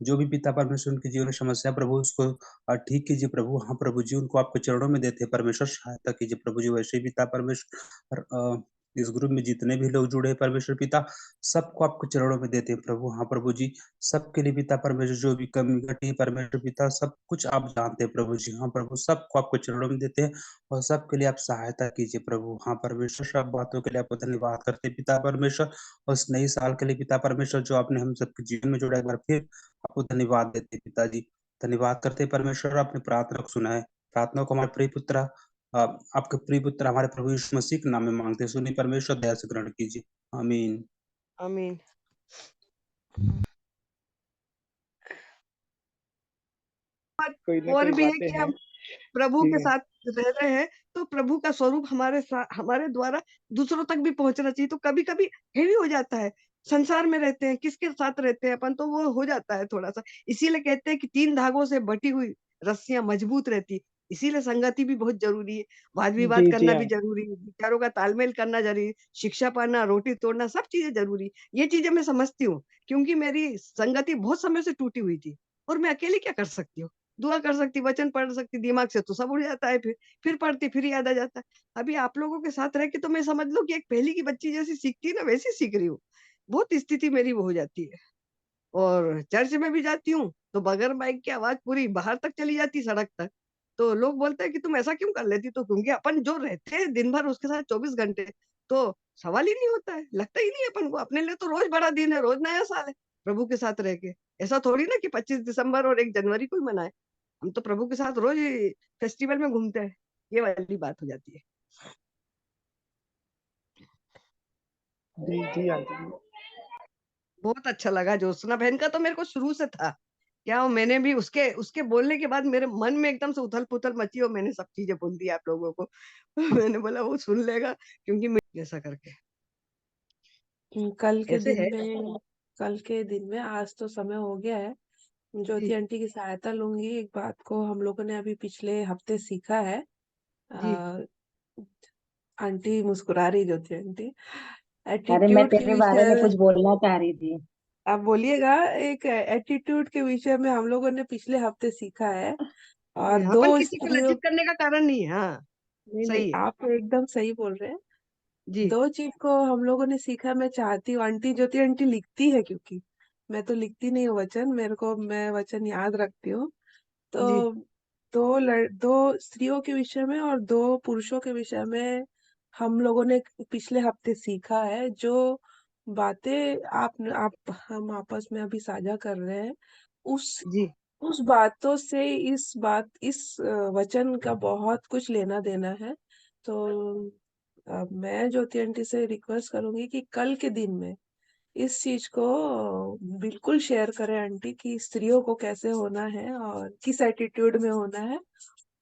जो भी पिता परमेश्वर उनके जीवन में समस्या प्रभु उसको ठीक कीजिए प्रभु। हाँ प्रभु जी, उनको आपके चरणों में देते हैं परमेश्वर, सहायता कीजिए प्रभु जी वैसे ही पिता परमेश्वर। इस ग्रुप में जितने भी लोग जुड़े हैं परमेश्वर पिता, सबको आपके चरणों में देते हैं प्रभु। हाँ प्रभु जी, सबके लिए पिता परमेश्वर जो भी कमी घटी है परमेश्वर पिता, सब कुछ आप जानते हैं प्रभु जी। हाँ प्रभु, सबको आपके चरणों में देते हैं और सबके लिए आप सहायता कीजिए प्रभु। हाँ परमेश्वर, सब बातों के लिए आपको धन्यवाद करते हैं पिता परमेश्वर, और इस नई साल के लिए पिता परमेश्वर जो आपने हम सबके जीवन में जोड़ा, एक बार फिर आपको धन्यवाद देते हैं पिताजी। धन्यवाद करते हैं परमेश्वर, आपने प्रार्थना को सुना है। प्रार्थना को हमारे प्रिय पुत्र आपके प्रिय पुत्र हमारे प्रभु यीशु मसीह के नाम में मांगते हैं, सुनिए परमेश्वर, दया से ग्रहण कीजिए। आमीन। आमीन। कोई ना और कोई भी है बातें कि हैं। हम प्रभु जी के साथ रह रहे हैं, तो प्रभु का स्वरूप हमारे द्वारा दूसरों तक भी पहुंचना चाहिए। तो कभी कभी हेवी हो जाता है, संसार में रहते हैं, किसके साथ रहते हैं अपन, तो वो हो जाता है थोड़ा सा। इसीलिए कहते हैं कि 3 धागों से बटी हुई रस्सियां मजबूत रहती। इसीलिए संगति भी बहुत जरूरी है, वाद विवाद जी जी करना भी हाँ। जरूरी है, विचारों का तालमेल करना जरूरी है, शिक्षा पाना, रोटी तोड़ना, सब चीजें जरूरी है। ये चीजें मैं समझती हूँ, क्योंकि मेरी संगति बहुत समय से टूटी हुई थी, और मैं अकेली क्या कर सकती हूँ। दुआ कर सकती, वचन पढ़ सकती, दिमाग से तो सब उड़ जाता है, फिर पढ़ती, फिर याद आ जाता है। अभी आप लोगों के साथ रह के तो मैं समझ लो कि एक पहली की बच्ची जैसी सीखती है ना, वैसी सीख रही हूँ। बहुत स्थिति मेरी वो हो जाती है। और चर्च में भी जाती हूँ, तो बगैर माइक की आवाज़ पूरी बाहर तक चली जाती, सड़क तक। तो लोग बोलते हैं कि तुम ऐसा क्यों कर लेती? तो क्योंकि अपन जो रहते हैं दिन भर उसके साथ 24 घंटे, तो सवाल ही नहीं होता है, लगता ही नहीं अपन को। अपने लिए तो रोज़ बड़ा दिन है, रोज़ नया साल है, प्रभु के साथ रह के। ऐसा थोड़ी ना कि 25 दिसंबर और 1 जनवरी को ही मनाएँ। हम तो प्रभु के साथ रोज़ ही फेस्टिवल में घूमते हैं। ये वाली बात हो जाती है। जी जी आंटी जी। बहुत अच्छा लगा, ज्योत्सना बहन का तो मेरे को शुरू से था। क्या हो, मैंने भी उसके उसके बोलने के बाद मेरे मन में एकदम से उथल-पुथल मची और मैंने सब चीज़ें बोल दी आप लोगों को। मैंने बोला वो सुन लेगा, क्योंकि मैं ऐसा करके। कल के ऐसे दिन है। में आज तो समय हो गया है। जी, ज्योति आंटी की सहायता लूंगी। एक बात को हम लोगों ने अभी पिछले हफ्ते सीखा है। जी। अ, आंटी मुस्कुरा रही, ज्योति आंटी। अरे मैं एटीट्यूड के तेरे बारे में विषय कुछ बोलना चाह रही थी। आप बोलिएगा। एक एटीट्यूड के विषय में हम लोगों ने पिछले हफ्ते सीखा है, जी, और अपन दो किसी को स्त्रियों। लज्जित करने का कारण नहीं है। हाँ, नहीं नहीं, सही है। आप एकदम सही बोल रहे हैं। जी, दो चीज को हम लोगों ने सीखा। मैं चाहती हूँ, आंटी ज्योति आंटी लिखती है, क्योंकि मैं तो लिखती नहीं हूँ वचन, मैं वचन याद रखती हूँ। जी, तो दो स्त्रियों के विषय में और दो पुरुषों के विषय में हम लोगों ने पिछले हफ्ते सीखा है। जो बातें आप हम आपस में अभी साझा कर रहे हैं, उस जी, उस बातों से वचन का बहुत कुछ लेना देना है। तो मैं ज्योति आंटी से रिक्वेस्ट करूंगी कि कल के दिन में इस चीज को बिल्कुल शेयर करें आंटी, कि स्त्रियों को कैसे होना है और किस एटीट्यूड में होना है,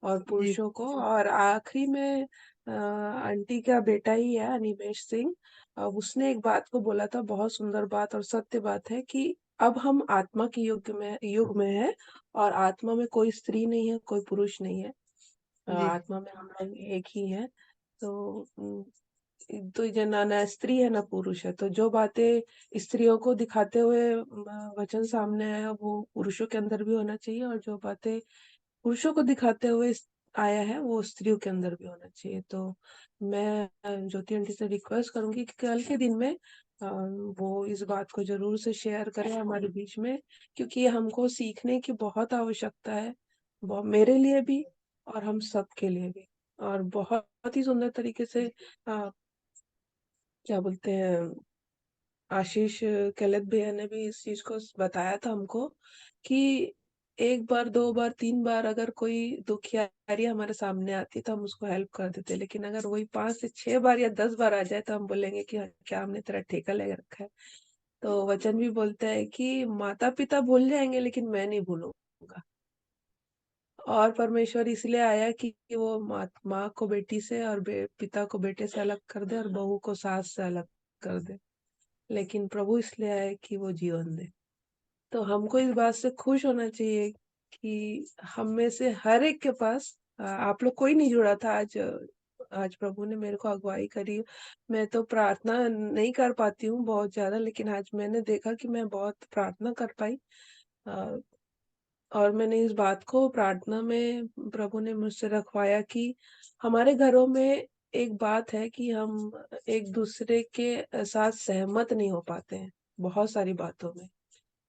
और जी, पुरुषों को। और आखिरी में आंटी का बेटा ही है अनिमेश सिंह। उसने एक बात को बोला था, बहुत सुंदर बात और सत्य बात है, कि अब हम आत्मा के युग में है, और आत्मा में कोई स्त्री नहीं है, कोई पुरुष नहीं है। जी, आत्मा में हम लोग एक ही है। तो तो ये ना स्त्री है ना पुरुष है। तो जो बातें स्त्रियों को दिखाते हुए वचन सामने आया, वो पुरुषों के अंदर भी होना चाहिए, और जो बातें पुरुषों को दिखाते हुए आया है, वो स्त्रियों के अंदर भी होना चाहिए। तो मैं ज्योति आंटी से रिक्वेस्ट करूंगी कि कल के दिन में वो इस बात को जरूर से शेयर करें हमारे बीच में, क्योंकि ये हमको सीखने की बहुत आवश्यकता है, मेरे लिए भी और हम सब के लिए भी। और बहुत ही सुंदर तरीके से क्या बोलते हैं, आशीष कैलेत भैया ने भी इस चीज को बताया था हमको, कि एक बार, दो बार, तीन बार अगर कोई दुखियारी हमारे सामने आती तो हम उसको हेल्प कर देते, लेकिन अगर वही 5 से 6 बार या 10 बार आ जाए तो हम बोलेंगे कि हाँ, क्या हमने तेरा ठेका ले रखा है। तो वचन भी बोलता है कि माता पिता भूल जाएंगे, लेकिन मैं नहीं भूलूंगा। और परमेश्वर इसलिए आया कि वो माँ को बेटी से और पिता को बेटे से अलग कर दे, और बहू को सास से अलग कर दे। लेकिन प्रभु इसलिए आए कि वो जीवन दे। तो हमको इस बात से खुश होना चाहिए कि हम में से हर एक के पास आप लोग कोई नहीं जुड़ा था आज प्रभु ने मेरे को अगुवाई करी। मैं तो प्रार्थना नहीं कर पाती हूँ बहुत ज़्यादा, लेकिन आज मैंने देखा कि मैं बहुत प्रार्थना कर पाई। अ, और मैंने इस बात को प्रार्थना में प्रभु ने मुझसे रखवाया कि हमारे घरों में एक बात है कि हम एक दूसरे के साथ सहमत नहीं हो पाते हैं बहुत सारी बातों में।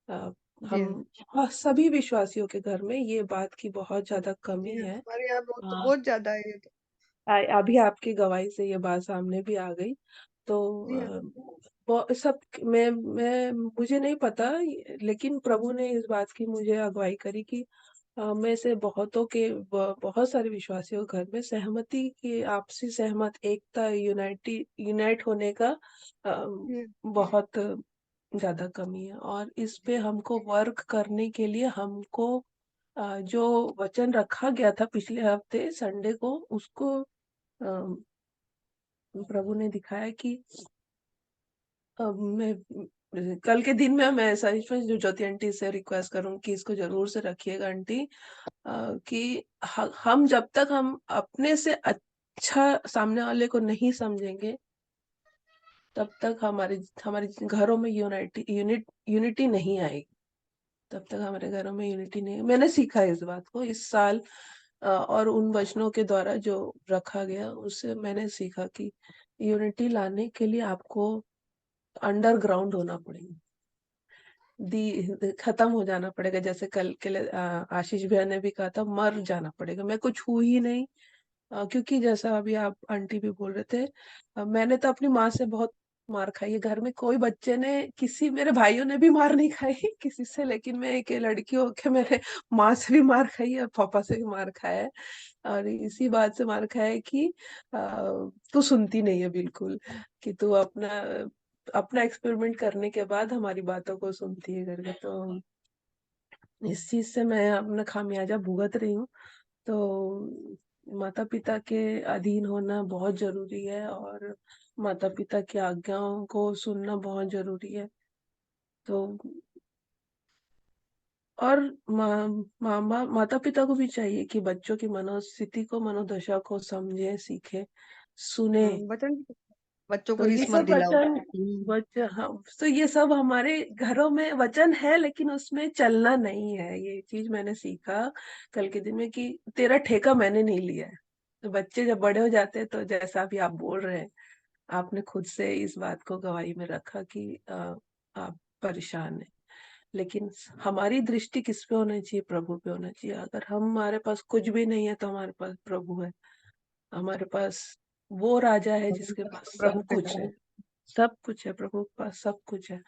अ, जी हाँ, हम सभी विश्वासियों के घर में ये बात की बहुत ज्यादा जी कमी हाँ, है। हमारे यहाँ बहुत हाँ, बहुत ज्यादा है ये तो। अभी आपकी गवाही से ये बात सामने भी आ गई। तो जी हाँ, सब मैं मुझे नहीं पता, लेकिन प्रभु ने इस बात की मुझे अगुवाई करी कि में से बहुतों के बहुत सारे विश्वासियों के घर में सहमति की, आपसी सहमत एकता, यूनाइट होने का जी हाँ, बहुत ज्यादा कमी है। और इस पे हमको वर्क करने के लिए हमको जो वचन रखा गया था पिछले हफ्ते संडे को, उसको अ, प्रभु ने दिखाया कि मैं कल के दिन में मैं सच में जो ज्योति आंटी से रिक्वेस्ट करूँ कि इसको जरूर से रखिएगा आंटी, कि हम जब तक हम अपने से अच्छा सामने वाले को नहीं समझेंगे, तब तक हमारे हमारे घरों में यूनिटी नहीं आएगी। तब तक हमारे घरों में यूनिटी नहीं। मैंने सीखा इस बात को इस साल, और उन वचनों के द्वारा जो रखा गया उससे मैंने सीखा कि यूनिटी लाने के लिए आपको अंडरग्राउंड होना पड़ेगा, खत्म हो जाना पड़ेगा। जैसे कल के लिए आशीष भैया ने भी कहा था, मर जाना पड़ेगा। मैं कुछ हूँ ही नहीं, क्योंकि जैसा अभी आप आंटी भी बोल रहे थे, मैंने तो अपनी माँ से बहुत मार खाई है। घर में कोई बच्चे ने, किसी मेरे भाइयों ने भी मार नहीं खाई किसी से, लेकिन मैं एक लड़की होके मैंने माँ से भी मार खाई है और पापा से भी मार खाया है। और इसी बात से मार खाया है कि तू सुनती नहीं है बिल्कुल, कि तू अपना अपना एक्सपेरिमेंट करने के बाद हमारी बातों को सुनती है करके। तो इस चीज से मैं अपना खामियाजा भुगत रही हूँ। तो माता पिता के अधीन होना बहुत जरूरी है, और माता पिता की आज्ञाओं को सुनना बहुत जरूरी है। तो और माता पिता को भी चाहिए कि बच्चों की मनोस्थिति को, मनोदशा को समझे, सीखे, सुने। हाँ, बच्चों को तो ये रीस मत सब दिलाओ। वचन, हाँ, तो ये सब हमारे घरों में वचन है, लेकिन उसमें चलना नहीं है। ये चीज मैंने सीखा कल के दिन में कि तेरा ठेका मैंने नहीं लिया है। तो बच्चे जब बड़े हो जाते हैं, तो जैसा भी आप बोल रहे हैं, आपने खुद से इस बात को गवाही में रखा कि आप परेशान हैं, लेकिन हमारी दृष्टि किस पे होना चाहिए? प्रभु पे होना चाहिए। अगर हमारे पास कुछ भी नहीं है, तो हमारे पास प्रभु है। हमारे पास वो राजा है जिसके पास सब प्रभु के कुछ है। सब कुछ है, प्रभु के पास सब कुछ है।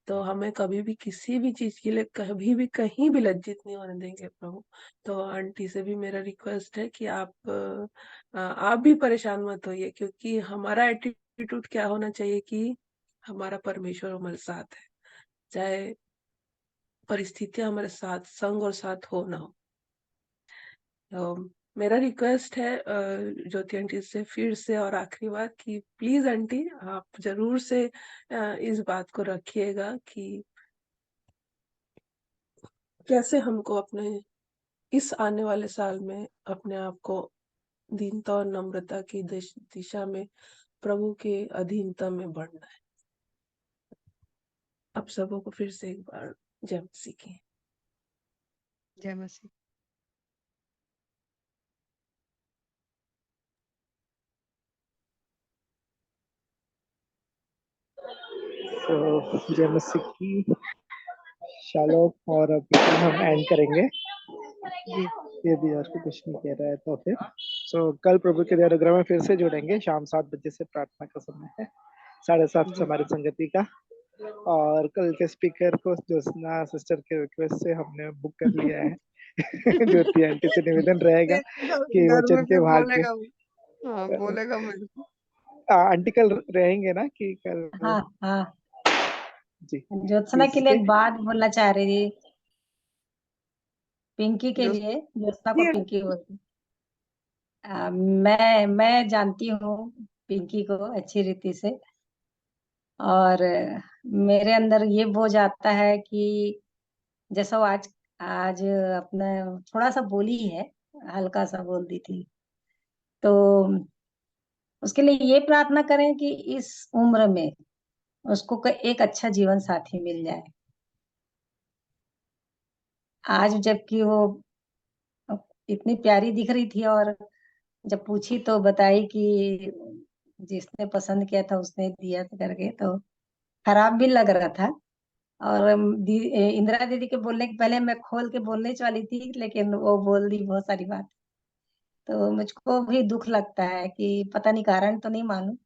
तो हमें कभी भी किसी भी चीज के लिए कभी भी कहीं भी लज्जित नहीं होने देंगे प्रभु। तो आंटी से भी मेरा रिक्वेस्ट है कि आप भी परेशान मत होइए, क्योंकि हमारा एटीट्यूड क्या होना चाहिए कि हमारा परमेश्वर हमारे साथ है, चाहे परिस्थितियां हमारे साथ संग और साथ हो ना हो। तो मेरा रिक्वेस्ट है ज्योति आंटी से फिर से और आखिरी बार कि प्लीज आंटी, आप जरूर से इस बात को रखिएगा कि कैसे हमको अपने इस आने वाले साल में अपने आप को दीनता और नम्रता की दिशा में प्रभु के अधीनता में बढ़ना है। आप सबों को फिर से एक बार जय मसीह की। जय मसीह। तो जय मसीह की, शालोम। और अब हम एंड करेंगे, जी यदि और कोई कुछ नहीं कह रहा है तो फिर कल प्रभु के अनुग्रह में फिर से जुड़ेंगे। शाम 7 बजे से प्रार्थना का समय है, 7:30 से जी हमारी संगति का। और कल के स्पीकर को ज्योत्सना सिस्टर के रिक्वेस्ट से हमने बुक कर लिया है। ज्योति आंटी से निवेदन रहेगा कि घर वचन में के फिर भाग के बोलेगा वो। हाँ, बोलेगा मेरे को। आंटी कल रहेंगे ना कि कल? हाँ हाँ, जी, ज्योत्सना के लिए ठीक एक बात बोलना चाह रही थी, पिंकी के जो लिए। ज्योत्सना को जी पिंकी बोलती। मैं जानती हूँ पिंकी को अच्छी रीति से, और मेरे अंदर ये बोझ आता है कि जैसा वो आज आज अपना थोड़ा सा बोली है, हल्का सा बोल दी थी, तो उसके लिए ये प्रार्थना करें कि इस उम्र में उसको एक अच्छा जीवन साथी मिल जाए। आज जबकि वो इतनी प्यारी दिख रही थी, और जब पूछी तो बताई कि जिसने पसंद किया था उसने दिया था करके, तो खराब भी लग रहा था। और इंदिरा दीदी के बोलने के पहले मैं खोल के बोलने वाली थी, लेकिन वो बोल दी बहुत सारी बात। तो मुझको भी दुख लगता है कि पता नहीं, कारण तो नहीं मालूम,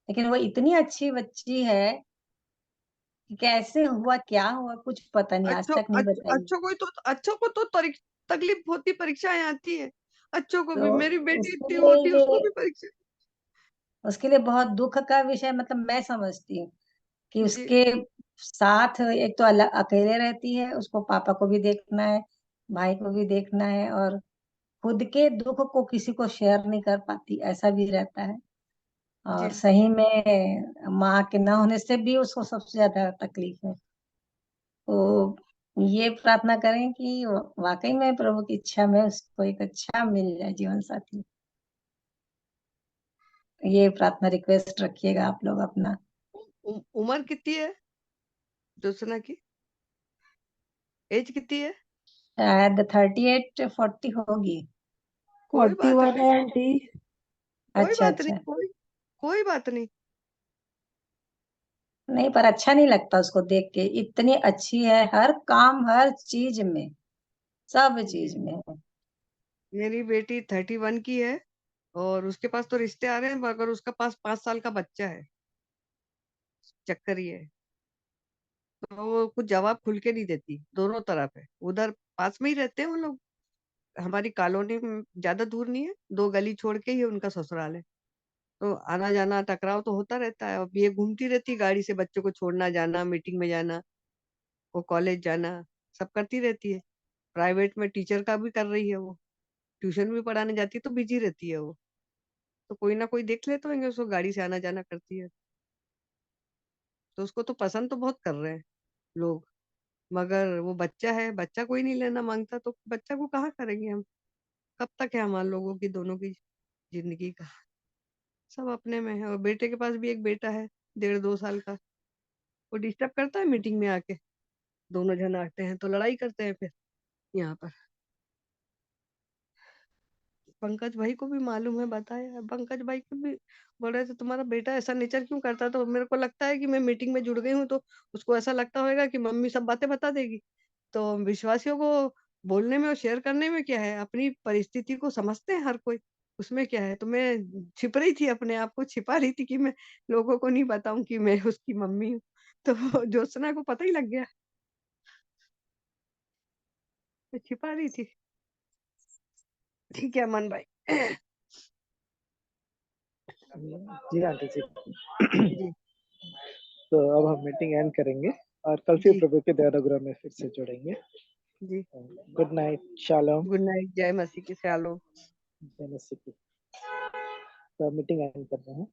लेकिन वो इतनी अच्छी बच्ची है कि कैसे हुआ क्या हुआ कुछ पता नहीं, आज तक नहीं बताई। अच्छों को तो तकलीफ होती, परीक्षाएं आती है, अच्छों को भी। तो मेरी बेटी उसके इतनी होती है, लिए उसको भी परीक्षा। उसके लिए बहुत दुख का विषय, मतलब मैं समझती हूँ कि जी उसके साथ एक तो अलग अकेले रहती है, उसको पापा को भी देखना है, भाई को भी देखना है, और खुद के दुख को किसी को शेयर नहीं कर पाती, ऐसा भी रहता है। और जी सही में माँ के न होने से भी उसको सबसे ज्यादा तकलीफ है। तो ये प्रार्थना करें कि वाकई में प्रभु की इच्छा में उसको एक अच्छा मिल जाए जीवन साथी। ये प्रार्थना रिक्वेस्ट रखिएगा आप लोग अपना। उम्र कितनी है ज्योत्सना की? एज कितनी है? शायद 38-40 होगी। कोई बात 41 नहीं, है आंटी। कोई अच्छा बात नहीं, अच्छा। कोई बात नहीं। नहीं, पर अच्छा नहीं लगता उसको देख के, इतनी अच्छी है हर काम हर चीज में, सब जी चीज में है। मेरी बेटी 31 की है, और उसके पास तो रिश्ते आ रहे हैं, मगर उसका पास 5 साल का बच्चा है। चक्कर ये है, तो वो कुछ जवाब खुल के नहीं देती, दोनों तरफ है। उधर पास में ही रहते हैं वो लोग, हमारी कॉलोनी में ज्यादा दूर नहीं है, 2 गली छोड़ के ही उनका ससुराल है। तो आना जाना टकराव तो होता रहता है। अब ये घूमती रहती है गाड़ी से, बच्चों को छोड़ना जाना, मीटिंग में जाना, वो कॉलेज जाना, सब करती रहती है। प्राइवेट में टीचर का भी कर रही है वो, ट्यूशन भी पढ़ाने जाती है, तो बिजी रहती है वो। तो कोई ना कोई देख लेते होंगे उसको, गाड़ी से आना जाना करती है। तो उसको तो पसंद तो बहुत कर रहे हैं लोग, मगर वो बच्चा है, बच्चा कोई नहीं लेना मांगता, तो बच्चा को कहाँ करेंगे हम? कब तक है हमारे लोगों की दोनों की जिंदगी का? सब अपने में है। और बेटे के पास भी एक बेटा है, 1.5-2 साल का। वो डिस्टर्ब करता है मीटिंग में आके, दोनों जन आते हैं तो लड़ाई करते हैं फिर यहाँ पर। पंकज भाई को भी मालूम है, बताया है। पंकज भाई को भी बोल रहे थे तुम्हारा बेटा ऐसा नेचर क्यों करता है। तो मेरे को लगता है कि मैं मीटिंग में जुड़ गई हूँ, तो उसको ऐसा लगता होगा कि मम्मी सब बातें बता देगी। तो विश्वासियों को बोलने में और शेयर करने में क्या है, अपनी परिस्थिति को समझते हैं हर कोई, उसमें क्या है। तो मैं छिप रही थी, अपने आप को छिपा रही थी कि मैं लोगों को नहीं बताऊं कि मैं उसकी मम्मी हूँ। तो ज्योत्सना को पता ही लग गया, मैं छिपा रही थी। ठीक है अमन भाई। जी आंटी जी। जी तो अब हम मीटिंग एंड करेंगे और कल फिर जी प्रभु के दया अनुग्रह में फिर से जुड़ेंगे। जी। Good night, shalom. Good night, जय मसीह की। सयालो। जय मसीह की। तो मीटिंग एंड कर रहे हैं।